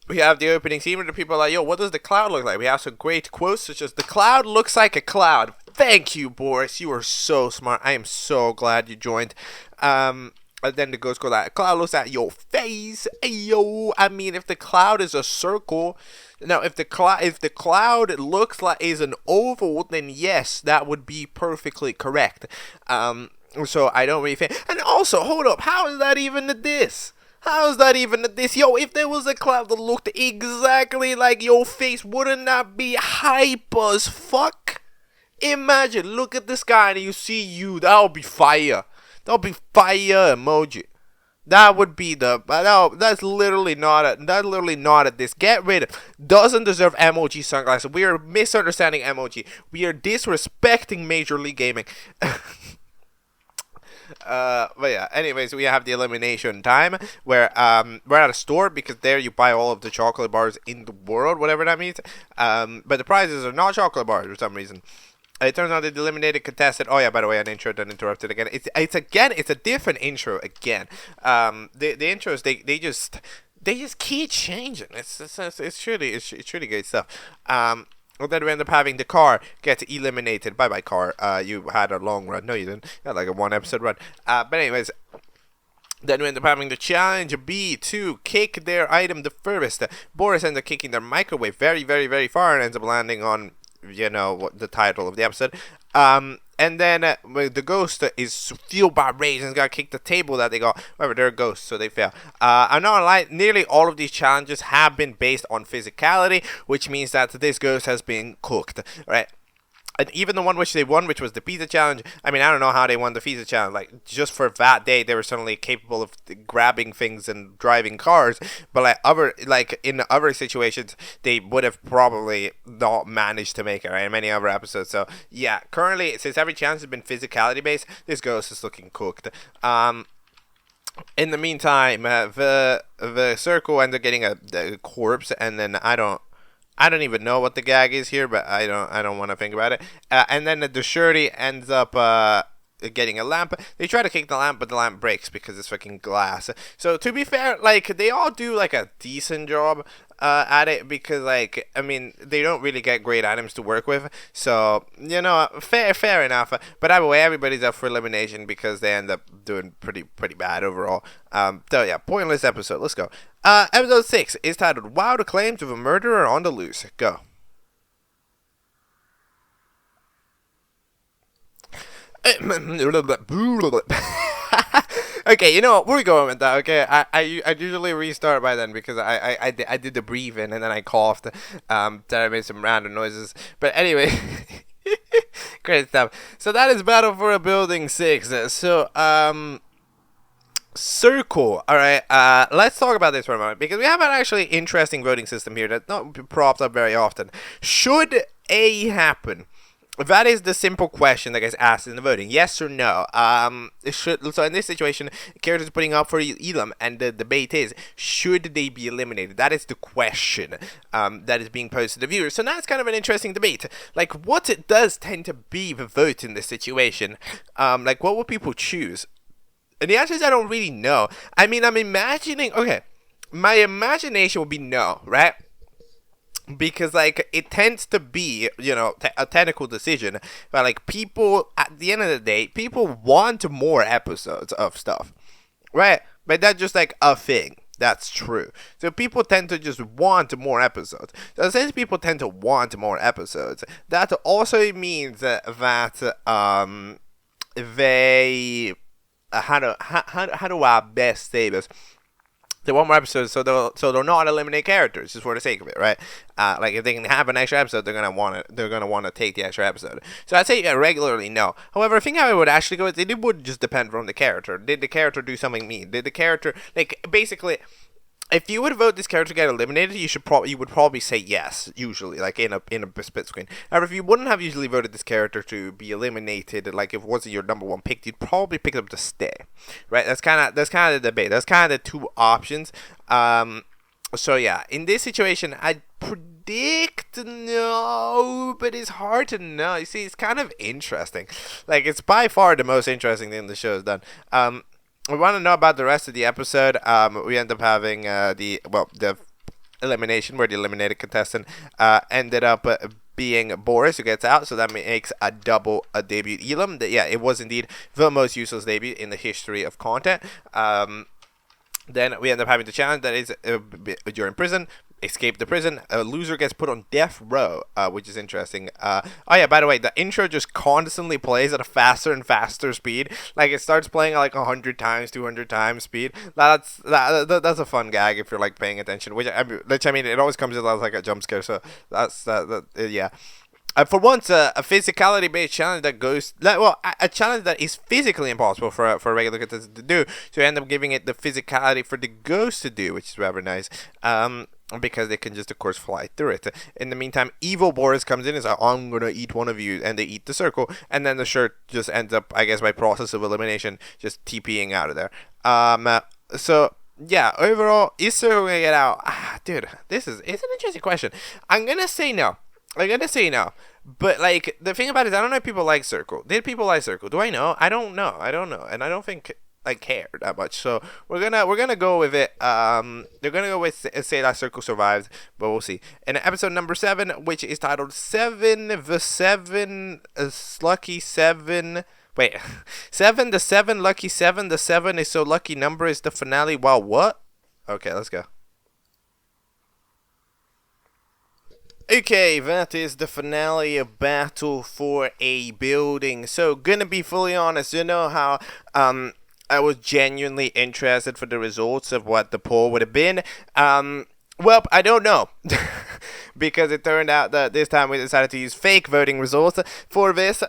We have the opening scene where the people are like, yo, what does the cloud look like? We have some great quotes, such as, the cloud looks like a cloud. Thank you, Boris. You are so smart. I am so glad you joined. And then the ghost goes like, cloud looks at your face. Ayo. I mean, if the cloud is a circle, now if the cloud looks like is an oval, then yes, that would be perfectly correct. So I don't really think. And also, hold up, how is that even a diss? How is that even a diss? Yo, if there was a cloud that looked exactly like your face, wouldn't that be hype as fuck? Imagine, look at the sky and you see you. That would be fire. That would be fire emoji. That would be the. No, that's literally not a diss. Get rid of. Doesn't deserve emoji sunglasses. We are misunderstanding emoji. We are disrespecting Major League Gaming. But yeah, anyways, we have the elimination time where we're at a store because there you buy all of the chocolate bars in the world, whatever that means. But the prizes are not chocolate bars for some reason. It turns out the eliminated contestant. Oh yeah, by the way, an intro done interrupted again. It's a different intro again. The intros they just keep changing. It's really good stuff. Well, then we end up having the car get eliminated. Bye bye car. You had a long run. No, you didn't. You had like a 1 episode run. But anyways. Then we end up having the challenge be to kick their item the furthest. Boris ends up kicking their microwave very, very, very far and ends up landing on, you know, what the title of the episode. And then the ghost is fueled by rage and got to kick the table that they got. However, they're ghosts, so they fail. I'm not gonna lie, nearly all of these challenges have been based on physicality, which means that this ghost has been cooked, right? And even the one which they won, which was the pizza challenge, I mean, I don't know how they won the pizza challenge. Like, just for that day, they were suddenly capable of grabbing things and driving cars. But in other situations, they would have probably not managed to make it, right? In many other episodes. So, yeah, currently, since every challenge has been physicality based, this ghost is looking cooked. In the meantime, the circle ends up getting a corpse, and then I don't even know what the gag is here, but I don't want to think about it. And then the surety ends up getting a lamp. They try to kick the lamp, but the lamp breaks because it's fucking glass. So to be fair, like, they all do like a decent job at it because, like, I mean, they don't really get great items to work with. So, you know, fair enough. But either way, everybody's up for elimination because they end up doing pretty bad overall. So yeah, pointless episode. Let's go. Episode 6 is titled Wild Claims of a Murderer on the Loose. Go. Okay, you know what? We're going with that. Okay, I usually restart by then because I did the breathing and then I coughed. Then I made some random noises. But anyway, great stuff. So that is Battle for a Building 6. So Circle. All right. Let's talk about this for a moment because we have an actually interesting voting system here that's not propped up very often. Should A happen, that is the simple question that gets asked in the voting. Yes or no? So in this situation, characters putting up for Elam, and the debate is, should they be eliminated? That is the question that is being posed to the viewers. So now it's kind of an interesting debate. Like, what it does tend to be the vote in this situation? Like, what would people choose? And the answer is, I don't really know. I mean, I'm imagining, okay, my imagination would be no, right? Because, like, it tends to be, you know, a technical decision. But, like, people, at the end of the day, people want more episodes of stuff. Right? But that's just, like, a thing. That's true. So people tend to just want more episodes. So since people tend to want more episodes, that also means that they... how do I best say this? They want more episodes, so they'll not eliminate characters just for the sake of it, right? Like, if they can have an extra episode, they're gonna want to take the extra episode. So I'd say regularly no. However, I think how it would actually go is it would just depend from the character. Did the character do something mean? Did the character, like, basically, if you would vote this character get eliminated, you would probably say yes, usually, like in a split screen. However, if you wouldn't have usually voted this character to be eliminated, like if it wasn't your number one pick, you'd probably pick them to stay, right? That's kind of the debate. That's kind of the two options. So yeah, in this situation, I'd predict no, but it's hard to know. You see, it's kind of interesting. Like, it's by far the most interesting thing the show has done. We want to know about the rest of the episode. We end up having the elimination where the eliminated contestant ended up being Boris, who gets out, so that makes a double debut Elam. Yeah, it was indeed the most useless debut in the history of content. Then we end up having the challenge that is you're in prison. Escape the prison. A loser gets put on death row, which is interesting. Oh yeah, by the way, the intro just constantly plays at a faster and faster speed. Like, it starts playing at like 100 times, 200 times speed. That's a fun gag if you're like paying attention. Which I mean, it always comes as like a jump scare. So that's yeah. For once, a physicality-based challenge that goes... a challenge that is physically impossible for a regular contestant to do. So you end up giving it the physicality for the ghost to do, which is rather nice. Because they can just, of course, fly through it. In the meantime, Evil Boris comes in and says, I'm going to eat one of you. And they eat the circle. And then the shirt just ends up, I guess, by process of elimination, just TPing out of there. So... yeah, overall, is Circle going to get out? Dude, it's an interesting question. I'm going to say no. But, like, the thing about it is, I don't know if people like Circle. Did people like Circle? Do I know? I don't know. And I don't think I care that much. So we're gonna go with it. They're gonna go with say that Circle survives, but we'll see. In episode number 7, which is titled 7 lucky 7. Wait, 7 the 7 lucky 7. The 7 is so lucky number is the finale. Wow, what? Okay, let's go. Okay, that is the finale of Battle for a Building. So, gonna be fully honest, you know how I was genuinely interested for the results of what the poll would have been. Well, I don't know. Because it turned out that this time we decided to use fake voting results for this.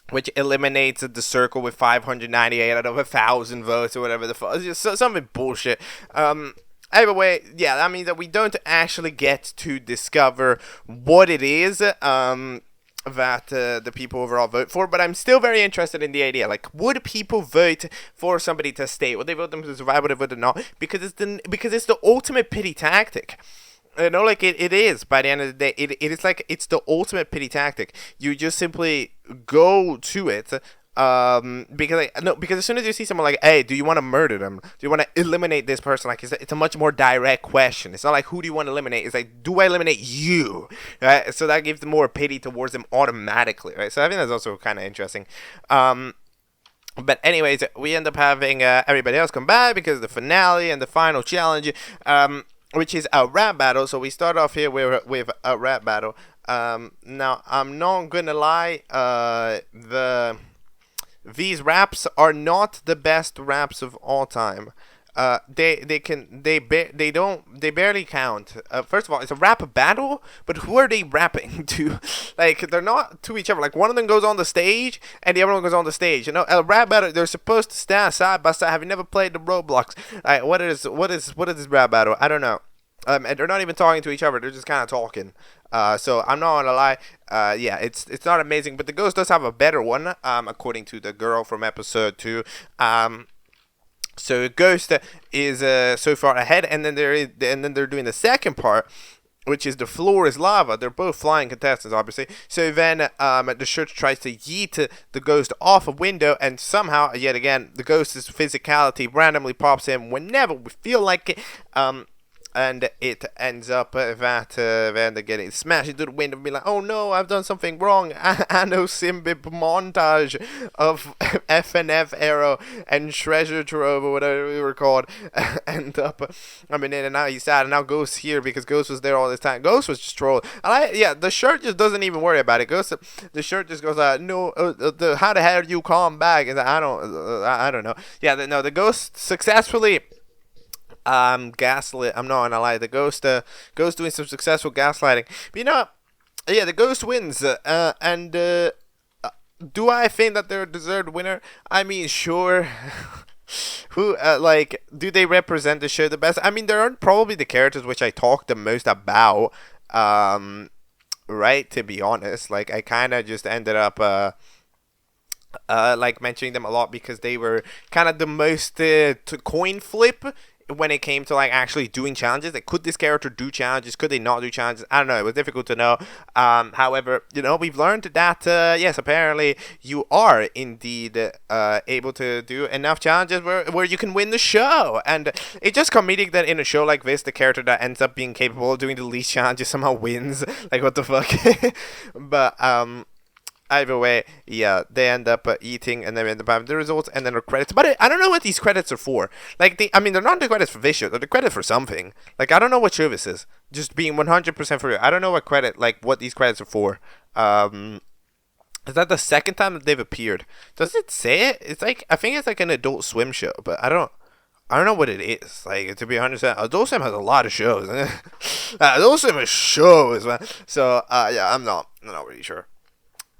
Which eliminates the circle with 598 out of 1,000 votes or whatever the fuck. It's just something bullshit. Either way, yeah, that means that we don't actually get to discover what it is that the people overall vote for, but I'm still very interested in the idea. Like, would people vote for somebody to stay? Would they vote them to survive? Would they vote them not? Because it's the ultimate pity tactic. You know, like, it is, by the end of the day, it is like, it's the ultimate pity tactic. You just simply go to it, because as soon as you see someone like, hey, do you want to murder them? Do you want to eliminate this person? Like, it's a much more direct question. It's not like, who do you want to eliminate? It's like, do I eliminate you? Right? So that gives them more pity towards them automatically, right? So I think that's also kind of interesting. But anyways, we end up having everybody else come back because of the finale and the final challenge, which is a rap battle. So we start off here with a rap battle. Now, I'm not gonna lie, these raps are not the best raps of all time. They barely count. First of all, it's a rap battle, but who are they rapping to? Like, they're not to each other. Like, one of them goes on the stage and the other one goes on the stage. You know, a rap battle, they're supposed to stand side by side. Have you never played the Roblox? What is this rap battle? I don't know. And they're not even talking to each other. They're just kind of talking. So I'm not gonna lie. Yeah, it's not amazing, but the ghost does have a better one. According to the girl from episode 2. So Ghost is so far ahead, and then they're doing the second part, which is the floor is lava. They're both flying contestants, obviously. So then the shirt tries to yeet the ghost off a window, and somehow, yet again, the ghost's physicality randomly pops in whenever we feel like it. And it ends up that then they're getting smashed into the window and be like, oh no, I've done something wrong. Anno Simbib montage of FNF Arrow and Treasure Trove or whatever we were called. End up, I mean, in and now he's sad, and now Ghost here because Ghost was there all this time. Ghost was just trolled. Yeah, the shirt just doesn't even worry about it. The shirt just goes, no, how the hell do you come back? And I don't know. Yeah, the Ghost successfully gaslit. I'm not gonna lie. The ghost doing some successful gaslighting. But you know what? Yeah, the ghost wins. Do I think that they're a deserved winner? I mean, sure. Who do they represent the show the best? I mean, they're probably the characters which I talk the most about. Right, to be honest, like I kind of just ended up like mentioning them a lot because they were kind of the most coin flip when it came to like actually doing challenges. Like, could this character do challenges? Could they not do challenges? I don't know. It was difficult to know. However, you know, we've learned that yes, apparently you are indeed able to do enough challenges where you can win the show. And it's just comedic that in a show like this, the character that ends up being capable of doing the least challenges somehow wins. Like, what the fuck? But either way, yeah, they end up eating, and then we end up having the results, and then the credits. But I don't know what these credits are for. Like, they're not the credits for this show. They're the credit for something. Like, I don't know what show this is. Just being 100% for real. I don't know what these credits are for. Is that the second time that they've appeared? Does it say it? It's like, I think it's like an Adult Swim show, but I don't know what it is. Like, to be honest, Adult Swim has a lot of shows. Adult Swim has shows, man. So, yeah, I'm not really sure.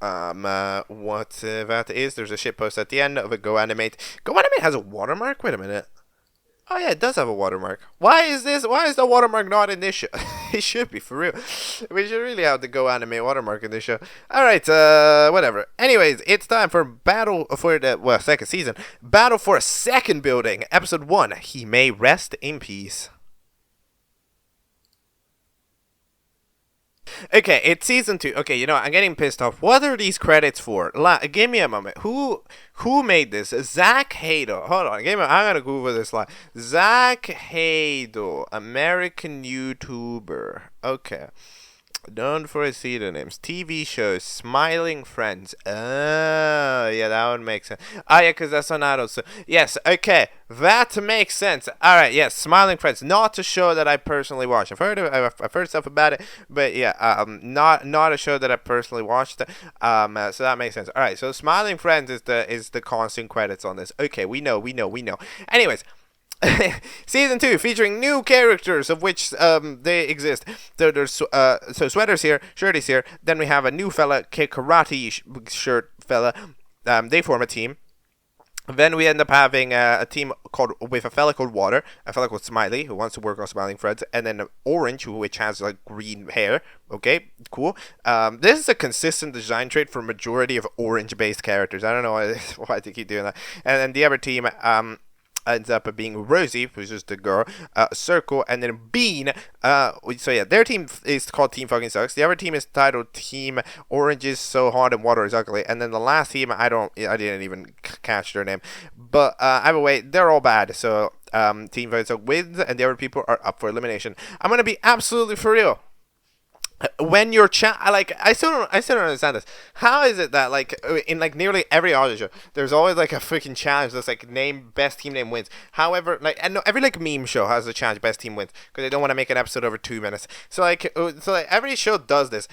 What that is. There's a shitpost at the end of a GoAnimate. GoAnimate has a watermark? Wait a minute. Oh yeah, it does have a watermark. Why is the watermark not in this show? It should be, for real. We should really have the GoAnimate watermark in this show. Alright, whatever. Anyways, it's time for Battle for the, second season. Battle for a Second Building. Episode 1. He may rest in peace. Okay, it's season 2. Okay, you know, I'm getting pissed off. What are these credits for? Give me a moment. Who made this? Zach Hado. Hold on. I'm gonna Google this line. Zach Hado, American YouTuber. Okay. Known for his pseudonyms. TV shows, Smiling Friends. Oh, yeah, that would make sense. Oh, yeah, because that's on adults. So, yes, okay, that makes sense. All right, yes, Smiling Friends. Not a show that I personally watched. I've heard stuff about it, but yeah, not a show that I personally watched. So that makes sense. All right, so Smiling Friends is the constant credits on this. Okay, we know. Anyways. Season 2 featuring new characters of which they exist. There's so Sweater's here, Shirty's here. Then we have a new fella, karate shirt fella. They form a team. Then we end up having a team with a fella called Water, a fella called Smiley, who wants to work on Smiling Friends, and then Orange, which has like green hair. Okay, cool. This is a consistent design trait for majority of orange-based characters. I don't know why they keep doing that. And then the other team ends up being Rosie, who's just the girl, Circle, and then Bean. So yeah, their team is called Team Fucking Sucks. The other team is titled Team Orange is So Hard and Water is Ugly. And then the last team, I didn't even catch their name. But either way, they're all bad. So Team Fucking Sucks wins, and the other people are up for elimination. I'm gonna be absolutely for real. When you're I still don't understand this. How is it that like in like nearly every audio show there's always like a freaking challenge that's like best team name wins. However, like, and no, every like meme show has a challenge best team wins because they don't want to make an episode over 2 minutes. So like every show does this.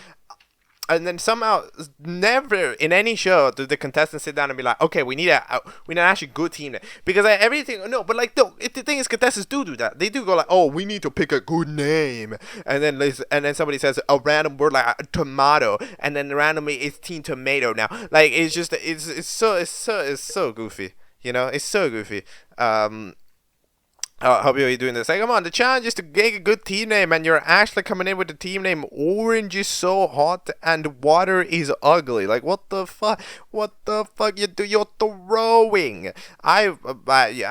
And then somehow, never in any show do the contestants sit down and be like, okay, we need an actually good team there. Because the thing is, contestants do that. They do go like, oh, we need to pick a good name. And then somebody says a random word like tomato, and then randomly it's Team Tomato now. Like, it's just, it's so goofy. You know, it's so goofy. I hope you're doing this. Like, come on, the challenge is to get a good team name, and you're actually coming in with the team name Orange is so hot and water is ugly. Like, what the fuck? What the fuck you do? You're throwing. I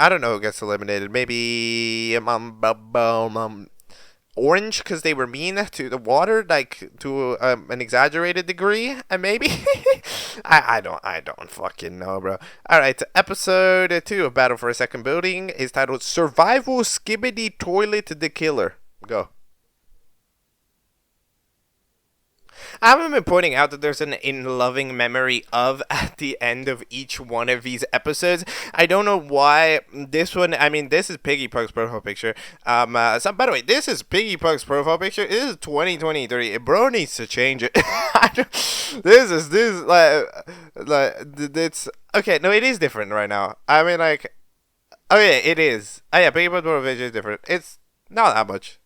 don't know who gets eliminated. Maybe Orange, because they were mean to the water, like to an exaggerated degree, and maybe I don't fucking know, bro. All right, episode 2 of Battle for a Second Building is titled "Survival Skibbity Toilet the Killer." Go. I haven't been pointing out that there's an in-loving memory of at the end of each one of these episodes. I don't know why this one. I mean, this is Piggy Pug's profile picture. By the way, this is Piggy Pug's profile picture. This is 2023. Bro needs to change it. It's okay. No, it is different right now. I mean, like, oh yeah, it is. Oh yeah, Piggy Pug's profile picture is different. It's not that much.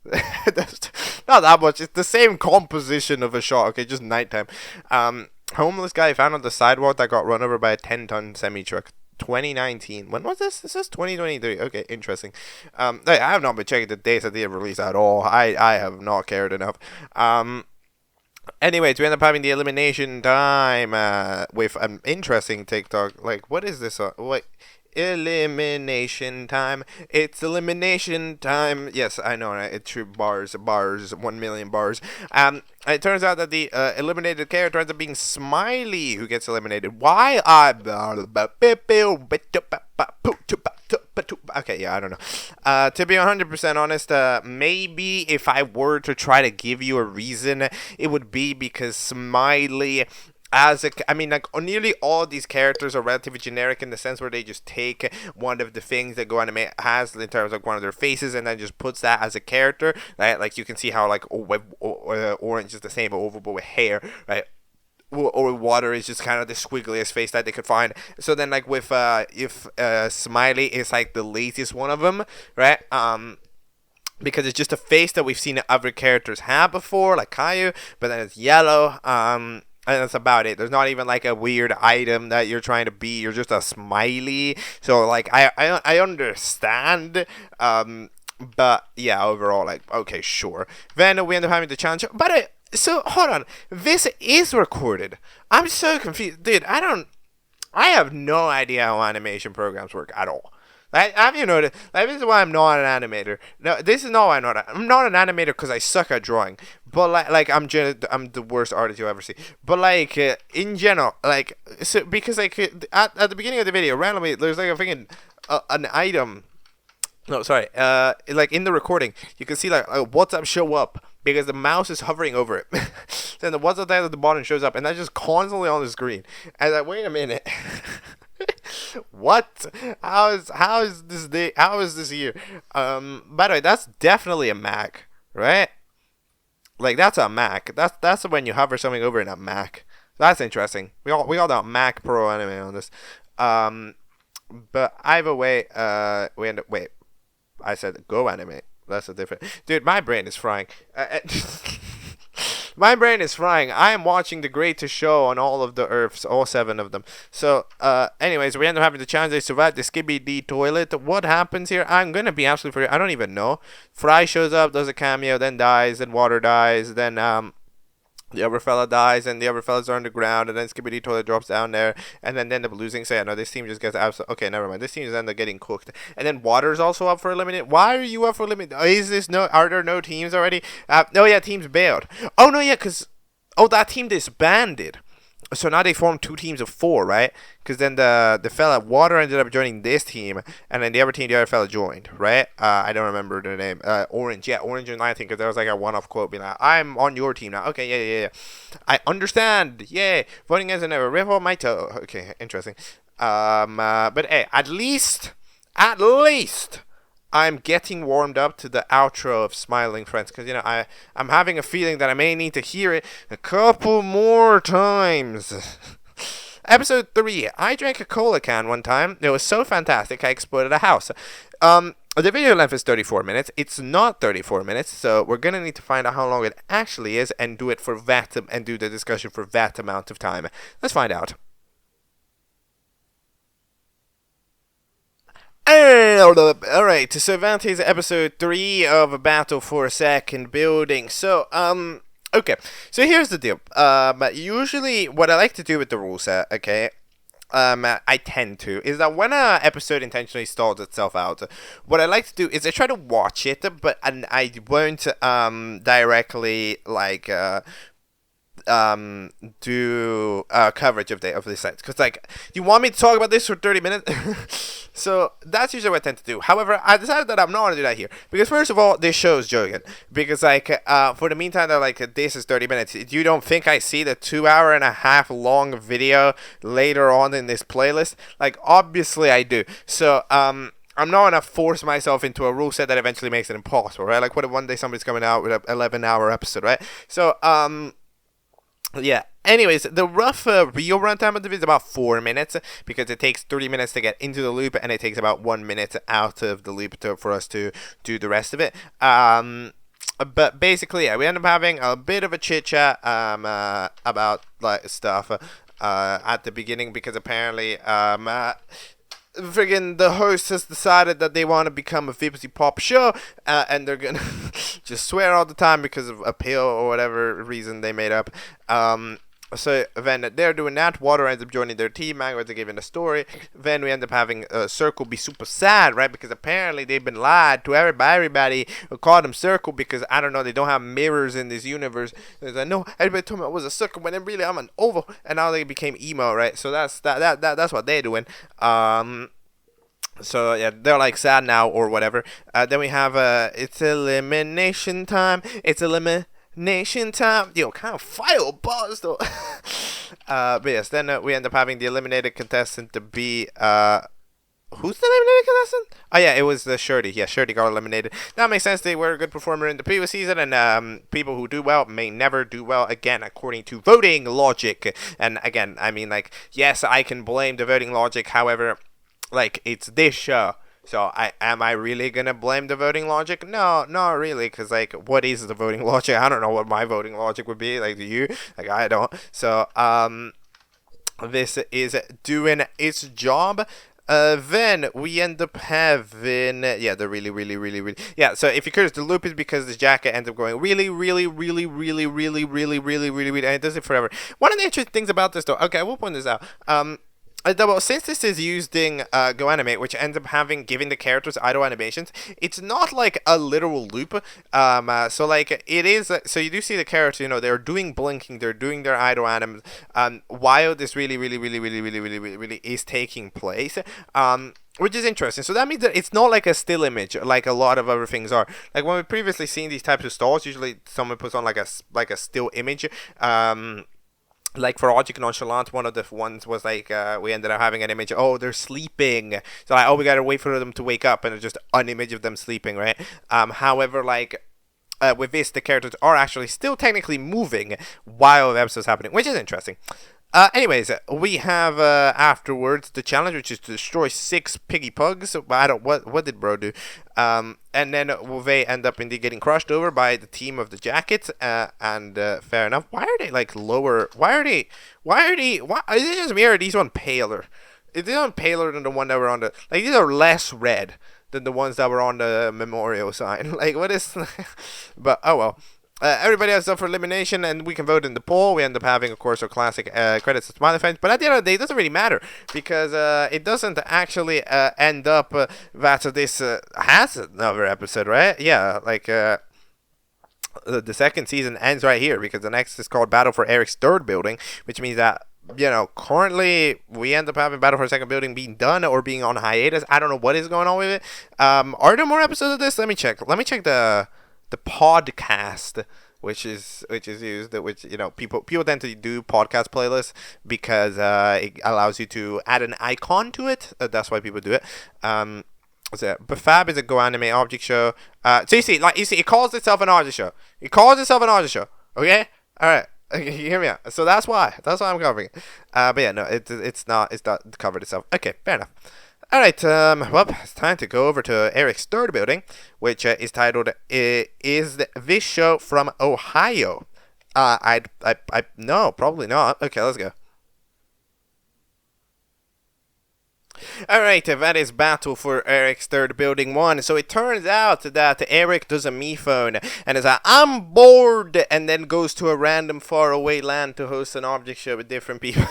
Not that much. It's the same composition of a shot. Okay, just nighttime. Homeless guy found on the sidewalk that got run over by a 10-ton semi-truck. 2019. When was this? This is 2023. Okay, interesting. I have not been checking the dates of the release at all. I have not cared enough. Anyways, we end up having the elimination time with an interesting TikTok. Like, what is this? Wait. Elimination time. It's elimination time. Yes, I know, right? It's true. Bars, 1 million bars. It turns out that the eliminated character ends up being Smiley, who gets eliminated. Why? Okay, yeah, I don't know. To be 100% honest, maybe if I were to try to give you a reason, it would be because Smiley, I mean, like, nearly all of these characters are relatively generic in the sense where they just take one of the things that GoAnimate has in terms of one of their faces and then just puts that as a character, right? Like, you can see how, like, Orange is the same, but with hair, right? Or Water is just kind of the squiggliest face that they could find. So then, like, with, if Smiley is, like, the laziest one of them, right? Because it's just a face that we've seen other characters have before, like Caillou, but then it's yellow, and that's about it. There's not even like a weird item that you're trying to be. You're just a smiley. So like I understand. But yeah, overall, like, okay, sure. Then we end up having the challenge. But so hold on. This is recorded. I'm so confused, dude. I have no idea how animation programs work at all. Have you noticed? Like, this is why I'm not an animator. No, this is not why I'm not an animator because I suck at drawing. But like I'm the worst artist you'll ever see. But like in general, like, so because like at the beginning of the video, randomly there's like a freaking an item. No, sorry. Like in the recording, you can see like WhatsApp show up because the mouse is hovering over it. Then the WhatsApp title at the bottom shows up, and that's just constantly on the screen. And like, wait a minute. What? How is this day? How is this year? By the way, that's definitely a Mac, right? Like, that's a Mac. That's when you hover something over in a Mac. That's interesting. We got that Mac Pro anime on this. But either way, we end up. Wait, I said Go Animate. That's a different. Dude, my brain is frying. My brain is frying. I am watching the greatest show on all of the Earths, all 7 of them. So, anyways, we end up having the challenge. They survive the Skibidi toilet. What happens here? I'm gonna be absolutely free. I don't even know. Fry shows up, does a cameo, then dies, then Water dies, then the other fella dies, and the other fellas are on the ground, and then Skibidi Toilet drops down there, and then they end up losing. So yeah, no, this team just gets absolutely. Okay, never mind. This team just ends up getting cooked, and then Water's also up for eliminate. Why are you up for eliminate? Are there no teams already? No, yeah, teams bailed. Oh no, yeah, that team disbanded. So now they formed 2 teams of 4, right? Because then the fella Water ended up joining this team, and then the other fella joined, right? I don't remember the name. Orange, yeah, Orange and I think, because there was like a one-off quote being like, "I'm on your team now." Okay, yeah. I understand. Yeah, voting as never. Rip on my toe. Okay, interesting. But hey, at least. I'm getting warmed up to the outro of Smiling Friends, because, you know, I'm having a feeling that I may need to hear it a couple more times. Episode 3. I drank a cola can one time. It was so fantastic, I exploded a house. The video length is 34 minutes. It's not 34 minutes, so we're going to need to find out how long it actually is and do it for and do the discussion for that amount of time. Let's find out. Alright, so that is episode 3 of a Battle for a Second Building. So, okay, so here's the deal. Usually what I like to do with the rule set, okay, I tend to, is that when an episode intentionally stalls itself out, what I like to do is I try to watch it, but I won't, directly, like, do coverage of the site, because like, you want me to talk about this for 30 minutes? So that's usually what I tend to do. However, I decided that I'm not going to do that here, because first of all, this show is joking, because like, for the meantime that like, this is 30 minutes, you don't think I see the 2.5 hour long video later on in this playlist? Like, obviously I do. So I'm not going to force myself into a rule set that eventually makes it impossible, right? Like, what if one day somebody's coming out with an 11-hour episode, right? So yeah, anyways, the rough real runtime of the video is about 4 minutes, because it takes 30 minutes to get into the loop, and it takes about 1 minute out of the loop for us to do the rest of it. But basically, yeah, we end up having a bit of a chit-chat about like stuff at the beginning, because apparently friggin' the host has decided that they want to become a Vipsy Pop show, and they're gonna just swear all the time because of a pill or whatever reason they made up. So then they're doing that. Water ends up joining their team. Mango ends up giving a story. Then we end up having Circle be super sad, right? Because apparently they've been lied to everybody who called them Circle, because I don't know, they don't have mirrors in this universe. There's like, no, everybody told me I was a circle when really I'm an oval, and now they became emo, right? So that's what they're doing. So yeah, they're like sad now or whatever. Then we have it's elimination time. It's elimination time. Yo, kind of fire buzz though. But yes, then we end up having the eliminated contestant to be who's the eliminated contestant? Oh yeah, it was Shirty. Yeah, Shirty got eliminated. That makes sense. They were a good performer in the previous season, and people who do well may never do well again, according to voting logic. And again, I mean, like, yes, I can blame the voting logic. However, like, it's this show. So, am I really going to blame the voting logic? No, not really, because, like, what is the voting logic? I don't know what my voting logic would be. Like, do you? Like, I don't. So, this is doing its job. Then we end up having, yeah, the really, yeah, so if you're curious, the loop is because this jacket ends up going really, and it does it forever. One of the interesting things about this, though, okay, I will point this out, since this is using GoAnimate, which ends up giving the characters idle animations, it's not like a literal loop. So like it is. So you do see the characters, you know, they're doing blinking, they're doing their idle anims, while this really is taking place. Which is interesting. So that means that it's not like a still image like a lot of other things are. Like when we've previously seen these types of stalls, usually someone puts on like a still image. Like for Object Nonchalant, one of the ones was like, we ended up having an image, oh, they're sleeping. So like, oh, we gotta wait for them to wake up, and it's just an image of them sleeping, right? However, like, with this, the characters are actually still technically moving while the episode's happening, which is interesting. Anyways, we have afterwards the challenge, which is to destroy 6 piggy pugs. I don't, what did bro do? And then they end up indeed getting crushed over by the team of the jackets. And fair enough. Why are they like lower? Why is it just me, or are these one paler? Is this one paler than the one that were on the, like, these are less red than the ones that were on the memorial sign. Like, what is? But oh well. Everybody has up for elimination, and we can vote in the poll. We end up having, of course, our classic credits and smiley face. But at the end of the day, it doesn't really matter, because it doesn't actually end up that this has another episode, right? Yeah, like the second season ends right here, because the next is called Battle for Eric's Third Building, which means that, you know, currently we end up having Battle for a Second Building being done or being on hiatus. I don't know what is going on with it. Are there more episodes of this? Let me check the podcast, which is used, which, you know, people tend to do podcast playlists because it allows you to add an icon to it. That's why people do it. So BFAB is a GoAnimate object show. So you see, it calls itself an object show. Okay, all right. You hear me out. So that's why I'm covering it. But yeah, no, it's not covered itself. Okay, fair enough. Alright, well, it's time to go over to Eric's third building, which is titled, Is This Show from Ohio? No, probably not. Okay, let's go. Alright, that is battle for Eric's third building one. So it turns out that Eric does a me phone and is like, I'm bored, and then goes to a random faraway land to host an object show with different people.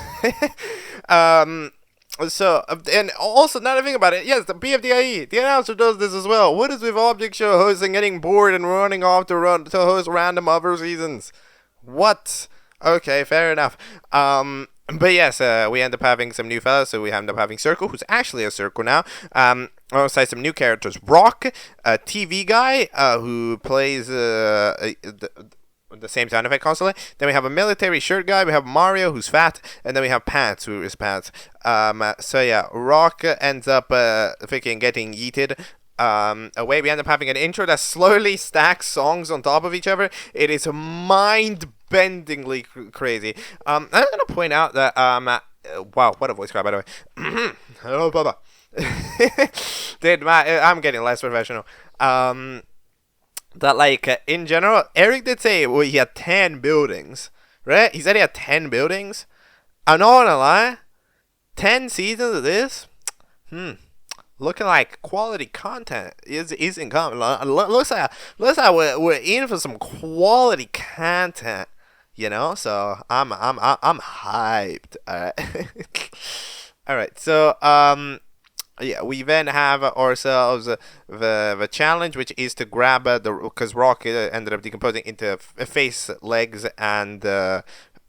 So, and also, now that I think about it, yes, the BFDIE, the announcer does this as well. What is with object show hosts and getting bored and running off to host random other seasons? What? Okay, fair enough. But yes, we end up having some new fellas. So we end up having Circle, who's actually a Circle now. Alongside some new characters, Rock, a TV guy who plays the same sound effect constantly. Then we have a military shirt guy. We have Mario, who's fat, and then we have Pants, who is Pants. So yeah, Rock ends up freaking getting yeeted away. We end up having an intro that slowly stacks songs on top of each other. It is mind-bendingly crazy. I'm gonna point out that wow, what a voice crack, by the way. Hello, Baba. Dude, I'm getting less professional. That like in general, Eric did say he had 10 buildings, right? He said he had 10 buildings. I'm not gonna lie, 10 seasons of this, looking like quality content isn't coming. Looks like we're in for some quality content, you know. So I'm hyped. All right, all right. So yeah, we then have ourselves the challenge, which is to grab because Rock ended up decomposing into face, legs, and a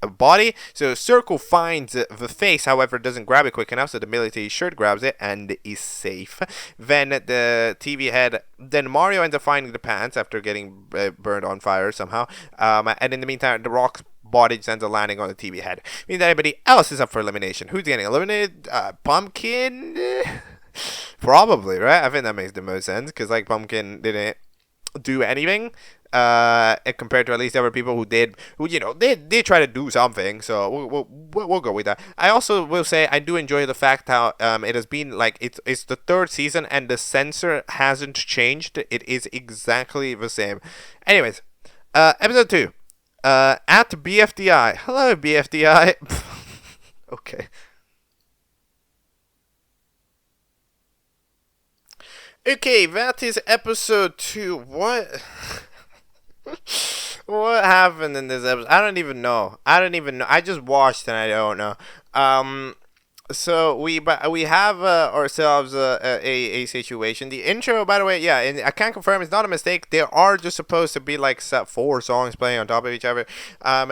body. So Circle finds the face, however, doesn't grab it quick enough, so the military shirt grabs it and is safe. Then the TV head, then Mario ends up finding the pants after getting burned on fire somehow. And in the meantime, the Rock's body just ends up landing on the TV head. Means that everybody else is up for elimination. Who's getting eliminated? Pumpkin? Probably, right? I think that makes the most sense, because like Pumpkin didn't do anything compared to at least other people who did, who, you know, they try to do something. So we'll go with that. I also will say I do enjoy the fact how it has been like it's the third season and the censor hasn't changed. It is exactly the same. Anyways, episode 2 at BFDI. Hello, BFDI. Okay. Okay, that is episode 2. What? What happened in this episode? I don't even know. I just watched and I don't know. So we have ourselves a situation. The intro, by the way, yeah, and I can confirm it's not a mistake. There are just supposed to be like 4 songs playing on top of each other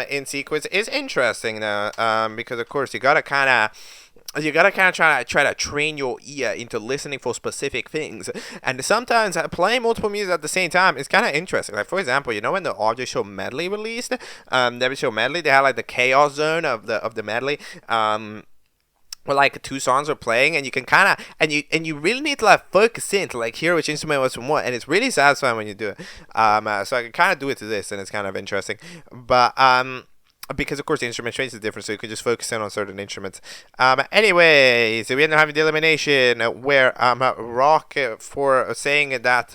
in sequence. It's interesting now because of course you gotta kind of try to train your ear into listening for specific things, and sometimes playing multiple music at the same time is kind of interesting. Like for example, you know when the Object Show medley released, the show medley, they had like the chaos zone of the medley, where like 2 songs are playing, and you can kind of and you really need to like focus in to like hear which instrument was from what, and it's really satisfying when you do it. So I can kind of do it to this, and it's kind of interesting, but because of course the instrumentation is different, so you can just focus in on certain instruments. Anyway, so we end up having the elimination where Rock for saying that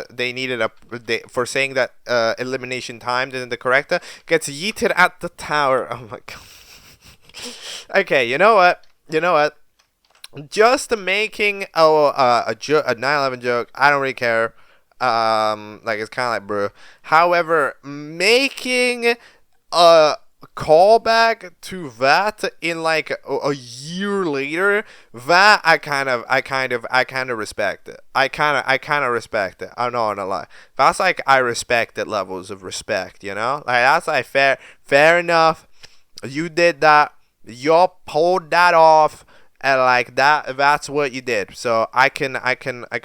they needed for saying that elimination time isn't the correct, gets yeeted at the tower. Oh my god. Okay, you know what? Just making a 9/11 joke, I don't really care. Like it's kind of like bro. However, making a callback to that in like a year later, that I kind of respect it. I kind of respect it. I'm not gonna lie. That's like I respect it levels of respect, you know? Like that's like fair enough. You did that. You pulled that off, and like that's what you did. So I can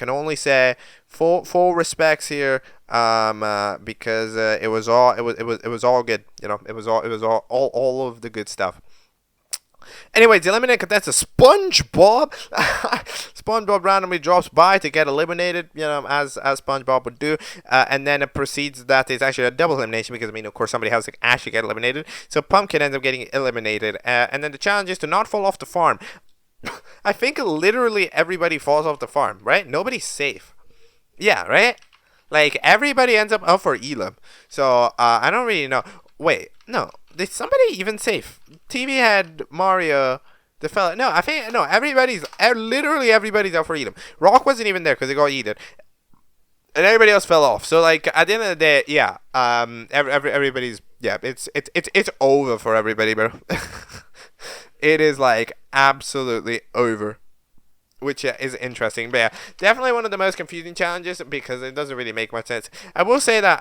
only say full respects here, because it was all good, you know. It was all of the good stuff. Anyways, the eliminated contestant SpongeBob. SpongeBob randomly drops by to get eliminated, you know, as SpongeBob would do, and then it proceeds that it's actually a double elimination because, I mean, of course, somebody has to actually get eliminated. So Pumpkin ends up getting eliminated, and then the challenge is to not fall off the farm. I think literally everybody falls off the farm, right? Nobody's safe. Yeah, right? Like, everybody ends up up for Elam. So, I don't really know. Wait, no. Did somebody even safe? TV had Mario, The fella. No, I think no. Literally everybody's out for Edom. Rock wasn't even there because he got eaten, and everybody else fell off. So like at the end of the day, yeah. Everybody's it's over for everybody, bro. It is like absolutely over. Which is interesting, but yeah, definitely one of the most confusing challenges because it doesn't really make much sense. I will say that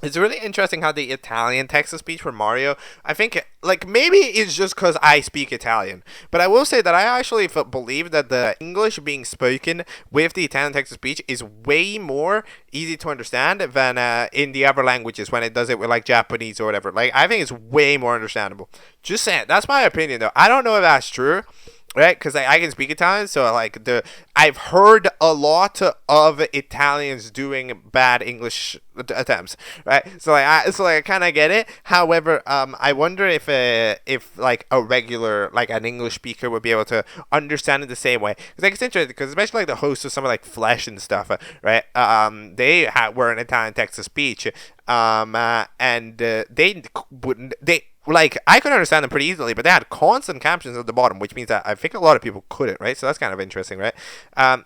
it's really interesting how the Italian text-to-speech for Mario, I think, like, maybe it's just because I speak Italian, but I will say that I actually believe that the English being spoken with the Italian text-to-speech is way more easy to understand than in the other languages when it does it with, like, Japanese or whatever. Like, I think it's way more understandable. Just saying. That's my opinion, though. I don't know if that's true. Right, because I can speak Italian, so like I've heard a lot of Italians doing bad English attempts, right? So I kind of get it. However, I wonder if like a regular like an English speaker would be able to understand it the same way. Because like it's interesting because especially like the hosts of some like Flesh and stuff, right? They were an Italian text to speech, and they wouldn't they. Like, I could understand them pretty easily, but they had constant captions at the bottom, which means that I think a lot of people couldn't, right? So that's kind of interesting, right?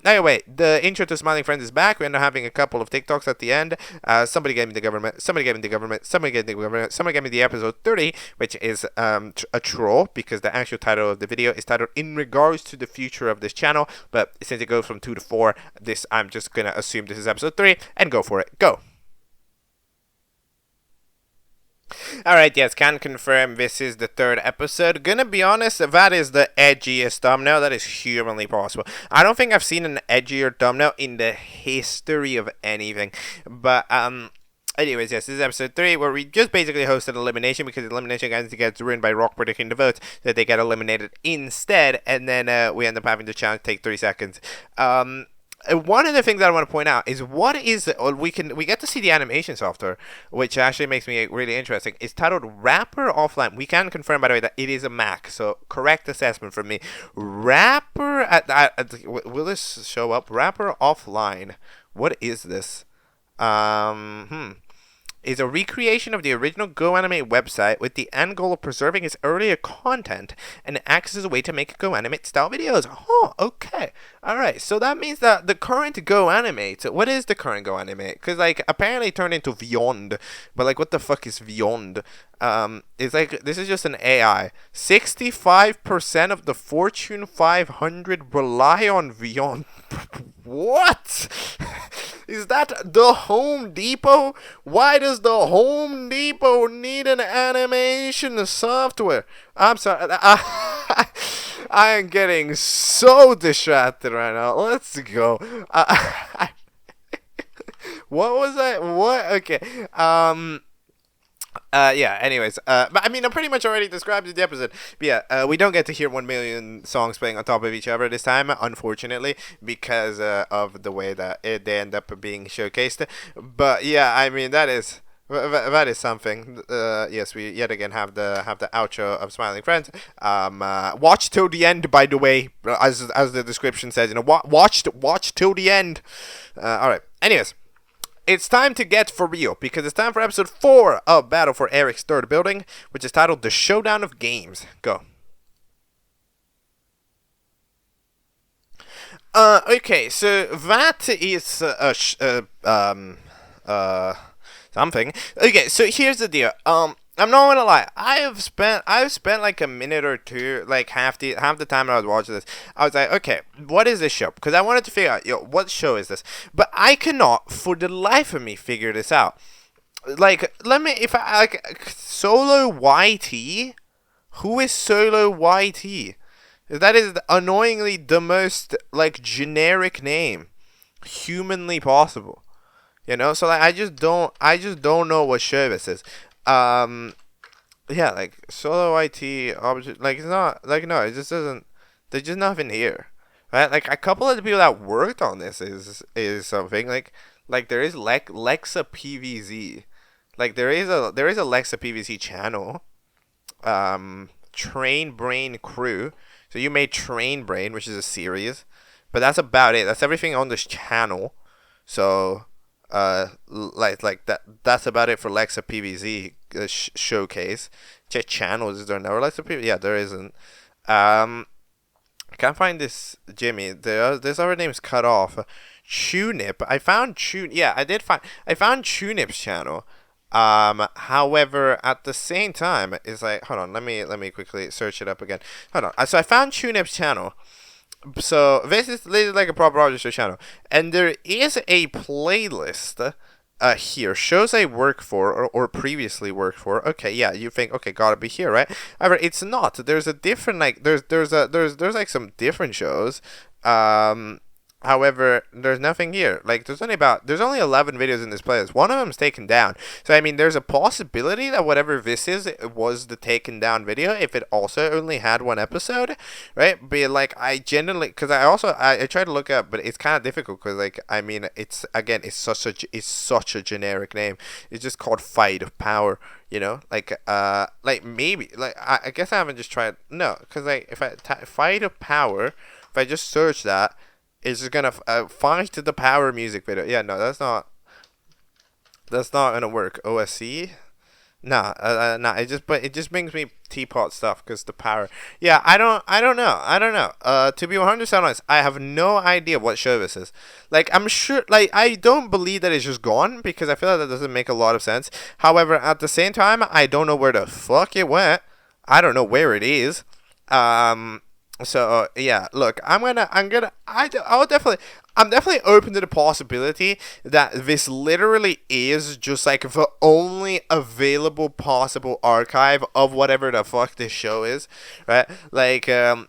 Anyway, the intro to Smiling Friends is back. We end up having a couple of TikToks at the end. Somebody gave me the government, somebody gave me the government, somebody gave me the government, somebody gave me the episode 30, which is a troll, because the actual title of the video is titled In Regards to the Future of this Channel, but since it goes from 2 to 4, I'm just going to assume this is episode 3, and go for it. Go! Alright, yes, can confirm this is the 3rd episode. Gonna be honest, that is the edgiest thumbnail that is humanly possible. I don't think I've seen an edgier thumbnail in the history of anything. But, anyways, yes, this is episode 3, where we just basically hosted elimination, because elimination gets ruined by Rock predicting the votes, that they get eliminated instead, and then we end up having the challenge take 3 seconds. One of the things that I want to point out is we get to see the animation software, which actually makes me really interesting. It's titled Wrapper Offline. We can confirm, by the way, that it is a Mac, so correct assessment from me. Wrapper will this show up? Wrapper Offline. What is this? Is a recreation of the original GoAnimate website with the end goal of preserving its earlier content and acts as a way to make GoAnimate style videos. Oh, okay. Alright, so that means that the current GoAnimate, what is the current GoAnimate? Because, like, apparently it turned into Vyond, but, like, what the fuck is Vyond? It's like, this is just an AI. 65% of the Fortune 500 rely on Vyond. What? Is that the Home Depot? Why does the Home Depot need an animation software? I'm sorry. I am getting so distracted right now. Let's go. What was that? What? Okay. Yeah, anyways, but I mean, I pretty much already described the episode. But yeah, we don't get to hear 1 million songs playing on top of each other this time, unfortunately, because of the way that they end up being showcased. But yeah, I mean, that is something. Yes, we yet again have the outro of Smiling Friends. Watch till the end, by the way, as the description says. You know, watch till the end. All right. Anyways. It's time to get for real, because it's time for episode 4 of Battle for Eric's Third Building, which is titled The Showdown of Games. Go. Okay, so that is something. Okay, so here's the deal. I'm not gonna lie. I've spent like a minute or two, like half the time I was watching this. I was like, okay, what is this show? Because I wanted to figure out, what show is this? But I cannot, for the life of me, figure this out. Like, Solo YT? Who is Solo YT? That is annoyingly the most like generic name humanly possible. You know, so like I just don't know what show this is. Yeah, like Solo IT object, like it's not like, no, it just doesn't. There's just nothing here, right? Like a couple of the people that worked on this is something like there is Lexa PVZ, like there is a Lexa PVZ channel, Train Brain Crew. So you made Train Brain, which is a series, but that's about it. That's everything on this channel. So. Like that's about it for Lexa PVZ showcase. Check channels. Is there no Lexa PVZ? Yeah, there isn't. I can't find this Jimmy. This other name is cut off. Tunip. I found I found Tunip's channel. However, at the same time, it's like, hold on, let me quickly search it up again. Hold on. So I found Tunip's channel. So this is like a proper registered channel, and there is a playlist here. Shows I work for or previously worked for. Okay, yeah, you think, okay, gotta be here, right? However, it's not. There's a different, like, there's like some different shows. However, there's nothing here. Like, there's only 11 videos in this playlist. One of them's taken down. So, I mean, there's a possibility that whatever this is, it was the taken down video if it also only had one episode, right? But, like, I genuinely, because I tried to look up, but it's kind of difficult because, like, I mean, it's such a generic name. It's just called Fight of Power, you know? Like maybe, like, I guess I haven't just tried, no, because, like, if Fight of Power, if I just search that, it's just gonna find the power music video. Yeah, no, that's not gonna work. OSC, nah. It just brings me teapot stuff because the power. Yeah, I don't know. To be 100% honest, I have no idea what show this is. Like, I'm sure, like, I don't believe that it's just gone because I feel like that doesn't make a lot of sense. However, at the same time, I don't know where the fuck it went. I don't know where it is. So yeah, look, I'm definitely open to the possibility that this literally is just like the only available possible archive of whatever the fuck this show is, right? Like, I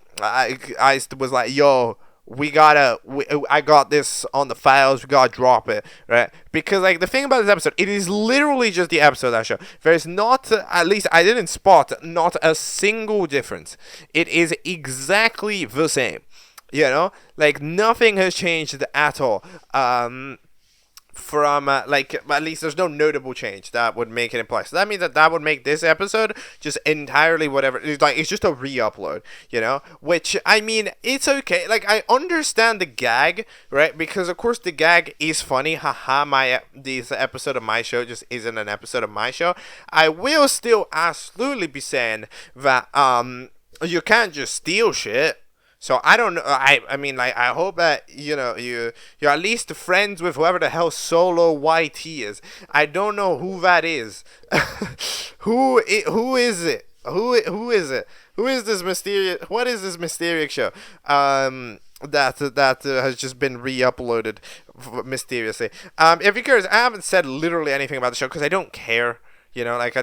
was like, yo, I got this on the files, we gotta drop it, right? Because, like, the thing about this episode, it is literally just the episode of that show. There's not, at least I didn't spot, not a single difference. It is exactly the same, you know? Like, nothing has changed at all. From like, at least there's no notable change that would make it imply. So that means that would make this episode just entirely whatever. It's just a re-upload, you know. Which, I mean, it's okay. Like, I understand the gag, right? Because of course the gag is funny. Haha, this episode of my show just isn't an episode of my show. I will still absolutely be saying that you can't just steal shit. So I don't know. I mean, like, I hope that, you know, you're at least friends with whoever the hell Solo YT is. I don't know who that is. Who is it? Who is it? Who is this mysterious? What is this mysterious show? That has just been re-uploaded mysteriously. If you're curious, I haven't said literally anything about the show because I don't care. You know, like,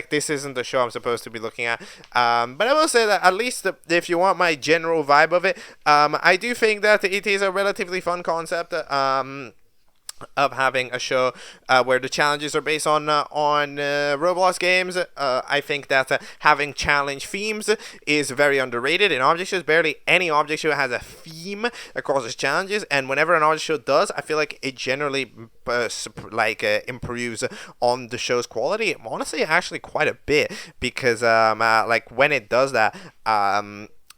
this isn't the show I'm supposed to be looking at. But I will say that at least if you want my general vibe of it, I do think that it is a relatively fun concept. Of having a show where the challenges are based on Roblox games. I think that having challenge themes is very underrated in object shows. Barely any object show has a theme across its challenges, and whenever an object show does, I feel like it generally improves on the show's quality. Honestly, actually quite a bit, because like, when it does that,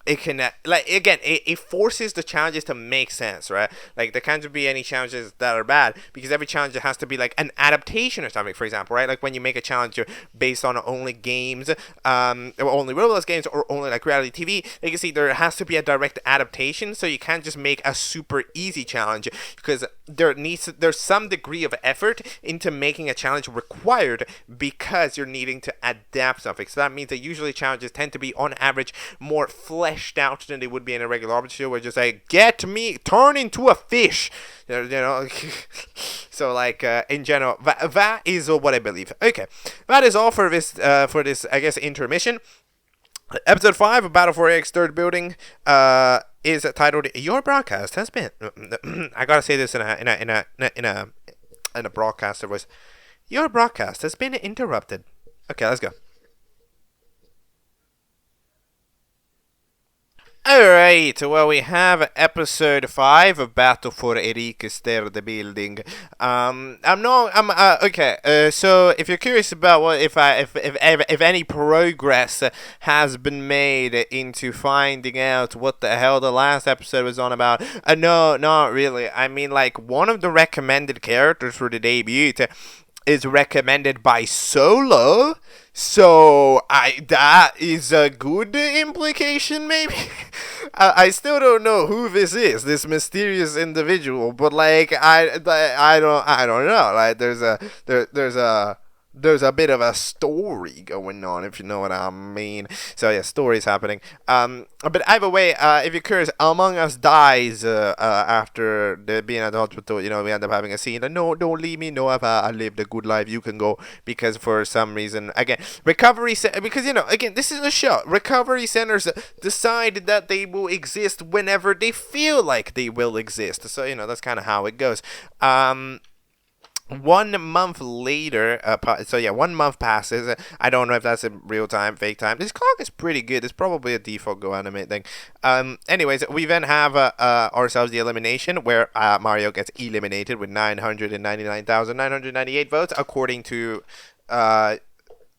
it can, like, again, it forces the challenges to make sense, right? Like, there can't be any challenges that are bad, because every challenge has to be like an adaptation or something, for example, right? Like, when you make a challenge based on only games, or only Roblox games, or only like reality TV, like, you see, there has to be a direct adaptation, so you can't just make a super easy challenge, because there's some degree of effort into making a challenge required, because you're needing to adapt something. So that means that usually challenges tend to be, on average, more fleshed out than they would be in a regular object show, where just like, turn into a fish, you know. So, like, in general, that is what I believe. Okay, that is all for this I guess, intermission. Episode 5 of Battle for AX Third Building is titled "Your Broadcast Has Been." I gotta say this in a broadcaster voice. Your broadcast has been interrupted. Okay, let's go. Alright, well, we have episode 5 of Battle for Third Building. Okay, so if you're curious about if any progress has been made into finding out what the hell the last episode was on about, no, not really. I mean, like, one of the recommended characters for the debut is recommended by Solo. So that is a good implication, maybe. I still don't know who this is, this mysterious individual, but like I don't know. Like there's a bit of a story going on, if you know what I mean. So yeah, stories happening. But either way, if you're curious, Among Us dies after being at the hospital. You know, we end up having a scene. Like, no, don't leave me. No, I lived a good life. You can go, because for some reason, again, because you know, again, this is a show. Recovery centers decide that they will exist whenever they feel like they will exist. So you know, that's kind of how it goes. 1 month later, so yeah, 1 month passes. I don't know if that's in real time, fake time. This clock is pretty good. It's probably a default Go Animate thing. Anyways, we then have ourselves the elimination, where Mario gets eliminated with 999,998 votes, according to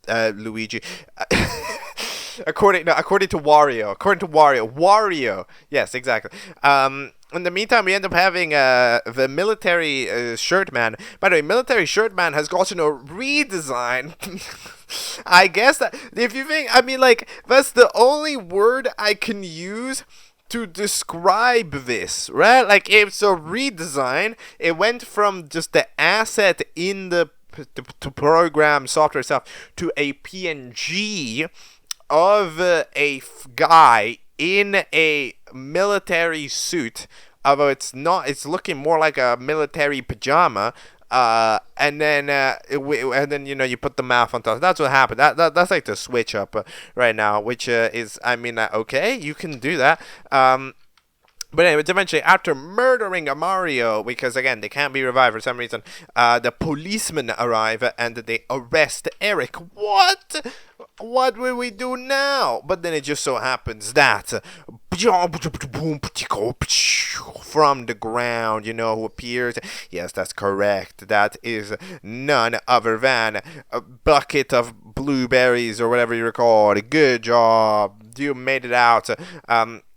Luigi. According to Wario. Wario. Yes, exactly. In the meantime, we end up having the military shirt man. By the way, military shirt man has gotten a redesign. I guess that, if you think, I mean, like, that's the only word I can use to describe this, right? Like, it's a redesign. It went from just the asset in the program software itself to a PNG of a guy in a military suit, although it's not. It's looking more like a military pajama. And then you know, you put the mouth on top. That's what happened. That's like the switch up right now, which is, I mean, okay, you can do that. But anyways, eventually, after murdering a Mario, because again, they can't be revived for some reason, the policemen arrive and they arrest Eric. What? What will we do now? But then it just so happens that from the ground, you know who appears? Yes, that's correct. That is none other than a bucket of blueberries, or whatever you recall. Good job. You made it out.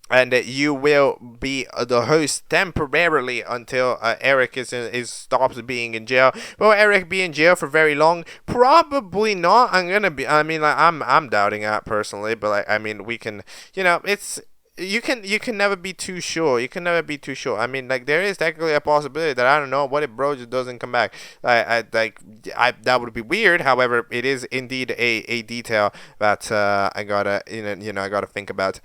And you will be the host temporarily until Eric stops being in jail. Will Eric be in jail for very long? Probably not. I'm doubting that personally, but like, I mean, we can, you know, it's. You can never be too sure. You can never be too sure. I mean, like, there is technically a possibility that, I don't know, what if bro just doesn't come back? That would be weird. However, it is indeed a detail that I gotta I gotta think about.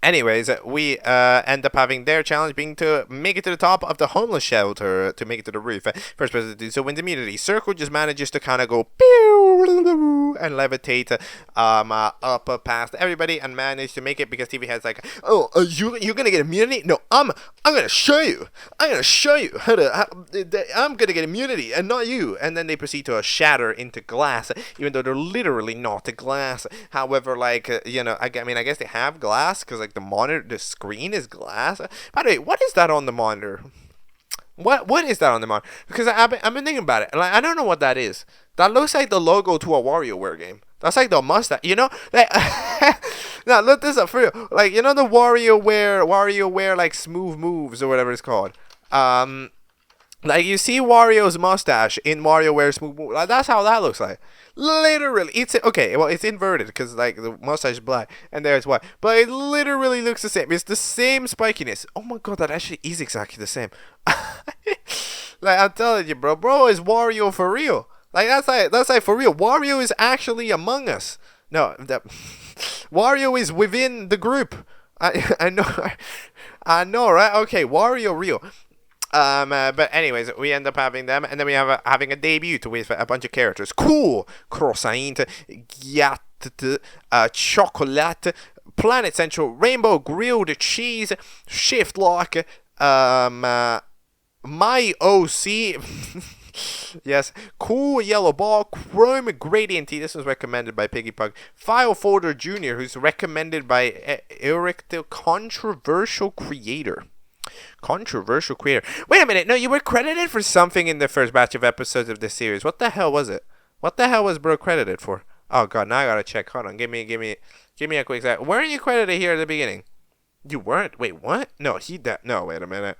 Anyways, we end up having their challenge being to make it to the top of the homeless shelter, to make it to the roof. First person to do so wins immunity. Circle just manages to kind of go pew and levitate up past everybody and manage to make it, because TV has like, oh, you're gonna get immunity? No, I'm gonna show you. I'm gonna show you I'm gonna get immunity and not you. And then they proceed to shatter into glass, even though they're literally not glass. However, like, I guess they have glass, because like the screen is glass. By the way, what is that on the monitor? What is that on the monitor? Because I've been thinking about it. Like, I don't know what that is. That looks like the logo to a WarioWare game. That's like the mustache, you know? Like, now look this up for real. Like, you know the WarioWare like smooth moves or whatever it's called. Like, you see Wario's mustache in WarioWare Smooth Move. Like, that's how that looks like. Literally. It's inverted, because, like, the mustache is black, and there it's white. But it literally looks the same. It's the same spikiness. Oh my god, that actually is exactly the same. Like, I'm telling you, bro is Wario for real. Like, that's like for real. Wario is actually among us. No, Wario is within the group. I know, right? Okay, Wario real. But anyways, we end up having them, and then we have having a debut with a bunch of characters. Cool, Croissant, Gyat, Chocolate, Planet Central, Rainbow Grilled Cheese, Shift Lock, My OC. Yes, Cool Yellow Ball, Chrome Gradient Tea. This was recommended by Piggy Pug. File Folder Jr., who's recommended by Eric, the controversial creator. Controversial creator. Wait a minute. No, you were credited for something in the first batch of episodes of this series. What the hell was it? What the hell was bro credited for? Oh god, now I gotta check. Hold on. Give me a quick second. Weren't you credited here at the beginning? You weren't. Wait, what? No, wait a minute.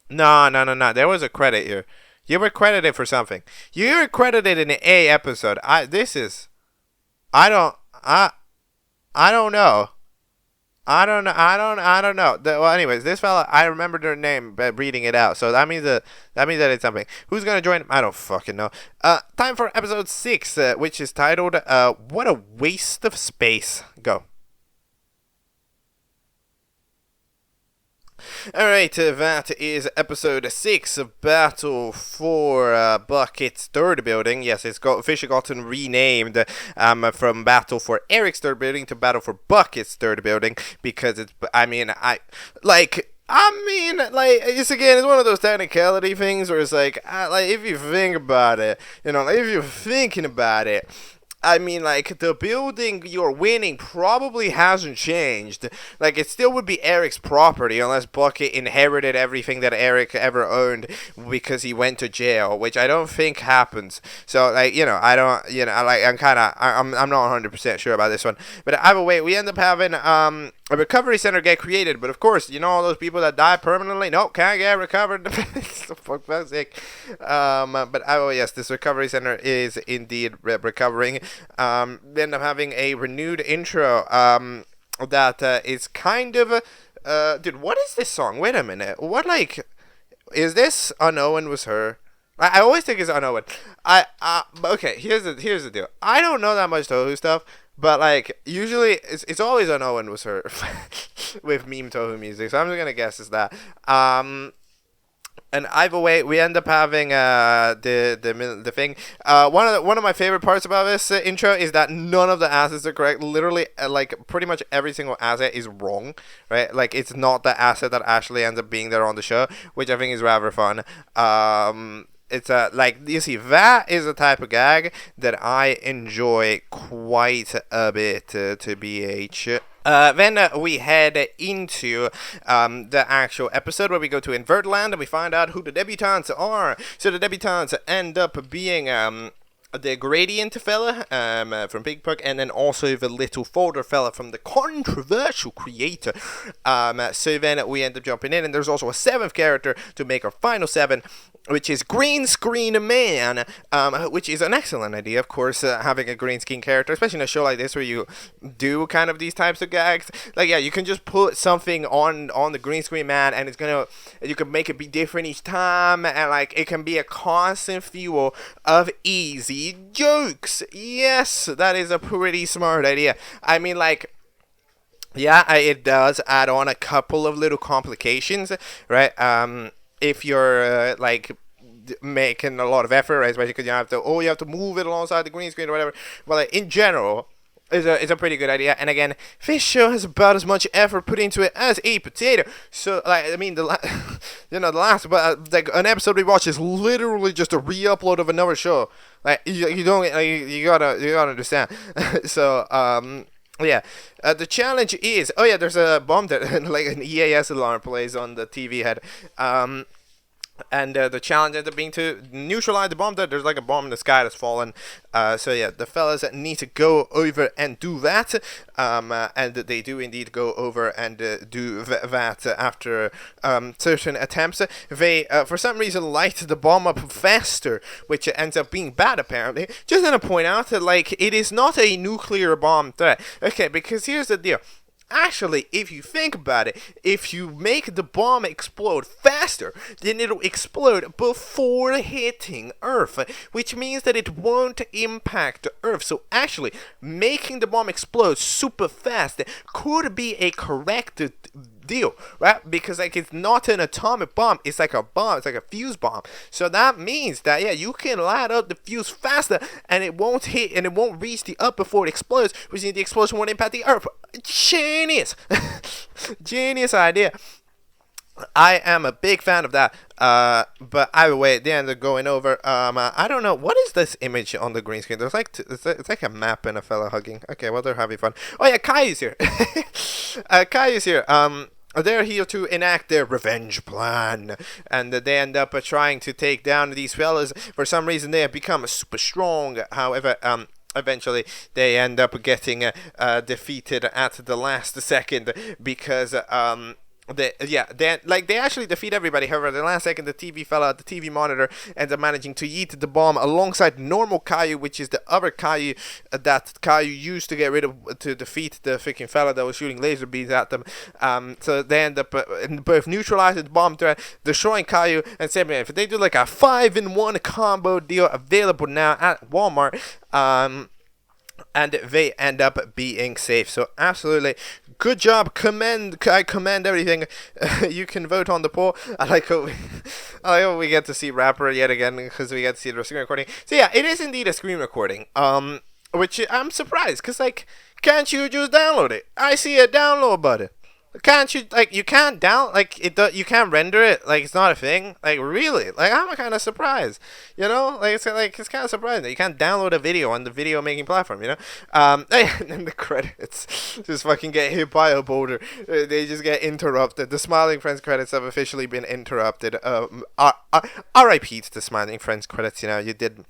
No. There was a credit here. You were credited for something. You were credited in the A episode. I don't know. I don't know. Well, anyways, this fella, I remember their name by reading it out. So that means that it's something. Who's gonna join? I don't fucking know. Time for episode 6, which is titled "What a Waste of Space." Go. Alright, that is episode 6 of Battle for Bucket's third building. Yes, it's officially gotten renamed from Battle for Eric's third building to Battle for Bucket's third building, because it's, it's one of those technicality things where it's if you think about it, if you're thinking about it, the building you're winning probably hasn't changed. It still would be Eric's property unless Bucket inherited everything that Eric ever owned because he went to jail, which I don't think happens. So, I'm not 100% sure about this one. But either way, we end up having a recovery center get created. But of course, all those people that die permanently, nope, can't get recovered. For fuck's sake. But yes, this recovery center is indeed recovering. We end up having a renewed intro that is kind of dude, what is this song? Wait a minute, what, is this Unknown Was Her? I always think it's Unknown. Okay, here's the deal. I don't know that much Tohu stuff, but usually it's always Unknown Was Her with meme Tohu music, so I'm just gonna guess it's that. And either way, we end up having the thing. One of my favorite parts about this intro is that none of the assets are correct. Literally, pretty much every single asset is wrong, right? It's not the asset that actually ends up being there on the show, which I think is rather fun. It's you see, that is a type of gag that I enjoy quite a bit, to BH. Then we head into the actual episode where we go to Invertland and we find out who the debutantes are. So the debutantes end up being the Gradient fella from Big Puck, and then also the Little Folder fella from the controversial creator. So then we end up jumping in, and there's also a 7th character to make our final 7, which is Green Screen Man, which is an excellent idea, of course, having a green screen character, especially in a show like this where you do kind of these types of gags. You can just put something on the Green Screen Man, and you can make it be different each time, and it can be a constant fuel of easy jokes. Yes, that is a pretty smart idea. Yeah, it does add on a couple of little complications, right? If you're making a lot of effort, right? Especially because you have to move it alongside the green screen or whatever. But in general, it's a pretty good idea. And again, this show has about as much effort put into it as a potato. So the last an episode we watch is literally just a re-upload of another show. You gotta understand. So yeah, the challenge is, there's a bomb that an EAS alarm plays on the TV head. And the challenge ends up being to neutralize the bomb. There's a bomb in the sky that's fallen. So yeah, the fellas need to go over and do that. And they do indeed go over and do that after certain attempts. They, for some reason, light the bomb up faster, which ends up being bad, apparently. Just going to point out that, it is not a nuclear bomb threat. Okay, because here's the deal. Actually, if you think about it, if you make the bomb explode faster, then it'll explode before hitting Earth, which means that it won't impact Earth. So actually, making the bomb explode super fast could be a correct deal, right? Because it's not an atomic bomb, it's like a bomb, it's like a fuse bomb. So that means that you can light up the fuse faster, and it won't hit, and it won't reach the Earth before it explodes, which means the explosion won't impact the Earth. Genius! Genius idea. I am a big fan of that. But either way, they end up going over. I don't know, what is this image on the green screen? There's it's like a map and a fella hugging. Okay, well, they're having fun. Oh yeah, Kai is here. Kai is here. They're here to enact their revenge plan, and they end up trying to take down these fellas. For some reason, they have become super strong. However, eventually they end up getting defeated at the last second because they actually defeat everybody. However, at the last second, the TV fell out. The TV monitor ends up managing to yeet the bomb alongside normal Caillou, which is the other Caillou that Caillou used to get rid of to defeat the freaking fella that was shooting laser beams at them. So they end up both neutralizing the bomb threat, destroying Caillou, and saying if they do like a 5-in-1 combo deal available now at Walmart. And they end up being safe. So absolutely good job. I commend everything. You can vote on the poll. I like how we get to see Rapper yet again because we get to see the screen recording. So yeah, it is indeed a screen recording. Which I'm surprised because like, can't you just download it? I see a download button. Can't you, like, you can't you can't render it, like, it's not a thing, like, really, like, I'm kind of surprised, you know, it's kind of surprising that you can't download a video on the video making platform, you know, and then the credits just fucking get hit by a boulder, they just get interrupted, the Smiling Friends credits have officially been interrupted, R.I.P. to the Smiling Friends credits, you know, you did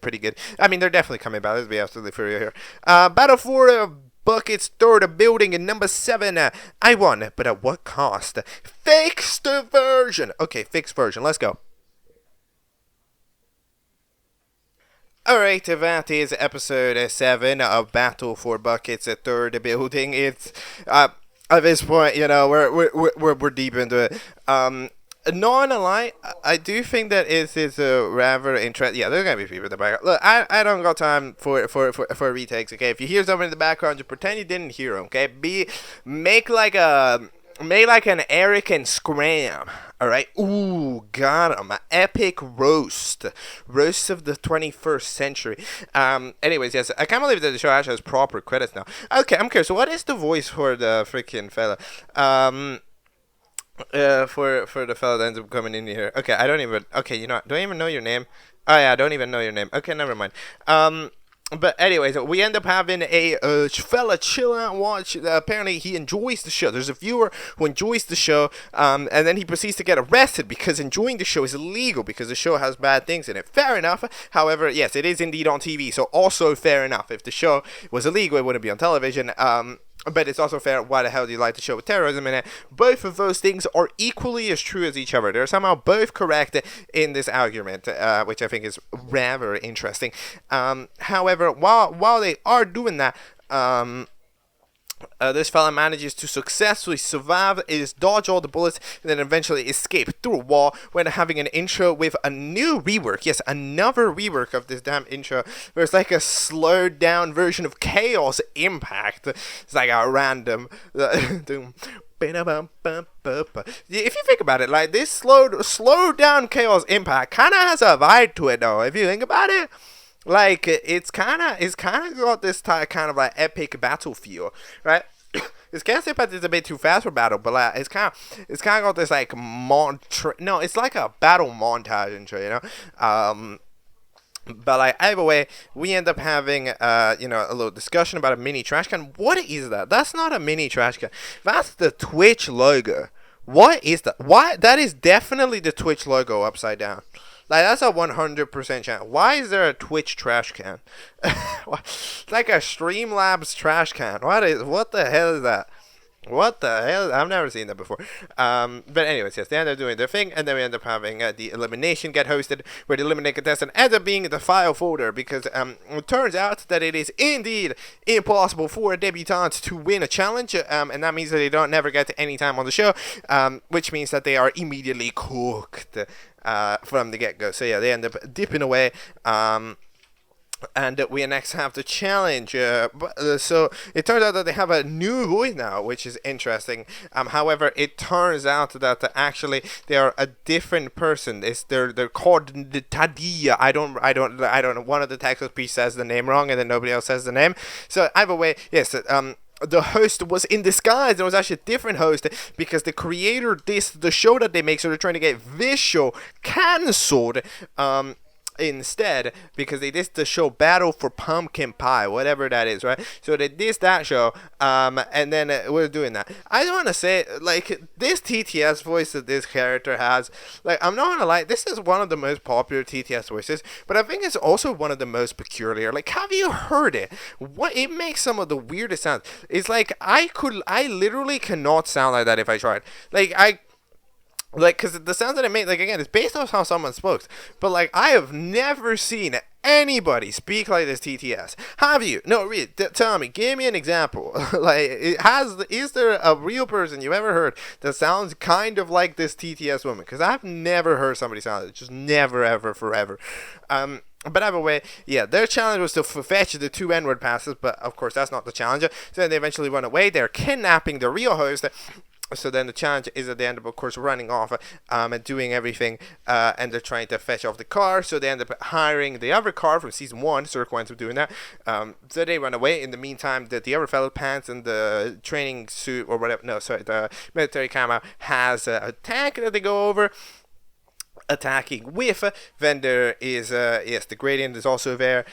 pretty good. I mean, they're definitely coming back, let's be absolutely for real here. Battle for Buckets third building in number 7. I won, but at what cost? Fixed version. Okay, fixed version. Let's go. Alright, that is episode 7 of Battle for Buckets third building. It's at this point, you know, we're deep into it. Not gonna lie, I do think that it is a rather interesting. Yeah, there's gonna be people in the background. Look, I don't got time for retakes. Okay, if you hear something in the background, just pretend you didn't hear them. Okay, make like an Eric and Scram. All right. Ooh, got him. An epic roast of the 21st century. Anyways, yes, I can't believe that the show actually has proper credits now. Okay, I'm curious. So what is the voice for the freaking fella? For the fella that ends up coming in here. Okay, I don't even. Okay, you know, don't even know your name. Oh yeah, I don't even know your name. Okay, never mind. But anyways, we end up having a fella chill out watch. Apparently, he enjoys the show. There's a viewer who enjoys the show, and then he proceeds to get arrested because enjoying the show is illegal because the show has bad things in it. Fair enough. However, yes, it is indeed on TV, so also fair enough. If the show was illegal, it wouldn't be on television. But it's also fair, why the hell do you like the show with terrorism in it? Both of those things are equally as true as each other. They're somehow both correct in this argument, which I think is rather interesting. However, while they are doing that, this fella manages to successfully survive, dodge all the bullets, and then eventually escape through a wall when having an intro with a new rework. Yes, another rework of this damn intro. There's like a slowed down version of Chaos Impact. It's like a random... If you think about it, like this slowed down Chaos Impact kind of has a vibe to it though, if you think about it. Like, it's kind of got this kind of like epic battle feel, right? This Chaos Impact is a bit too fast for battle, but like, it's kind of got this like it's like a battle montage intro, you know? But like, either way, we end up having you know, a little discussion about a mini trash can. What is that? That's not a mini trash can. That's the Twitch logo. What is that? Why? That is definitely the Twitch logo upside down. Like, that's a 100% chance. Why is there a Twitch trash can? It's like a Streamlabs trash can. What the hell is that? What the hell? I've never seen that before. But anyways, yes, they end up doing their thing, and then we end up having the elimination get hosted, where the eliminate contestant ends up being the file folder, because it turns out that it is indeed impossible for a debutante to win a challenge, and that means that they don't never get to any time on the show, which means that they are immediately cooked from the get-go. So yeah, they end up dipping away. And we next have the challenge. So it turns out that they have a new voice now, which is interesting. However, it turns out that actually they are a different person. They're called the Tadia. I don't know. One of the TACOZ piece says the name wrong, and then nobody else says the name. So either way, yes. The host was in disguise. There was actually a different host because the creator dissed the show that they make, so they're trying to get this show cancelled. instead, because they did the show Battle for Pumpkin Pie, whatever that is, right? So they did that show, and then we're doing that. I want to say, like, this TTS voice that this character has, like, I'm not gonna lie, this is one of the most popular TTS voices, but I think it's also one of the most peculiar. Like, have you heard it? What, it makes some of the weirdest sounds. It's like, I literally cannot sound like that if I tried. Like, because the sounds that I make, like, again, it's based off how someone spoke. But, like, I have never seen anybody speak like this TTS. Have you? No, really, tell me, give me an example. Like, is there a real person you've ever heard that sounds kind of like this TTS woman? Because I've never heard somebody sound like it. Just never, ever, forever. But either way, yeah, their challenge was to fetch the 2 N-word passes, but of course that's not the challenge. So then they eventually run away. They're kidnapping the real host. So then the challenge is at the end of course, running off and doing everything, and they're trying to fetch off the car. So they end up hiring the other car from season 1. Cirque winds up doing that. So they run away. In the meantime, the other fellow pants and the training suit or whatever, no, sorry, the military camo has a tank that they go over, attacking with. Then there is, yes, the gradient is also there,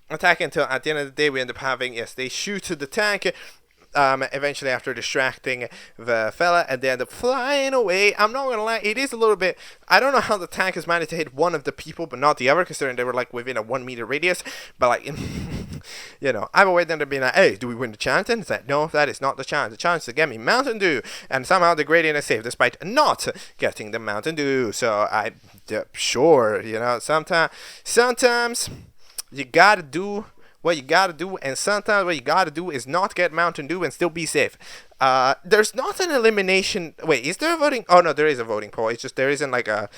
attacking until at the end of the day we end up having, yes, they shoot the tank. Eventually after distracting the fella, and they end up flying away. I'm not gonna lie, it is a little bit, I don't know how the tank has managed to hit one of the people but not the other, considering they were like within a 1 meter radius, but like you know, I've always them to be like, hey, do we win the challenge? And it's like, no, that is not the challenge. The challenge is to get me Mountain Dew, and somehow the gradient is saved despite not getting the Mountain Dew. So sure, you know, sometimes you gotta do what you gotta do, and sometimes what you gotta do is not get Mountain Dew and still be safe. There's not an elimination. Wait, is there a voting? Oh no, there is a voting poll. It's just there isn't like a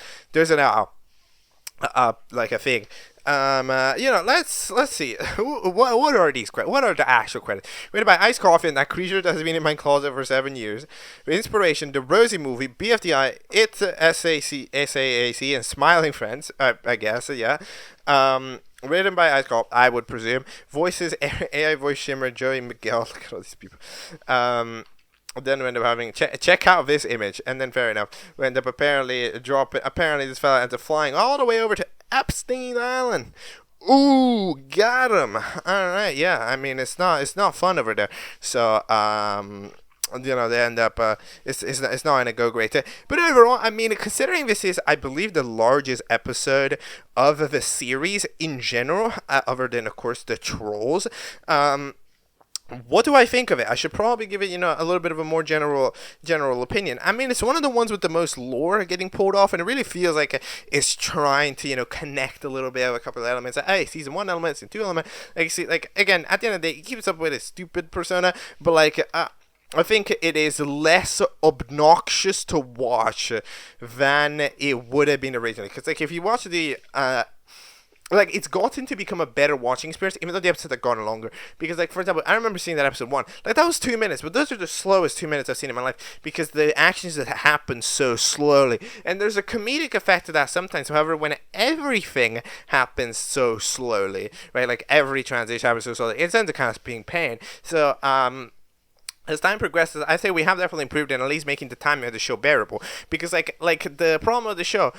like a thing. You know, let's see. What are these credits? What are the actual credits? Written by Ice Coffee and that creature that has been in my closet for 7 years. With inspiration, the Rosie movie, BFDI, It's SAAC, and Smiling Friends. I guess, yeah. Written by Ice Coffee, I would presume. Voices, AI voice Shimmer, Joey Miguel. Look at all these people. Then we end up having check out this image, and then fair enough, we end up apparently this fella ends up flying all the way over to Epstein Island. Ooh, got him. All right, yeah. I mean, it's not fun over there. So you know, they end up it's not gonna go great. But overall, I mean, considering this is, I believe, the largest episode of the series in general, other than of course the trolls, what do I think of it? I should probably give it, you know, a little bit of a more general opinion. I mean, it's one of the ones with the most lore getting pulled off, and it really feels like it's trying to, you know, connect a little bit of a couple of elements. Like, hey, season 1 elements and 2 elements. Like, see, like, again, at the end of the day, it keeps up with a stupid persona, but like, I think it is less obnoxious to watch than it would have been originally. Because, like, if you watch the like, it's gotten to become a better watching experience, even though the episodes have gone longer. Because, like, for example, I remember seeing that episode 1. Like, that was 2 minutes, but those are the slowest 2 minutes I've seen in my life, because the actions that happen so slowly. And there's a comedic effect to that sometimes, however, when everything happens so slowly, right? Like, every transition happens so slowly, it ends up kind of being pain. So, as time progresses, I say we have definitely improved in at least making the timing of the show bearable. Because, like the problem of the show,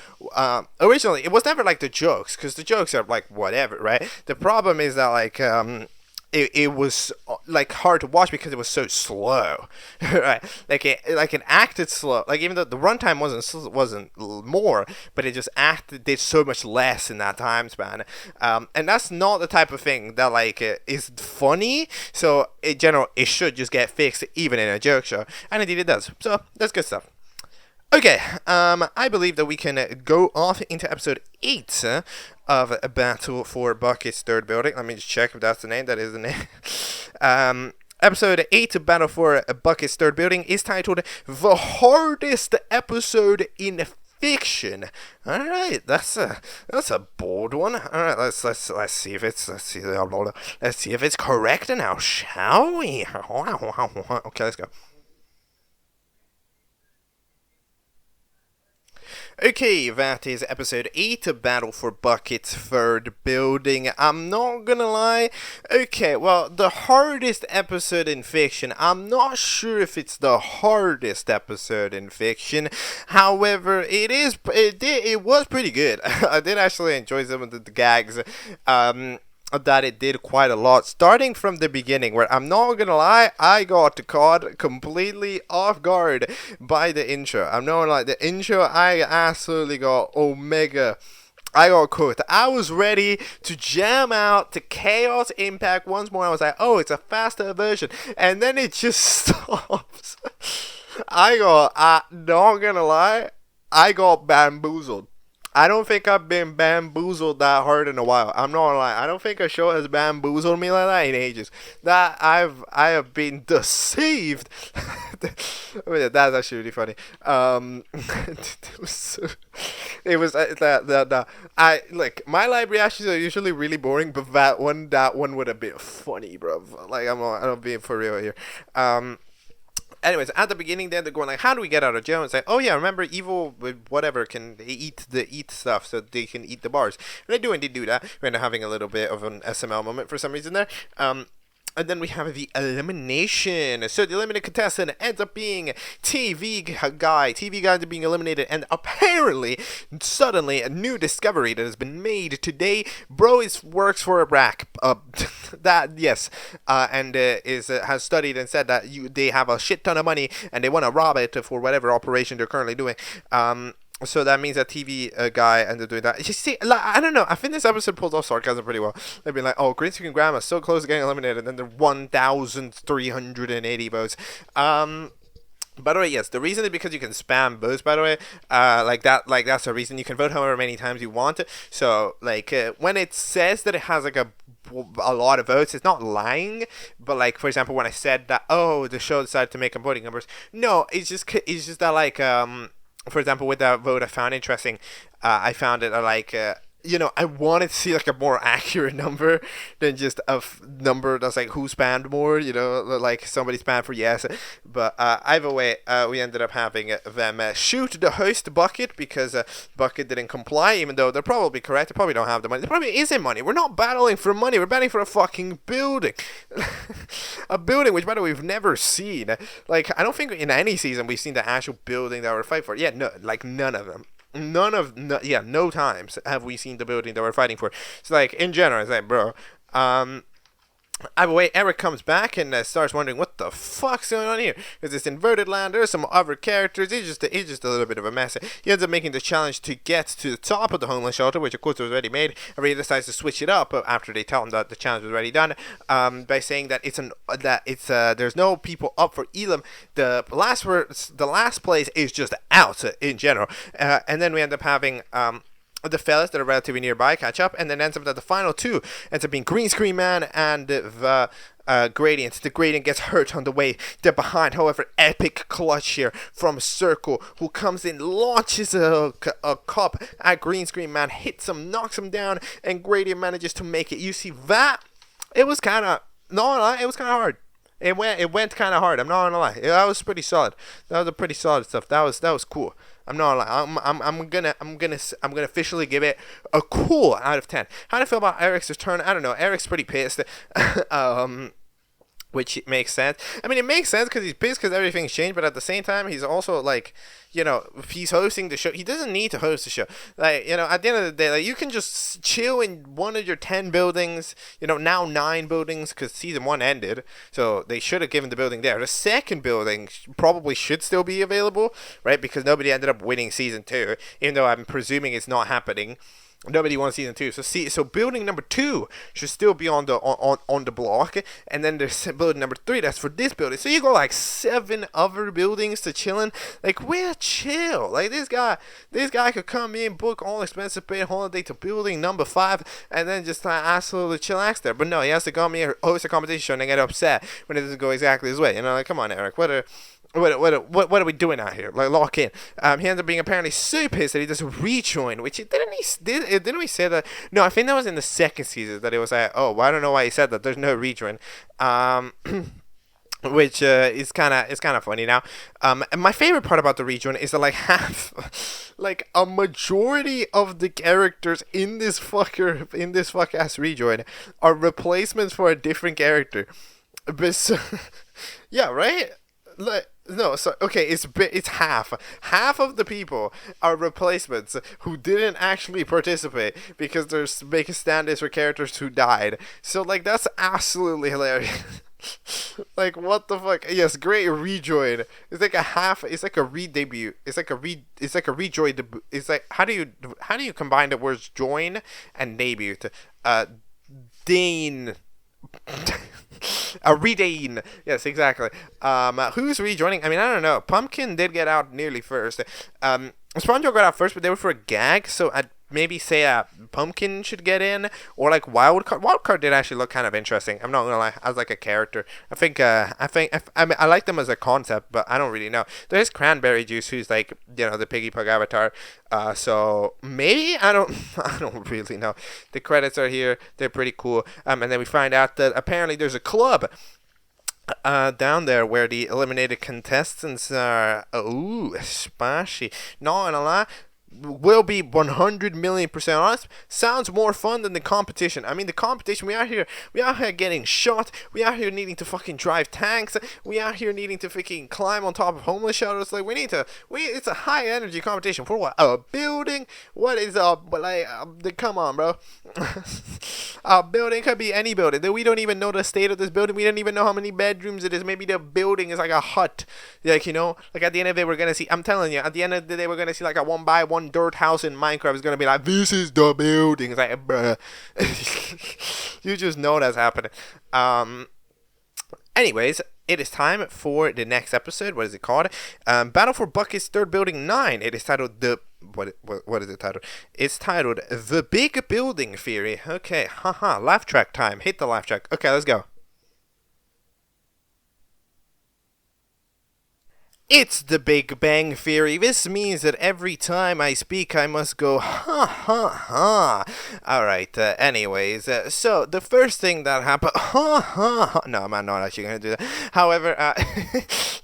originally, it was never, like, the jokes. Because the jokes are, like, whatever, right? The problem is that, like, it was, like, hard to watch because it was so slow, right? Like, it acted slow. Like, even though the runtime wasn't more, but it just did so much less in that time span. And that's not the type of thing that, like, is funny. So, in general, it should just get fixed, even in a joke show. And indeed it does. So, that's good stuff. Okay, I believe that we can go off into episode 8 of A Battle for Bucket's Third Building. Let me just check if that's the name. That is the name. Episode 8 of Battle for Bucket's Third Building is titled The Hardest Episode in Fiction. All right, that's a bold one. All right, let's see if it's correct now, shall we? Okay, let's go. Okay, that is episode 8, Battle for Bucket's third building. I'm not gonna lie. Okay, well, the hardest episode in fiction. I'm not sure if it's the hardest episode in fiction. However, it was pretty good. I did actually enjoy some of the gags. That it did quite a lot, starting from the beginning, where I'm not gonna lie, I got caught completely off guard by the intro. I'm not gonna lie, the intro, I absolutely got I got cooked. I was ready to jam out to Chaos Impact once more. I was like, oh, it's a faster version, and then it just stops. Not gonna lie, I got bamboozled. I don't think I've been bamboozled that hard in a while. I'm not gonna lie. I don't think a show has bamboozled me like that in ages. I have been deceived. That's actually really funny. My live reactions are usually really boring, but that one would have been funny, bro. Like I'm being for real here. Anyways, at the beginning, then they're going like, "How do we get out of jail?" And it's like, "Oh yeah, remember evil whatever can eat stuff, so they can eat the bars." And they do indeed do that. We end up having a little bit of an SML moment for some reason there. And then we have the elimination. So the eliminated contestant ends up being TV guy. TV guy ends up being eliminated, and apparently, suddenly, a new discovery that has been made today. Bro works for a rack. Has studied and said that they have a shit ton of money and they want to rob it for whatever operation they're currently doing. So that means that TV guy ended up doing that. You see, like, I don't know. I think this episode pulls off sarcasm pretty well. They've been like, oh, green screen grandma so close to getting eliminated, and then they're 1,380 votes. By the way, yes, the reason is because you can spam votes, by the way. That's the reason. You can vote however many times you want. So, when it says that it has, a lot of votes, it's not lying. But, for example, when I said that, oh, the show decided to make up voting numbers. No, it's just that, for example, with that vote I found interesting, I found it I wanted to see a more accurate number than just a number that's who spammed more, somebody spammed for yes. But either way, we ended up having them shoot the host Bucket because Bucket didn't comply, even though they're probably correct. They probably don't have the money. There probably isn't money. We're not battling for money. We're battling for a fucking building. A building which, by the way, we've never seen. I don't think in any season we've seen the actual building that we're fighting for. Yeah, no, none of them. No times have we seen the building that we're fighting for. So, in general, it's bro. Either way, Eric comes back and starts wondering what the fuck's going on here. There's this inverted land, there's some other characters, it's just a little bit of a mess. He ends up making the challenge to get to the top of the homeless shelter, which of course was already made, and he decides to switch it up after they tell him that the challenge was already done, by saying that there's no people up for Elam. The last place is just out in general. And then we end up having the fellas that are relatively nearby catch up, and then ends up that the final two ends up being Green Screen Man and the Gradient. The Gradient gets hurt on the way. They're behind. However, epic clutch here from Circle, who comes in, launches a cup at Green Screen Man, hits him, knocks him down, and Gradient manages to make it. You see that? It was kind of hard. It went kind of hard. I'm not gonna lie. That was pretty solid. That was a pretty solid stuff. That was cool. I'm not gonna lie. I'm gonna officially give it a cool out of 10. How do I feel about Eric's return? I don't know. Eric's pretty pissed. Which makes sense. I mean, it makes sense because he's pissed because everything's changed, but at the same time, he's also if he's hosting the show, he doesn't need to host the show. At the end of the day, you can just chill in one of your 10 buildings, now 9 buildings because season 1 ended, so they should have given the building there. The second building probably should still be available, right? Because nobody ended up winning season 2, even though I'm presuming it's not happening. Nobody won season 2, so building number 2 should still be on the block, and then there's building number 3 that's for this building. So you go 7 other buildings to chilling. We're chill. This guy could come in, book all expensive paid holiday to building number 5, and then just absolutely chillax there. But no, he has to come here, host a competition, and get upset when it doesn't go exactly his way. Come on, Eric, what are we doing out here? Lock in. He ends up being apparently so pissed that he does a rejoin, which didn't he say that? No, I think that was in the second season that it was oh, I don't know why he said that. There's no rejoin. which is kind of funny now. And my favorite part about the rejoin is that like half, like a majority of the characters in this fuck ass rejoin are replacements for a different character. But so, yeah, right. Like, no, so okay, it's half of the people are replacements who didn't actually participate because they're making stand-ins for characters who died. So like that's absolutely hilarious. Like what the fuck? Yes, great rejoin. It's like a half. It's like a re-debut. It's like a rejoin debut. It's like how do you combine the words join and debut? Dane. A redane. Yes, exactly. Who's rejoining? I mean, I don't know. Pumpkin did get out nearly first. SpongeBob got out first, but they were for a gag, so I'd maybe say Pumpkin should get in, or like Wildcard. Wildcard did actually look kind of interesting. I'm not gonna lie, as like a character. I mean, I like them as a concept, but I don't really know. There's Cranberry Juice, who's like the Piggy Pug avatar. So maybe I don't really know. The credits are here. They're pretty cool. And then we find out that apparently there's a club down there where the eliminated contestants are. Ooh, spicy. Not gonna lie, will be 100,000,000% honest. Sounds more fun than the competition. I mean, the competition, we out here getting shot. We out here needing to fucking drive tanks. We out here needing to fucking climb on top of homeless shelters. Like it's a high energy competition for what? A building? What is come on, bro. A building could be any building. We don't even know the state of this building. We don't even know how many bedrooms it is. Maybe the building is like a hut. Like, like at the end of the day, we're gonna see. I'm telling you, at the end of the day, we're gonna see like a 1x1 dirt house in Minecraft. Is gonna be like, this is the building. It's like, bruh. You just know that's happening. Anyways, it is time for the next episode. What is it called? Battle for Bucket's Third Building 9. It is titled what is it titled? It's titled The Big Building Theory. Okay, laugh track time. Hit the laugh track. Okay, let's go. It's the Big Bang Theory. This means that every time I speak, I must go, ha, ha, ha. Alright, anyways, so the first thing that happened, ha, ha, ha. No, I'm not actually going to do that. However,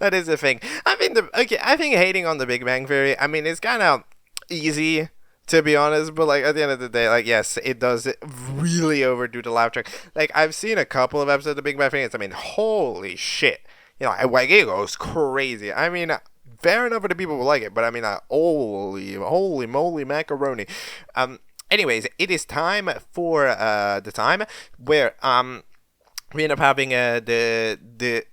that is the thing. I think hating on the Big Bang Theory, I mean, it's kind of easy, to be honest, but like at the end of the day, like, yes, it does really overdo the laugh track. Like, I've seen a couple of episodes of the Big Bang Theory, I mean, holy shit. It goes crazy. I mean, fair enough for the people who like it, but I mean, holy moly macaroni. Anyways, it is time for the time where we end up having the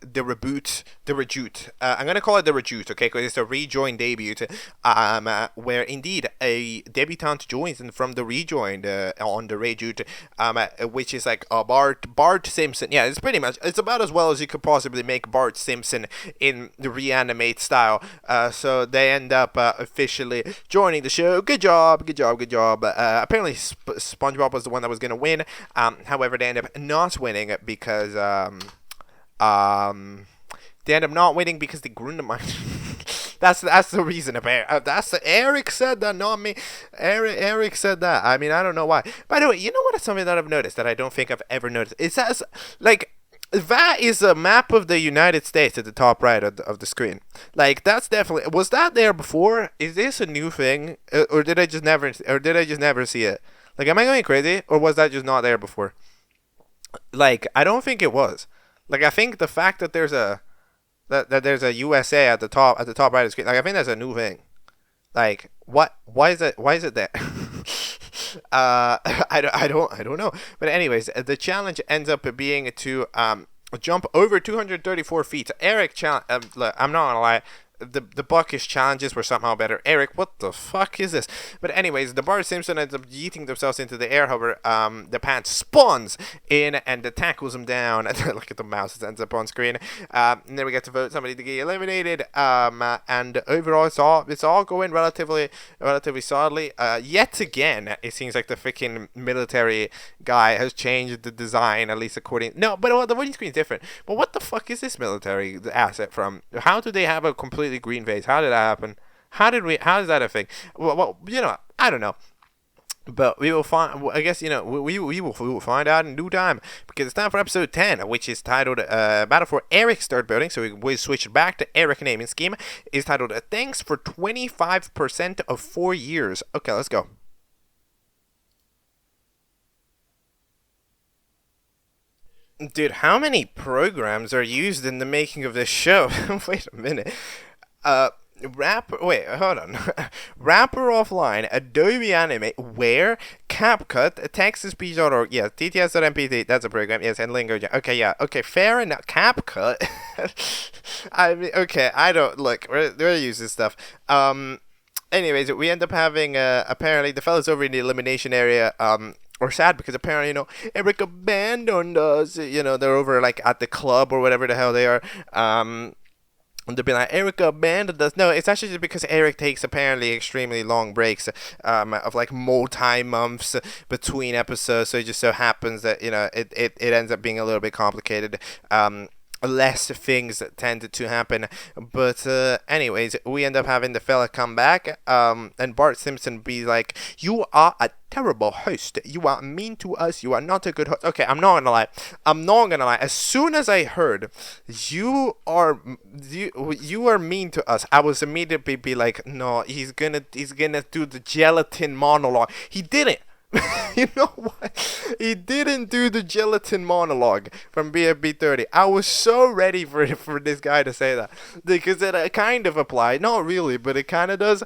reboot, the rejoot. I'm gonna call it the rejoot, okay? Because it's a rejoin debut. Where indeed a debutante joins from the rejoined on the rejoot, which is like Bart Simpson. Yeah, it's about as well as you could possibly make Bart Simpson in the reanimate style. So they end up officially joining the show. Good job. Apparently SpongeBob was the one that was gonna win. However, they end up not winning because they end up not winning because the Grundemeyer. that's the reason. Eric said that, not me. Eric said that. I mean, I don't know why. By the way, you know what? It's something that I've noticed that I don't think I've ever noticed. It says like that is a map of the United States at the top right of the screen. Like, that's definitely, was that there before? Is this a new thing, or did I just never see it? Like, am I going crazy, or was that just not there before? Like, I don't think it was. Like, I think the fact that there's a USA at the top right of the screen, like, I think that's a new thing. Like, what? Why is it there? I don't know. But anyways, the challenge ends up being to jump over 234 feet. Eric look, I'm not gonna lie. The Buckish challenges were somehow better. Eric, what the fuck is this? But anyways, the Bart Simpson ends up yeeting themselves into the air hover. The pants spawns in and it tackles them down. Look at the mouse, it ends up on screen. And then we get to vote somebody to get eliminated. And overall, it's all going relatively solidly. Yet again, it seems like the freaking military guy has changed the design, at least according. No, but the voting screen is different. But what the fuck is this military asset from? How do they have a completely green face? How did that happen? How is that a thing? Well, I don't know. But we will find. I guess we will find out in due time, because it's time for episode 10, which is titled "Battle for Eric Start Building." So we switch back to Eric naming scheme. Is titled "Thanks for 25% of 4 years." Okay, let's go. Dude, how many programs are used in the making of this show? Wait a minute. Uh, Wait, hold on. Wrapper Offline, Adobe Animate, Where, CapCut, TexasSpeech.org, yes, TTS.mpt, that's a program, yes, and Lingo. Okay, yeah, okay, fair enough. CapCut. I mean, okay, I don't look. We're using this stuff. Anyways, we end up having apparently the fellas over in the elimination area or sad because apparently Eric abandoned us. They're over like at the club or whatever the hell they are. And they'll be like, Eric abandoned us. No, it's actually just because Eric takes apparently extremely long breaks of like multi-months between episodes. So it just so happens that, it ends up being a little bit complicated. Less things tended to happen. But anyways, we end up having the fella come back and Bart Simpson be like, you are a terrible host. You are mean to us. You are not a good host. Okay, I'm not gonna lie. As soon as I heard you are mean to us, I was immediately be like, no, he's gonna do the gelatin monologue. He didn't. You know what? He didn't do the gelatin monologue from BFB30. I was so ready for this guy to say that, because it kind of applied. Not really, but it kind of does.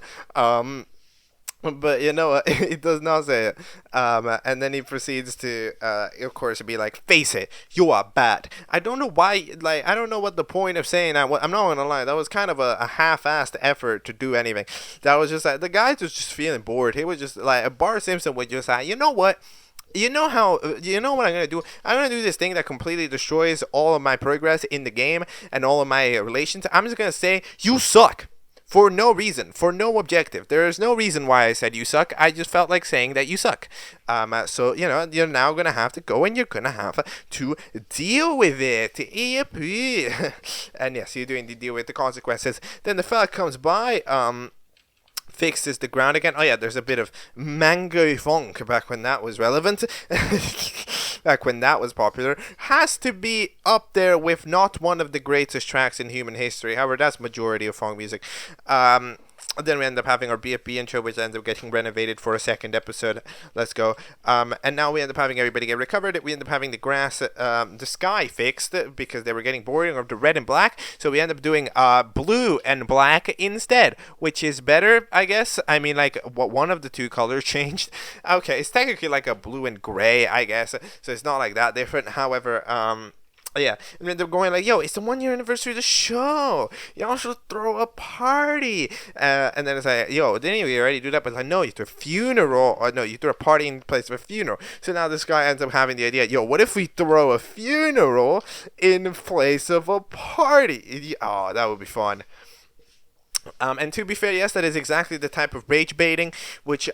But you know what? He does not say it. And then he proceeds to, of course, be like, face it, you are bad. I don't know why, I don't know what the point of saying that was. I'm not gonna lie, that was kind of a half-assed effort to do anything. That was just like, the guy was just feeling bored. He was just like, Bart Simpson would just say, you know what? You know what I'm going to do? I'm going to do this thing that completely destroys all of my progress in the game and all of my relations. I'm just going to say, you suck. For no reason, for no objective. There is no reason why I said you suck. I just felt like saying that you suck. So, you're now going to have to go and you're going to have to deal with it. And yes, you're doing the deal with the consequences. Then the fella comes by, fixes the ground again. Oh yeah, there's a bit of mango funk back when that was relevant. Back when that was popular. Has to be up there with not one of the greatest tracks in human history. However, that's majority of funk music. Then we end up having our BFB intro, which ends up getting renovated for a second episode. Let's go. And now we end up having everybody get recovered. We end up having the sky fixed because they were getting boring of the red and black. So we end up doing blue and black instead, which is better, I guess. I mean, one of the two colors changed. Okay, it's technically like a blue and gray, I guess. So it's not like that different. However, yeah, and then they're going like, yo, it's the 1 year anniversary of the show. Y'all should throw a party. And then it's like, yo, didn't you already do that? But it's like, no, you threw a funeral. Or no, you threw a party in place of a funeral. So now this guy ends up having the idea, yo, what if we throw a funeral in place of a party? Oh, that would be fun. And to be fair, yes, that is exactly the type of rage baiting, which,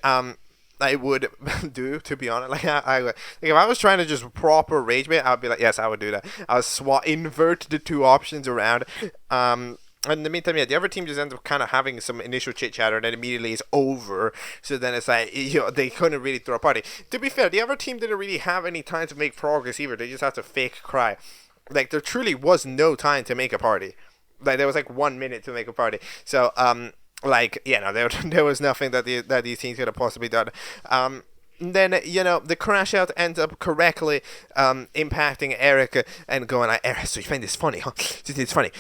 I would do, to be honest. Like if I was trying to just proper rage bait, I would be like, yes, I would do that. I would invert the two options around. In the meantime, yeah, the other team just ends up kind of having some initial chit chatter, and then immediately it's over. So then it's like, they couldn't really throw a party. To be fair, the other team didn't really have any time to make progress either. They just had to fake cry. Like, there truly was no time to make a party. Like, there was like 1 minute to make a party. So, there was nothing that these teams could have possibly done. Then, the crash out ends up correctly impacting Eric and going like, Eric, so you find this funny, huh? It's funny.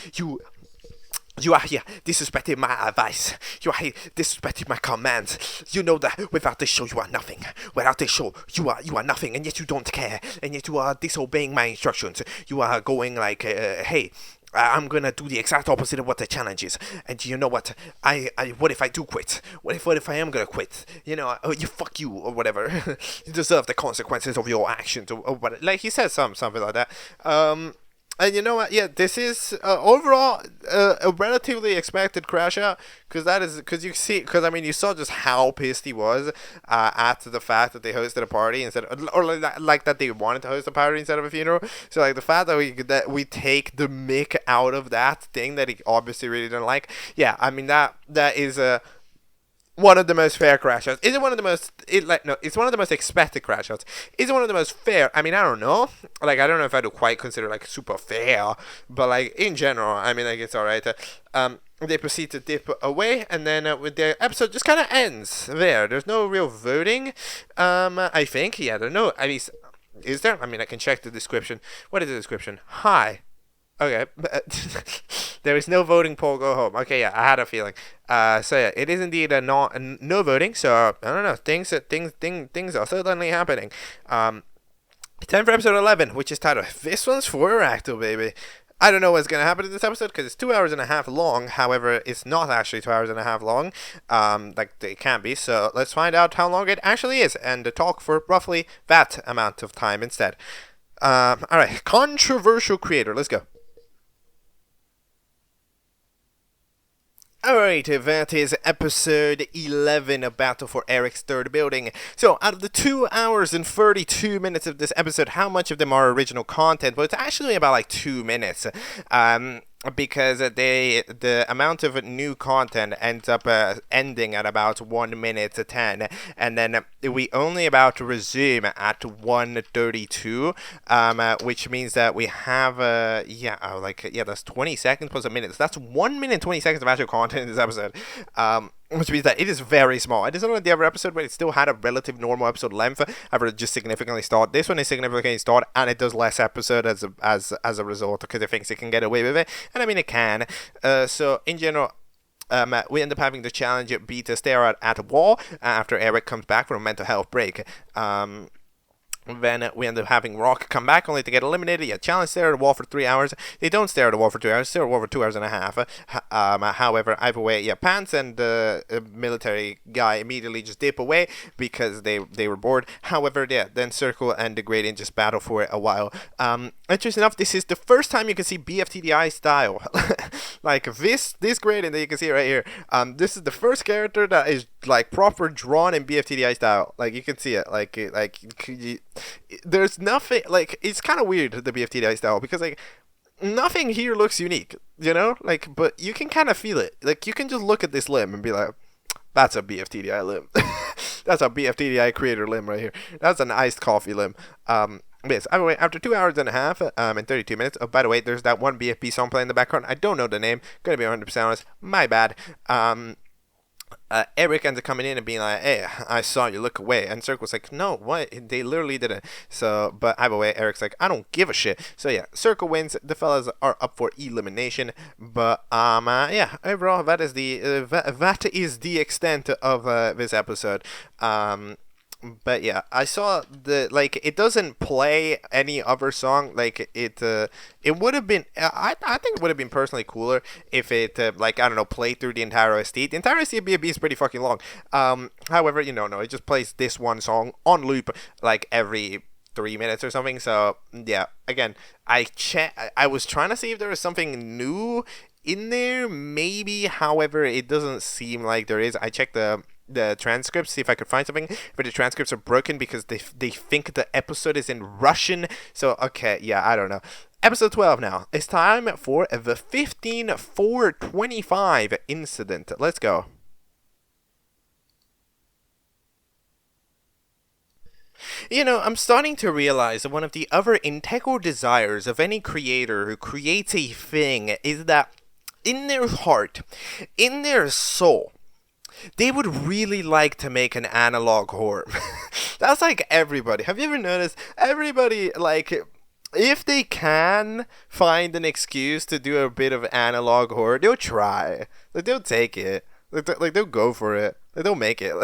You are here disrespecting my advice. You are here disrespecting my commands. You know that without this show, you are nothing. Without this show, you are nothing, and yet you don't care. And yet you are disobeying my instructions. You are going like, hey, I'm gonna do the exact opposite of what the challenge is. And you know what? What if I do quit? What if I am gonna quit? Fuck you or whatever. You deserve the consequences of your actions or what? Like he says something like that. And you know what? Yeah, this is overall a relatively expected crash out, because you saw just how pissed he was at the fact that they hosted a party instead of, or like that they wanted to host a party instead of a funeral. So like the fact that we take the mick out of that thing that he obviously really didn't like. Yeah, I mean that is a one of the most fair crash outs? Is it one of the most, no, it's one of the most expected crash outs. Is it one of the most fair? I mean, I don't know. Like, I don't know if I would quite consider, like, super fair, but, like, in general, I mean, like, it's alright. They proceed to dip away, and then with the episode just kind of ends there. There's no real voting, I think. Yeah, there's no, I mean, is there? I mean, I can check the description. What is the description? Hi. Okay. There is no voting, poll, go home. Okay, yeah, I had a feeling. So yeah, it is indeed no voting. So I don't know. Things are certainly happening. Time for episode 11, which is titled "This One's for Racto, Baby." I don't know what's gonna happen in this episode because it's 2 hours and a half long. However, it's not actually 2 hours and a half long, like it can be. So let's find out how long it actually is and talk for roughly that amount of time instead. All right, controversial creator. Let's go. Alright, that is episode 11 of Battle for Eric's Third Building. So, out of the 2 hours and 32 minutes of this episode, how much of them are original content? Well, it's actually about like 2 minutes. Because the amount of new content ends up ending at about 1 minute 10, and then we only about to resume at 1:32, which means that we have that's 20 seconds plus a minute. So that's 1 minute 20 seconds of actual content in this episode. Which means that it is very small. It isn't like the other episode, but it still had a relative normal episode length. However, just significantly stalled. This one is significantly stalled, and it does less episode as a result because it thinks it can get away with it, and I mean it can. So in general, we end up having to challenge B to stare at a wall after Eric comes back from a mental health break. Then we end up having Rock come back only to get eliminated. Yeah, challenge stare at a wall for 3 hours. They don't stare at a wall for 2 hours, stare at a wall for 2 hours and a half. However, either way, yeah, Pants and the military guy immediately just dip away because they were bored. However, yeah, then Circle and the Gradient just battle for it a while. Interesting enough, this is the first time you can see BFTDI style. Like this Gradient that you can see right here. This is the first character that is like proper drawn in BFTDI style. Like you can see it. There's nothing, like, it's kind of weird, the BFTDI style, because, like, nothing here looks unique, you know? Like, but you can kind of feel it. Like, you can just look at this limb and be like, that's a BFTDI limb. That's a BFTDI creator limb right here. That's an iced coffee limb. Yes, anyway, after 2 hours and a half and 32 minutes, oh, by the way, there's that one BFB song playing in the background. I don't know the name. Gonna be 100% honest. My bad. Eric ends up coming in and being like, hey, I saw you look away. And Circle's like, no, what? They literally didn't. So, but either way, Eric's like, I don't give a shit. So yeah, Circle wins. The fellas are up for elimination. But, yeah, overall, that is the extent of this episode. But yeah, I saw it doesn't play any other song. Like it would have been, I think it would have been personally cooler if it, I don't know, played through the entire OST. The entire OST of BFB is pretty fucking long. However, no, it just plays this one song on loop, like every 3 minutes or something. So yeah, again, I was trying to see if there was something new in there, maybe. However, it doesn't seem like there is. I checked the transcripts, see if I could find something, but the transcripts are broken because they think the episode is in Russian. So okay, yeah, I don't know. Episode 12 now. It's time for the 15-4-25 incident. Let's go. I'm starting to realize that one of the other integral desires of any creator who creates a thing is that in their heart, in their soul, they would really like to make an analog horror. That's like everybody. Have you ever noticed? Everybody, like, if they can find an excuse to do a bit of analog horror, they'll try. Like, they'll take it. Like, they'll go for it. Like, they'll make it.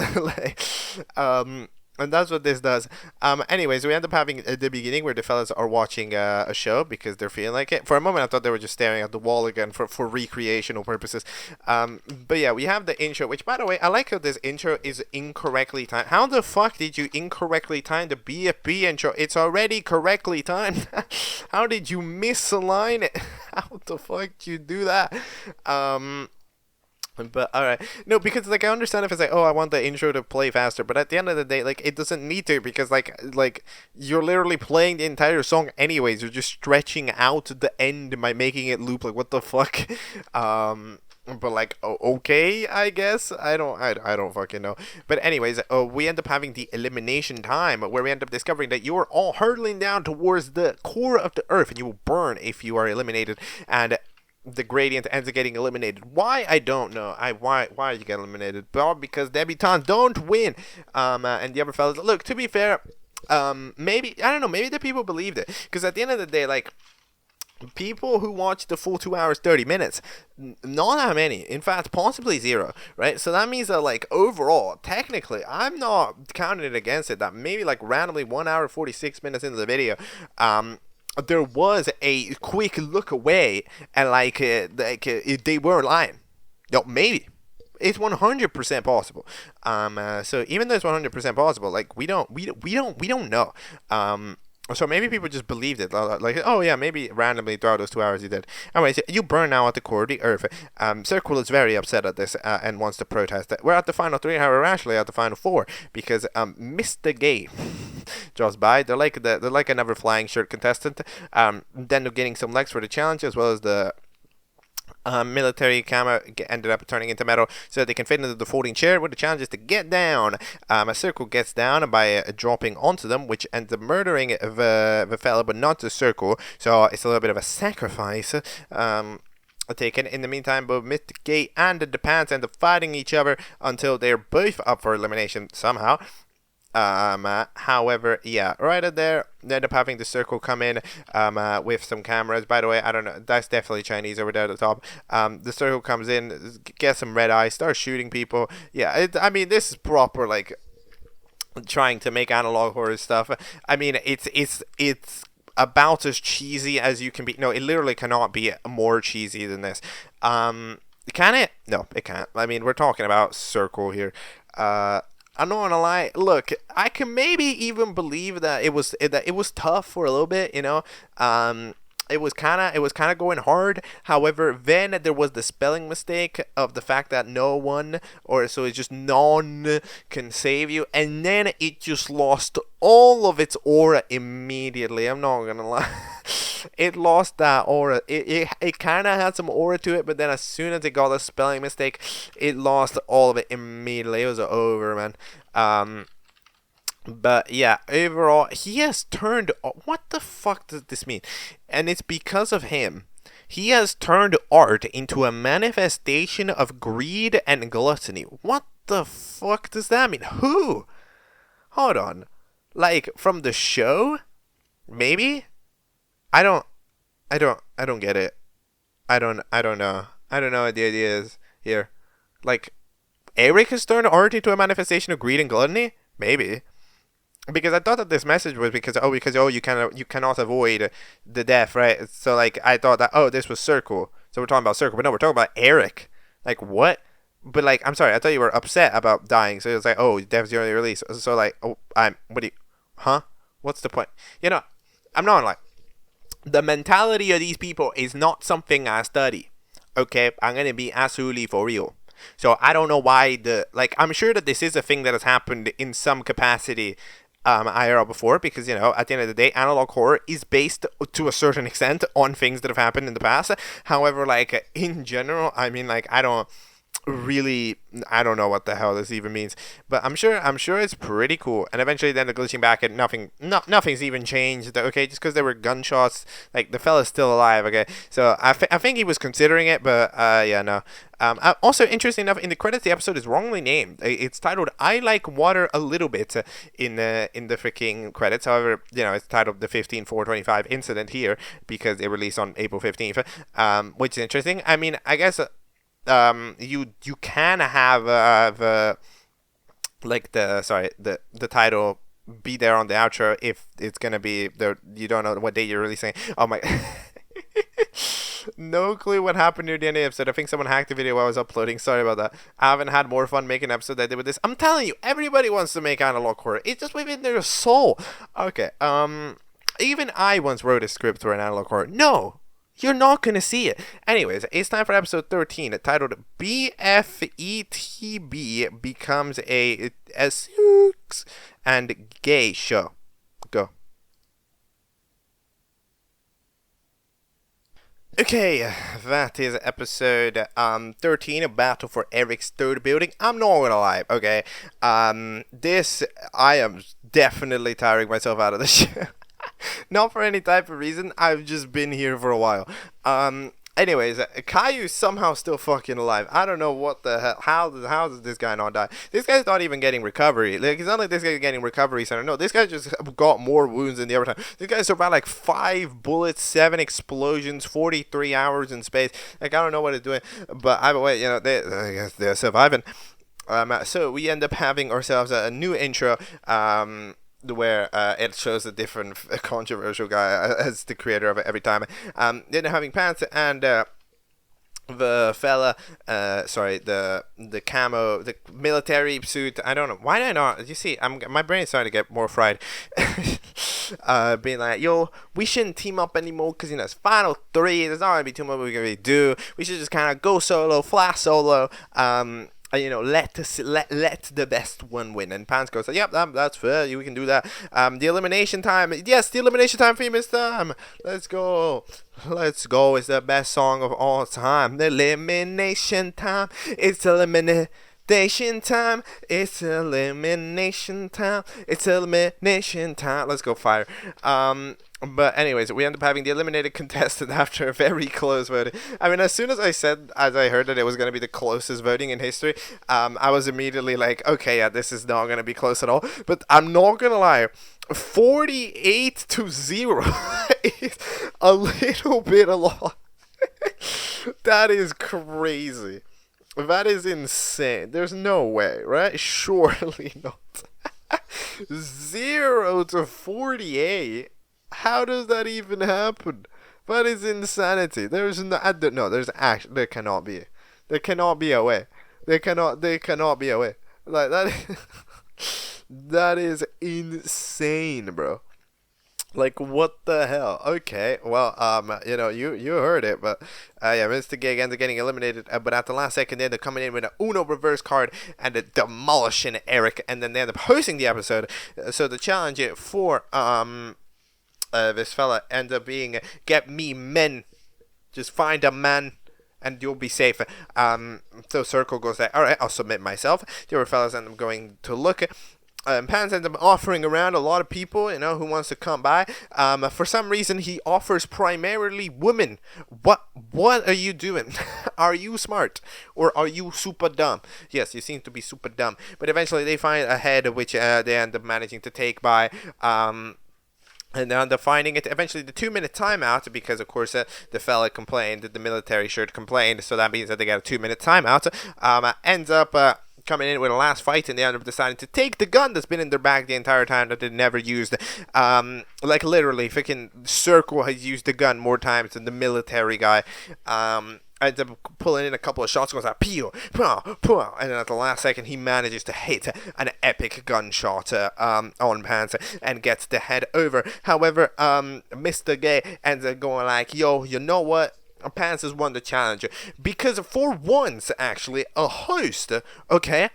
And that's what this does. Anyways, we end up having at the beginning where the fellas are watching a show because they're feeling like it. For a moment, I thought they were just staring at the wall again for recreational purposes. But yeah, we have the intro, which, by the way, I like how this intro is incorrectly timed. How the fuck did you incorrectly time the BFB intro? It's already correctly timed. How did you misalign it? How the fuck did you do that? But alright, no, because I understand if it's like, oh, I want the intro to play faster, but at the end of the day, it doesn't need to, because like you're literally playing the entire song anyways. You're just stretching out the end by making it loop. Like, what the fuck? but like, okay, I guess. I don't fucking know. But anyways, we end up having the elimination time, where we end up discovering that you are all hurtling down towards the core of the earth, and you will burn if you are eliminated, and the gradient ends up getting eliminated. Why? I don't know. Why you get eliminated? Well, because debutantes don't win. And the other fellas, look, to be fair, maybe, I don't know, maybe the people believed it, because at the end of the day, like, people who watch the full 2 hours 30 minutes, not that many, in fact possibly zero, right? So that means that, like, overall, technically, I'm not counting it against it, that maybe like randomly 1 hour 46 minutes into the video, there was a quick look away, and like they were lying. No, maybe it's 100% possible. So even though it's 100% possible, like, we don't know. So maybe people just believed it, like, oh yeah, maybe randomly throughout those 2 hours you did. Anyways, you burn now at the core of the earth. Circle is very upset at this and wants to protest it. We're at the final 3, however, we're actually at the final 4, because Mr. Gay draws by. They're like another flying shirt contestant. Then they're getting some legs for the challenge, as well as the military camera ended up turning into metal so that they can fit into the folding chair, where the challenge is to get down. A circle gets down by dropping onto them, which ends up murdering the fella, but not the circle. So it's a little bit of a sacrifice taken. In the meantime, both Mr. Gay and the Pants end up fighting each other until they're both up for elimination somehow. However, yeah, right at there, they end up having the circle come in with some cameras. By the way, I don't know, that's definitely Chinese over there at the top. The circle comes in, gets some red eyes, starts shooting people. Yeah, I mean, this is proper, like, trying to make analog horror stuff. I mean, it's about as cheesy as you can be. No, it literally cannot be more cheesy than this. Can it? No, it can't. I mean, we're talking about circle here. I'm not gonna lie. Look, I can maybe even believe that it was tough for a little bit. You know, it was kind of going hard. However, then there was the spelling mistake of the fact that no one, or so it's just none, can save you, and then it just lost all of its aura immediately. I'm not gonna lie. It lost that aura. It kind of had some aura to it, but then as soon as it got a spelling mistake, it lost all of it immediately. It was over, man. But yeah, overall, he has turned... What the fuck does this mean? And it's because of him. He has turned art into a manifestation of greed and gluttony. What the fuck does that mean? Who? Hold on. Like, from the show? Maybe? I don't get it. I don't know. I don't know what the idea is here. Like, Eric has turned art into a manifestation of greed and gluttony? Maybe. Because I thought that this message was because you cannot avoid the death, right? So like I thought that this was Circle. So we're talking about Circle, but no, we're talking about Eric. Like what? But like I'm sorry, I thought you were upset about dying. So it was like, death's the only release. So like, what's the point? You know, I'm not like, the mentality of these people is not something I study. Okay, I'm gonna be absolutely for real. So I don't know why I'm sure that this is a thing that has happened in some capacity IRL before, because, you know, at the end of the day, analog horror is based to a certain extent on things that have happened in the past. However, like, in general, I mean, like, I don't know what the hell this even means, but I'm sure it's pretty cool. And eventually then they're glitching back and nothing's even changed, okay, just because there were gunshots. Like, the fella's still alive, okay, so I think he was considering it, but yeah, no. Also, interesting enough, in the credits, the episode is wrongly named. It's titled "I Like Water a Little Bit" in the freaking credits. However, you know, it's titled "The 15/4/25 Incident" here because it released on April 15th, which is interesting. I mean, I guess you can have the title be there on the outro if it's gonna be there. You don't know what day you're releasing. Oh my. No clue what happened near the end of the episode. I think someone hacked the video while I was uploading. Sorry about that. I haven't had more fun making an episode than I did with this. I'm telling you, everybody wants to make analog horror. It's just within their soul. Okay. Even I once wrote a script for an analog horror. No, you're not gonna see it. Anyways, it's time for episode 13, titled BFETB becomes a sex and gay show. Go. Okay, that is episode 13, a battle for Eric's third building. I'm not gonna lie, okay? I am definitely tiring myself out of this shit. Not for any type of reason, I've just been here for a while. Anyways, Caillou's somehow still fucking alive. I don't know what the hell. How does this guy not die? This guy's not even getting recovery. Like, it's not like this guy's getting recovery center. No, this guy just got more wounds than the other time. This guy survived like 5 bullets, 7 explosions, 43 hours in space. Like, I don't know what he's doing. But either way, you know, I guess they're surviving. So we end up having ourselves a new intro. Where it shows a different controversial guy as the creator of it every time. Then having pants and the fella, the camo, the military suit. I don't know why did I not. You see, my brain's starting to get more fried. Being like, yo, we shouldn't team up anymore because you know it's Final 3. There's not gonna be too much we can really do. We should just kind of go solo, flash solo. You know, let the best one win. And Pants goes, yep, that's fair. We can do that. The elimination time. Yes, the elimination time famous time. Let's go. Let's go. It's the best song of all time. The elimination time. It's elimination time. It's elimination time. It's elimination time. Let's go, fire. But anyways, we end up having the eliminated contestant after a very close voting. I mean, as I heard that it was going to be the closest voting in history, I was immediately like, okay, yeah, this is not going to be close at all. But I'm not going to lie, 48-0 is a little bit a lot. That is crazy. That is insane. There's no way, right? Surely not. 0-48? How does that even happen? That is insanity. There cannot be. There cannot be a way. There cannot be a way. Like that. That is insane, bro. Like, what the hell? Okay, well, you know, you heard it, but, yeah, Mr. Gig ends up getting eliminated, but at the last second, they end up coming in with an Uno reverse card and demolishing Eric, and then they end up hosting the episode. So the challenge for, this fella ends up being, get me men. Just find a man and you'll be safe. So Circle goes like, alright, I'll submit myself. The other fellas end up going to look. Pants ends up offering around a lot of people, you know, who wants to come by. For some reason, he offers primarily women. What are you doing? Are you smart? Or are you super dumb? Yes, you seem to be super dumb. But eventually they find a head, which they end up managing to take by. And they end up finding it eventually the 2-minute timeout because, of course, the fella complained, the military shirt complained, so that means that they got a 2-minute timeout. Ends up coming in with a last fight, and they end up deciding to take the gun that's been in their bag the entire time that they never used. Like, literally, freaking Circle has used the gun more times than the military guy. Ends up pulling in a couple of shots, goes like, pew, pow, pow, and then at the last second, he manages to hit an epic gunshot on Pants and gets the head over. However, Mr. Gay ends up going like, yo, you know what? Pants has won the challenge. Because for once, actually, a host, okay,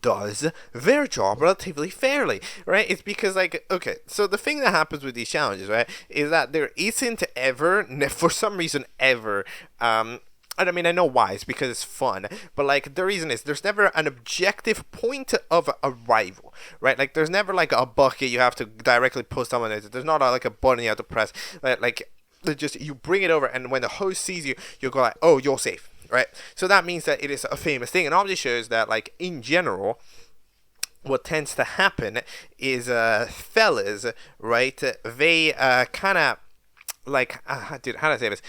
does their job relatively fairly, right? It's because, like, okay, so the thing that happens with these challenges, right, is that there isn't ever, for some reason ever, and I mean, I know why, it's because it's fun, but, like, the reason is there's never an objective point of arrival, right? Like, there's never, like, a bucket you have to directly put someone in. There's not, like, a button you have to press, like, just, you bring it over, and when the host sees you, you'll go like, oh, you're safe. Right, so that means that it is a famous thing, and obviously shows that, like, in general, what tends to happen is fellas, right? They kind of like, dude, how do I say this?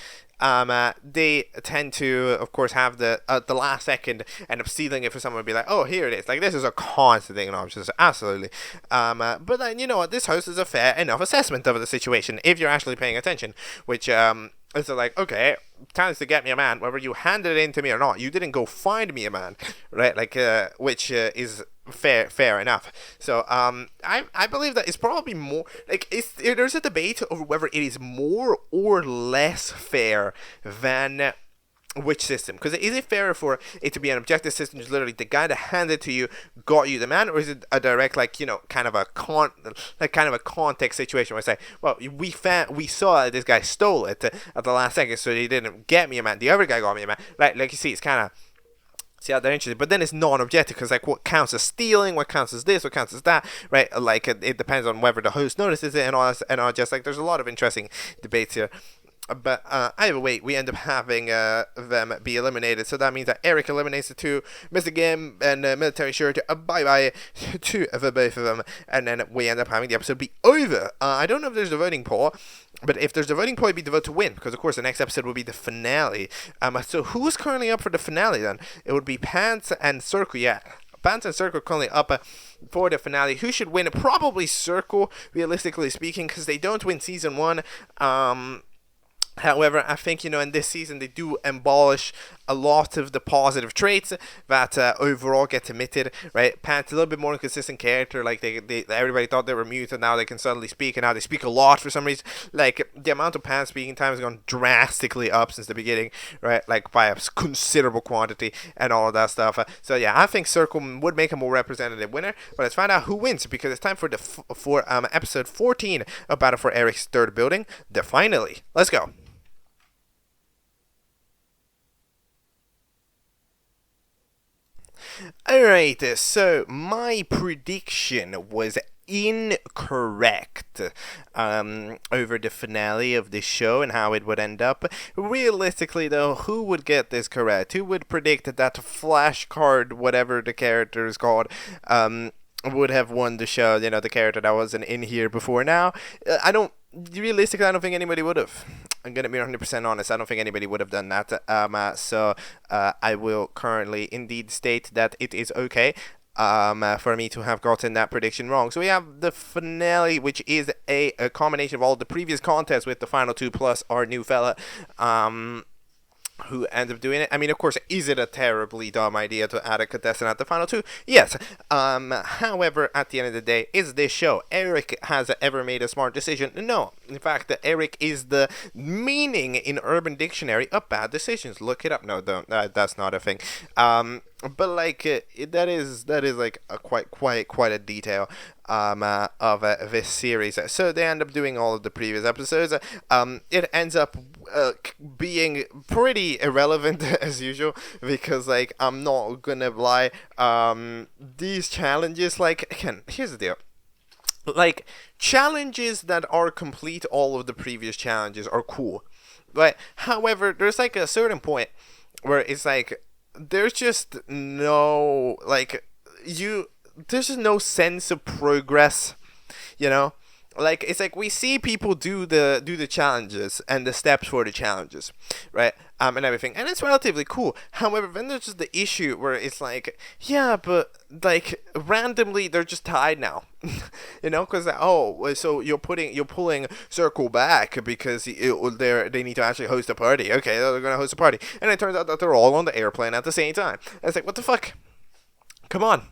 They tend to, of course, have the last second end up stealing it for someone to be like, oh, here it is. Like, this is a constant thing, and I'm just absolutely. But then, you know what? This host is a fair enough assessment of the situation if you're actually paying attention, which it's like, okay, time to get me a man, whether you handed it in to me or not. You didn't go find me a man, right? Like, which is fair enough. So I believe that it's probably more like there's a debate over whether it is more or less fair than which system? Because is it fairer for it to be an objective system, just literally the guy that handed it to you got you the man, or is it a direct, like, you know, kind of a context situation where I say, well, we saw this guy stole it at the last second, so he didn't get me a man. The other guy got me a man. Right? Like you see, it's kind of. See how they're interested, but then it's non-objective because, like, what counts as stealing, what counts as this, what counts as that, right? Like, it depends on whether the host notices it and all. Just like, there's a lot of interesting debates here. But either way, we end up having them be eliminated. So that means that Eric eliminates the two, Mr. Game and Military Shirt, bye-bye to the both of them. And then we end up having the episode be over. I don't know if there's a voting poll, but if there's a voting poll, it'd be the vote to win. Because, of course, the next episode will be the finale. So who's currently up for the finale, then? It would be Pants and Circle, yeah. Pants and Circle currently up for the finale. Who should win? Probably Circle, realistically speaking, because they don't win Season 1. However, I think, you know, in this season, they do abolish a lot of the positive traits that overall get omitted, right? Pants, a little bit more inconsistent character. Like, everybody thought they were mute, and now they can suddenly speak, and now they speak a lot for some reason. Like, the amount of Pants speaking time has gone drastically up since the beginning, right? Like, by a considerable quantity and all of that stuff. So, yeah, I think Circle would make a more representative winner, but let's find out who wins, because it's time for episode 14 of Battle for Eric's third building, the finale. Let's go. Alright, so my prediction was incorrect over the finale of the show and how it would end up. Realistically, though, who would get this correct? Who would predict that flashcard, whatever the character is called, would have won the show? You know, the character that wasn't in here before now. Realistically, I don't think anybody would have. I'm going to be 100% honest. I don't think anybody would have done that. So I will currently indeed state that it is okay for me to have gotten that prediction wrong. So we have the finale, which is a combination of all the previous contests with the final two plus our new fella. Who ends up doing it. I mean, of course, is it a terribly dumb idea to add a contestant at the final two? Yes. However, at the end of the day, is this show Eric has ever made a smart decision? No. In fact, Eric is the meaning in Urban Dictionary of bad decisions. Look it up. No, don't. That's not a thing. But like that is like a quite a detail of this series. So they end up doing all of the previous episodes. It ends up being pretty irrelevant as usual, because like I'm not gonna lie, these challenges, like, again, here's the deal. Like, challenges that are complete all of the previous challenges are cool, but however, there's like a certain point where it's like there's just no, like, there's just no sense of progress, you know? Like, it's like we see people do the challenges and the steps for the challenges, right? And everything, and it's relatively cool. However, then there's just the issue where it's like, yeah, but like randomly they're just tied now, you know? Because so you're pulling Circle back because they need to actually host a party. Okay, they're gonna host a party, and it turns out that they're all on the airplane at the same time. And it's like, what the fuck? Come on.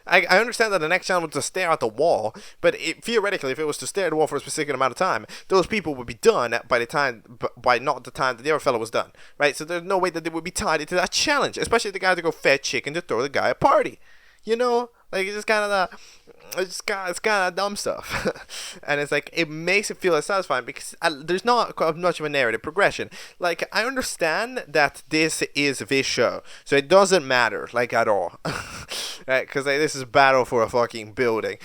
I understand that the next challenge was to stare at the wall, but theoretically, if it was to stare at the wall for a specific amount of time, those people would be done by not the time that the other fellow was done, right? So there's no way that they would be tied into that challenge, especially the guy to go fed chicken to throw the guy a party, you know? Like, it's just kind of dumb stuff. And it's like, it makes it feel less satisfying because there's not much of a narrative progression. Like, I understand that this is this show, so it doesn't matter, like, at all. Right? Because like, this is battle for a fucking building.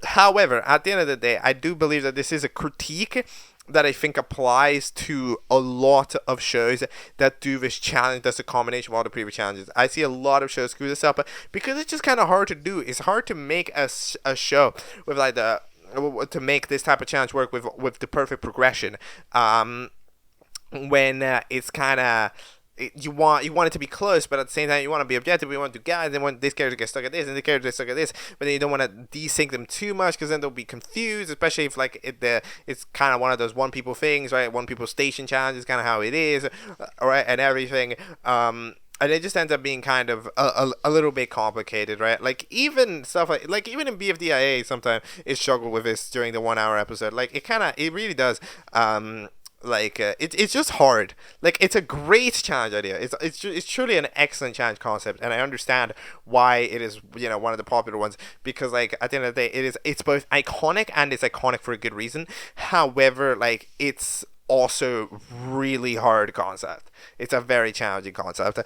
However, at the end of the day, I do believe that this is a critique that I think applies to a lot of shows that do this challenge. That's a combination of all the previous challenges. I see a lot of shows screw this up because it's just kind of hard to do. It's hard to make a show with like to make this type of challenge work with the perfect progression. When it's kind of, you want it to be close, but at the same time you want to be objective. You want to do guys, and want this character to get stuck at this, and this character to get stuck at this, but then you don't want to desync them too much because then they'll be confused, especially if like it's kind of one of those one people things, right? One people station challenge is kind of how it is, right? And everything. And it just ends up being kind of a little bit complicated, right? Like even stuff like even in BFDIA sometimes it struggled with this during the 1 hour episode. Like it really does like it's just hard. Like, it's a great challenge idea. It's truly an excellent challenge concept, and I understand why it is, you know, one of the popular ones, because like at the end of the day, it's both iconic, and it's iconic for a good reason. However, like, it's also really hard concept. It's a very challenging concept.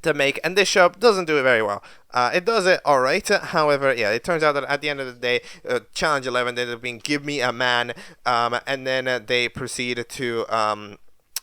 To make, and this show doesn't do it very well. It does it alright, however, yeah, it turns out that at the end of the day, Challenge 11 ended up being Give Me a Man, and then they proceed to,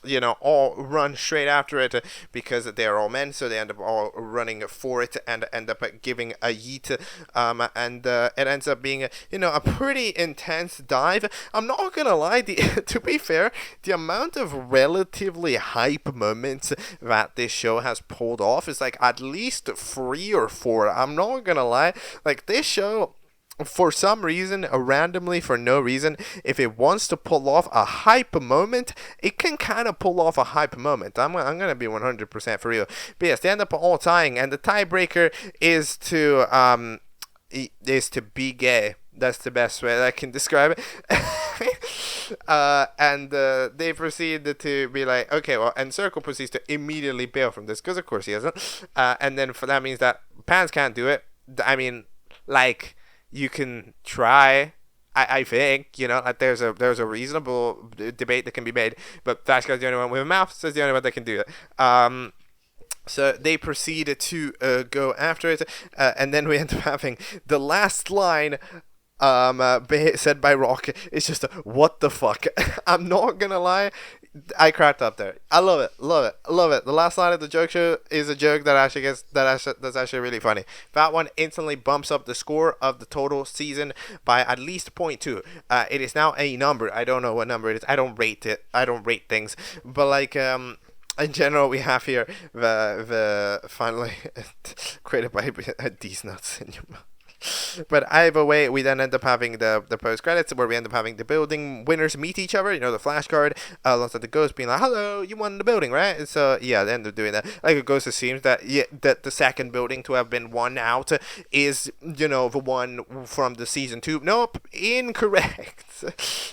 you know, all run straight after it, because they are all men, so they end up all running for it and end up giving a yeet, and it ends up being, you know, a pretty intense dive. I'm not gonna lie, to be fair, the amount of relatively hype moments that this show has pulled off is like at least 3 or 4. I'm not gonna lie, like, this show, for some reason, randomly, for no reason, if it wants to pull off a hype moment, it can kind of pull off a hype moment. I'm gonna be 100% for real. But yes, they end up all tying, and the tiebreaker is to be gay. That's the best way that I can describe it. And they proceed to be like, okay, well, and Circle proceeds to immediately bail from this, because of course he isn't. And then that means that Pants can't do it. I mean, like, you can try. I think, you know, like, there's a reasonable debate that can be made, but Flash Guy's the only one with a mouth, so it's the only one that can do it. So they proceed to go after it, and then we end up having the last line said by Rock. It's just what the fuck. I'm not gonna lie, I cracked up there. I love it. The last line of the joke show is a joke that that's actually really funny. That one instantly bumps up the score of the total season by at least 0.2. It is now a number. I don't know what number it is. I don't rate it. I don't rate things. But like, in general, we have here the finally created by these nuts in your mouth. But either way, we then end up having the post credits, where we end up having the building winners meet each other. You know, the flashcard, lots of the ghosts being like, "Hello, you won the building, right?" And so yeah, they end up doing that. Like, a ghost assumes that that the second building to have been won out is, you know, the one from the season 2. Nope, incorrect.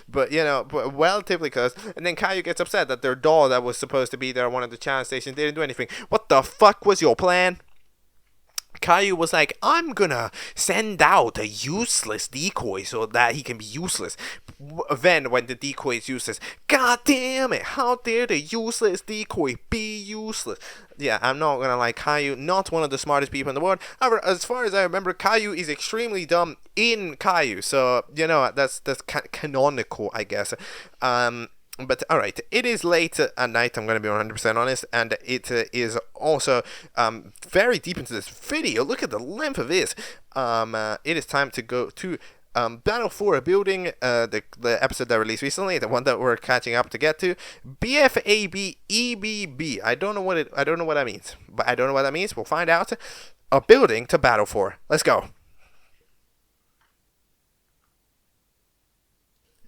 But you know, relatively close. And then Caillou gets upset that their doll that was supposed to be there at one of the challenge stations didn't do anything. What the fuck was your plan? Caillou was like, I'm gonna send out a useless decoy so that he can be useless. Then, when the decoy is useless, god damn it, how dare the useless decoy be useless? Yeah, I'm not gonna lie, Caillou, not one of the smartest people in the world. However, as far as I remember, Caillou is extremely dumb in Caillou, so, you know, that's canonical, I guess. But alright, it is late at night, I'm going to be 100% honest, and it is also very deep into this video. Look at the length of this. It is time to go to Battle for a Building, the episode that released recently, the one that we're catching up to get to. BFAB EBB. I don't know what that means, but I don't know what that means. We'll find out. A building to battle for. Let's go.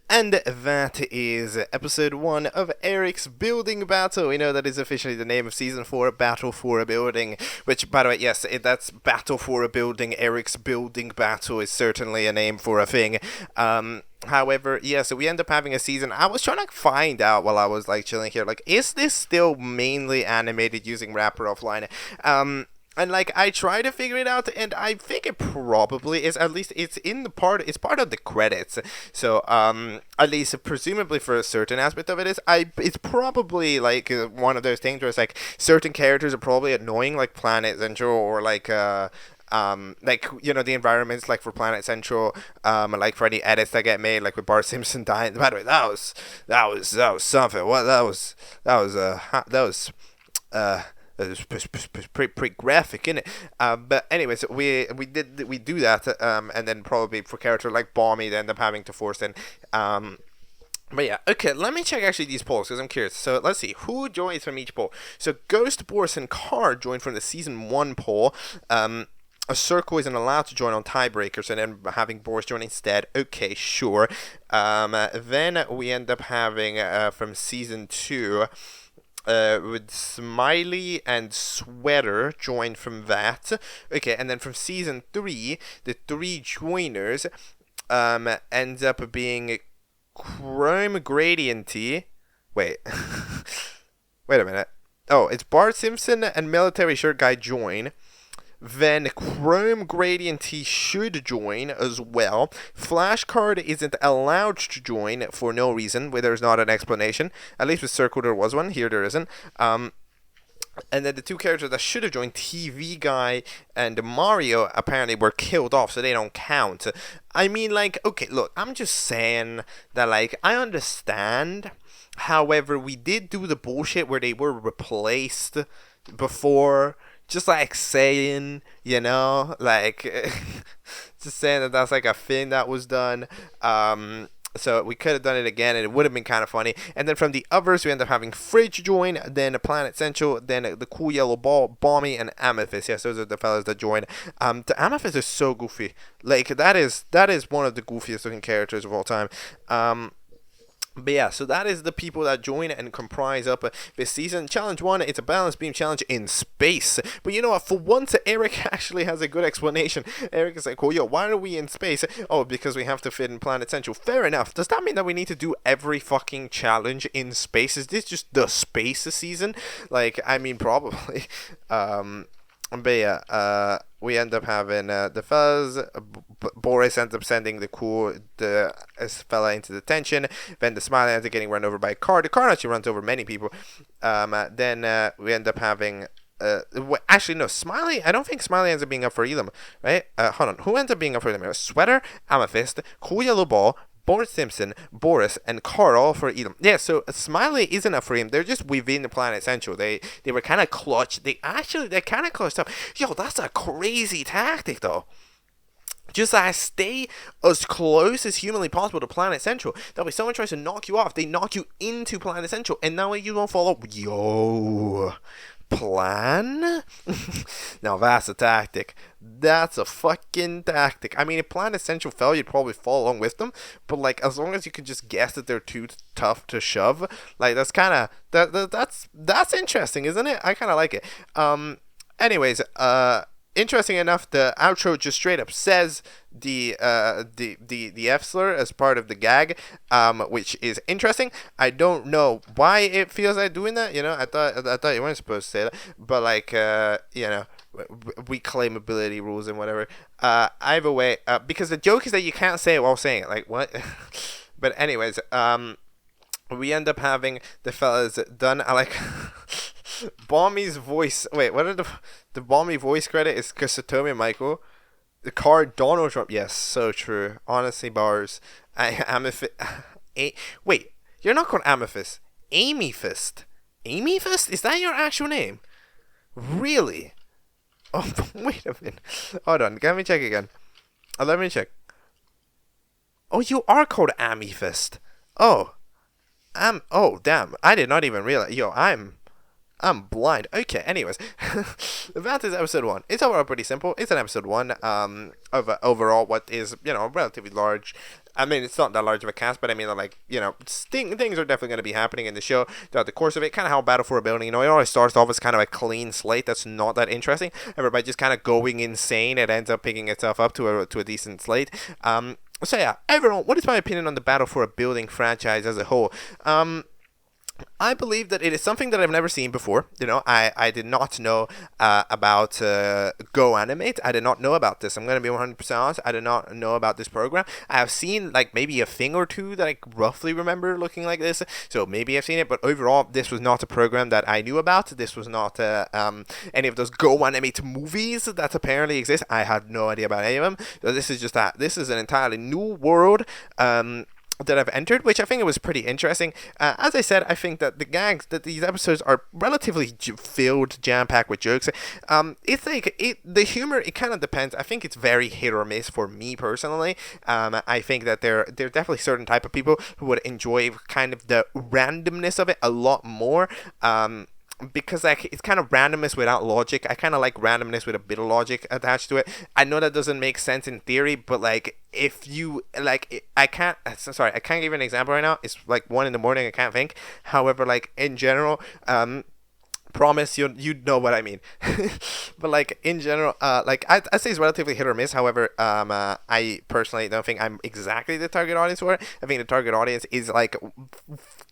And that is episode 1 of Eric's Building Battle. We know that is officially the name of season 4, Battle for a Building. Which, by the way, yes, that's Battle for a Building. Eric's Building Battle is certainly a name for a thing. However, yeah, so we end up having a season. I was trying to find out while I was like chilling here, like, is this still mainly animated using Wrapper Offline? And like, I try to figure it out, and I think it probably is. At least it's it's part of the credits. So at least presumably for a certain aspect of it it's probably like one of those things where it's like certain characters are probably annoying, like Planet Central, or like you know, the environments, like for Planet Central, like for any edits that get made, like with Bart Simpson dying. By the way, that was something. What that was pretty graphic, innit? But anyways, we do that, and then probably for character like Balmy, they end up having to force in. But yeah, okay, let me check actually these polls, because I'm curious. So let's see, who joins from each poll? So Ghost, Boris, and Car joined from the season 1 poll. A Circle isn't allowed to join on tiebreakers, and then having Boris join instead. Okay, sure. Then we end up having from season 2, with Smiley and Sweater joined from that. Okay, and then from season 3, the 3 joiners ends up being Chrome Gradient T. Wait. Wait a minute. Oh, it's Bart Simpson and Military Shirt Guy join. Then Chrome Gradient T should join as well. Flashcard isn't allowed to join for no reason, where there's not an explanation. At least with Circle there was one. Here there isn't. And then the two characters that should have joined, TV Guy and Mario, apparently were killed off, so they don't count. I mean, like, okay, look, I'm just saying that, like, I understand. However, we did do the bullshit where they were replaced before. Just like saying, you know, like, just saying that that's like a thing that was done. So we could have done it again, and it would have been kind of funny. And then from the others, we end up having Fridge join, then Planet Central, then the Cool Yellow Ball, Bomby, and Amethyst. Yes, those are the fellas that joined. The Amethyst is so goofy. Like, that is one of the goofiest looking characters of all time. But yeah, so that is the people that join and comprise up this season. Challenge 1, it's a balance beam challenge in space. But you know what, for once, Eric actually has a good explanation. Eric is like, oh, yo, why are we in space? Oh, because we have to fit in Planet Central. Fair enough. Does that mean that we need to do every fucking challenge in space? Is this just the space season? Like, I mean, probably. But yeah, we end up having the fellas. Boris ends up sending the fella into detention. Then the Smiley ends up getting run over by a car. The car actually runs over many people. Then we end up having. Actually, no, Smiley. I don't think Smiley ends up being up for Elam, right? Hold on. Who ends up being up for Elam? Sweater, Amethyst, Cool Yellow Ball, Boris Simpson, Boris, and Carl for Elam. Yeah, so Smiley isn't up for him. They're just within the Planet Central. They were kind of clutch. They kind of clutched up. Yo, that's a crazy tactic, though. Just stay as close as humanly possible to Planet Central. That way, someone tries to knock you off, they knock you into Planet Central, and that way you don't fall up. Yo, plan? Now that's a tactic. That's a fucking tactic. I mean, if Planet Central fell, you'd probably fall along with them. But like, as long as you can just guess that they're too tough to shove, like that's kind of that's interesting, isn't it? I kind of like it. Anyways, interesting enough, the outro just straight up says the F slur as part of the gag, which is interesting. I don't know why it feels like doing that. You know, I thought you weren't supposed to say that, but like, you know, reclaimability rules and whatever. Either way, because the joke is that you can't say it while saying it. Like what? But anyways, we end up having the fellas done. I like. Bomby's voice. Wait, what are the Bomby voice credit is Kasatomi Michael. The card Donald Trump. Yes, so true. Honestly, bars. Amethyst. Wait, you're not called Amethyst. Amyfist. Amyfist? Is that your actual name? Really? Oh, wait a minute. Hold on. Let me check again. Let me check. Oh, you are called Amethyst. Oh. Oh, damn. I did not even realize. Yo, I'm blind. Okay, anyways. That is episode 1. It's overall pretty simple. It's an episode 1 of overall what is, you know, relatively large. I mean, it's not that large of a cast, but I mean, like, you know, things are definitely going to be happening in the show throughout the course of it. Kind of how Battle for a Building, you know, it always starts off as kind of a clean slate that's not that interesting. Everybody just kind of going insane. It ends up picking itself up to a decent slate. So yeah, overall, what is my opinion on the Battle for a Building franchise as a whole? I believe that it is something that I've never seen before. You know, I did not know about Go Animate. I did not know about this. I'm going to be 100% honest. I did not know about this program. I have seen like maybe a thing or two that I roughly remember looking like this. So maybe I've seen it. But overall, this was not a program that I knew about. This was not any of those Go Animate movies that apparently exist. I had no idea about any of them. So this is just that. This is an entirely new world. That I've entered, which I think it was pretty interesting. As I said, I think that the gags, that these episodes are relatively filled, jam-packed with jokes. It's like, the humor, it kind of depends. I think it's very hit or miss for me personally. I think that there are definitely certain type of people who would enjoy kind of the randomness of it a lot more. Because like it's kind of randomness without logic. I kind of like randomness with a bit of logic attached to it. I know that doesn't make sense in theory, but like if you like, I can't give you an example right now. It's like 1 a.m. I can't think. However, like in general, Promise you know what I mean. But like in general, like I'd say it's relatively hit or miss. However, I personally don't think I'm exactly the target audience for it. I think the target audience is like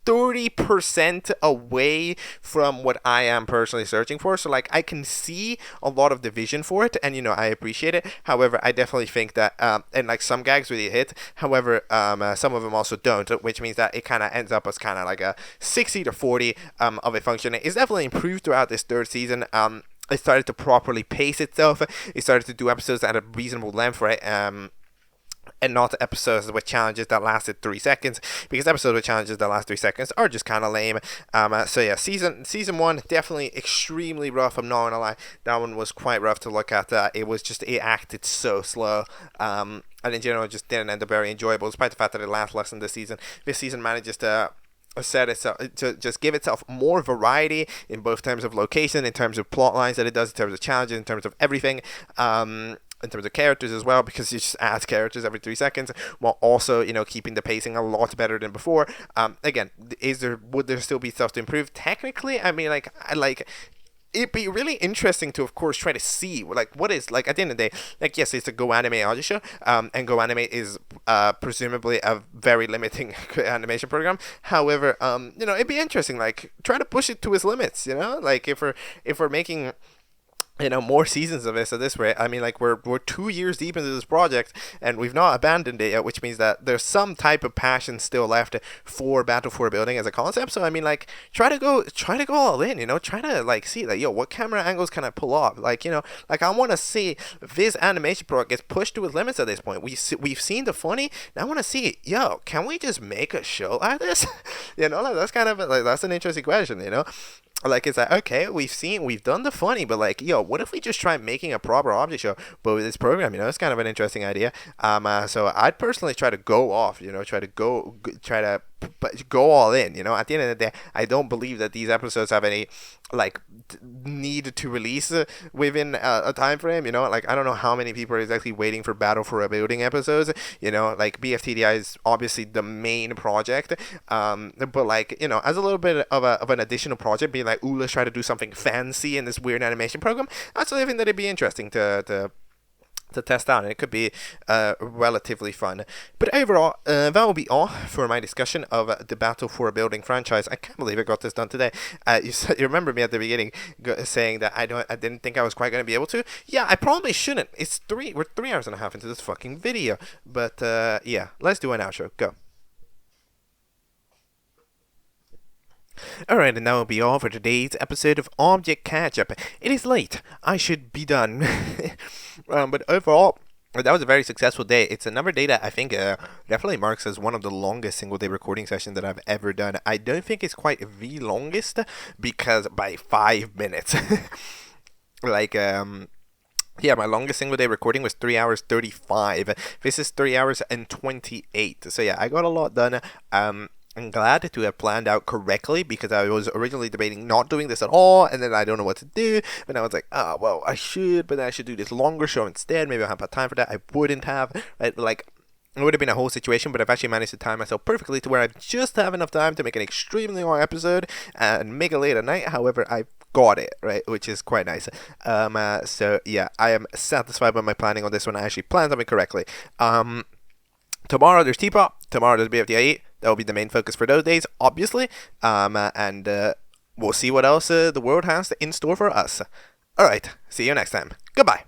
30% away from what I am personally searching for. So like I can see a lot of the vision for it, and I appreciate it. However, I definitely think that and like some gags really hit. However, some of them also don't, which means that it kind of ends up as kind of like a 60-40 of a function. It's definitely improved throughout this third season. It started to properly pace itself. It started to do episodes at a reasonable length, right? And not episodes with challenges that lasted 3 seconds, because episodes with challenges that last 3 seconds are just kind of lame. So yeah, season 1 definitely extremely rough. I'm not gonna lie, that one was quite rough to look at. It acted so slow. And in general, it just didn't end up very enjoyable, despite the fact that it lasts less than this season. This season manages to set itself to just give itself more variety in both terms of location, in terms of plot lines that it does, in terms of challenges, in terms of everything, in terms of characters as well, because it just adds characters every 3 seconds, while also keeping the pacing a lot better than before. Again, would there still be stuff to improve? Technically, I mean, it'd be really interesting to, of course, try to see what is at the end of the day, yes, it's a Go Anime audio show, and Go Anime is presumably a very limiting animation program. However, it'd be interesting, try to push it to its limits. If we're making more seasons of this at this rate. I mean, we're 2 years deep into this project, and we've not abandoned it yet, which means that there's some type of passion still left for Battle for Building as a concept. So I mean, try to go all in. Try to see what camera angles can I pull off? I want to see this animation project gets pushed to its limits at this point. We've seen the funny. Now I want to see, can we just make a show like this? That's kind of that's an interesting question. It's okay, we've done the funny, but what if we just try making a proper object show, but with this program? It's kind of an interesting idea. So I'd personally try to go off, try to go all in. At the end of the day, I don't believe that these episodes have any need to release within a time frame. I don't know how many people are exactly waiting for Battle for a Building episodes. BFTDI is obviously the main project, but as a little bit of an additional project, being ooh, let's try to do something fancy in this weird animation program. That's something that it'd be interesting to test out, and it could be relatively fun. But overall, that will be all for my discussion of the Battle for a Building franchise. I can't believe I got this done today. You remember me at the beginning saying that I didn't think I was quite going to be able to. Yeah, I probably shouldn't. We're 3 hours and a half into this fucking video. But yeah, let's do an outro. Go. Alright, and that will be all for today's episode of Object Catchup. It is late. I should be done. But overall, that was a very successful day. It's another day that I think definitely marks as one of the longest single-day recording sessions that I've ever done. I don't think it's quite the longest, because by 5 minutes. Yeah, my longest single day recording was 3 hours 35. This is 3 hours and 28. So yeah, I got a lot done. I'm glad to have planned out correctly, because I was originally debating not doing this at all, and then I don't know what to do, but I was like, well, I should, but then I should do this longer show instead. Maybe I'll have time for that. I wouldn't have, right? It would have been a whole situation, but I've actually managed to time myself perfectly to where I just have enough time to make an extremely long episode and make it late at night. However, I got it, right, which is quite nice. So yeah, I am satisfied with my planning on this one. I actually planned something correctly. Tomorrow there's T-Pop, tomorrow there's BFCI. That will be the main focus for those days, obviously. And we'll see what else the world has in store for us. Alright, see you next time. Goodbye.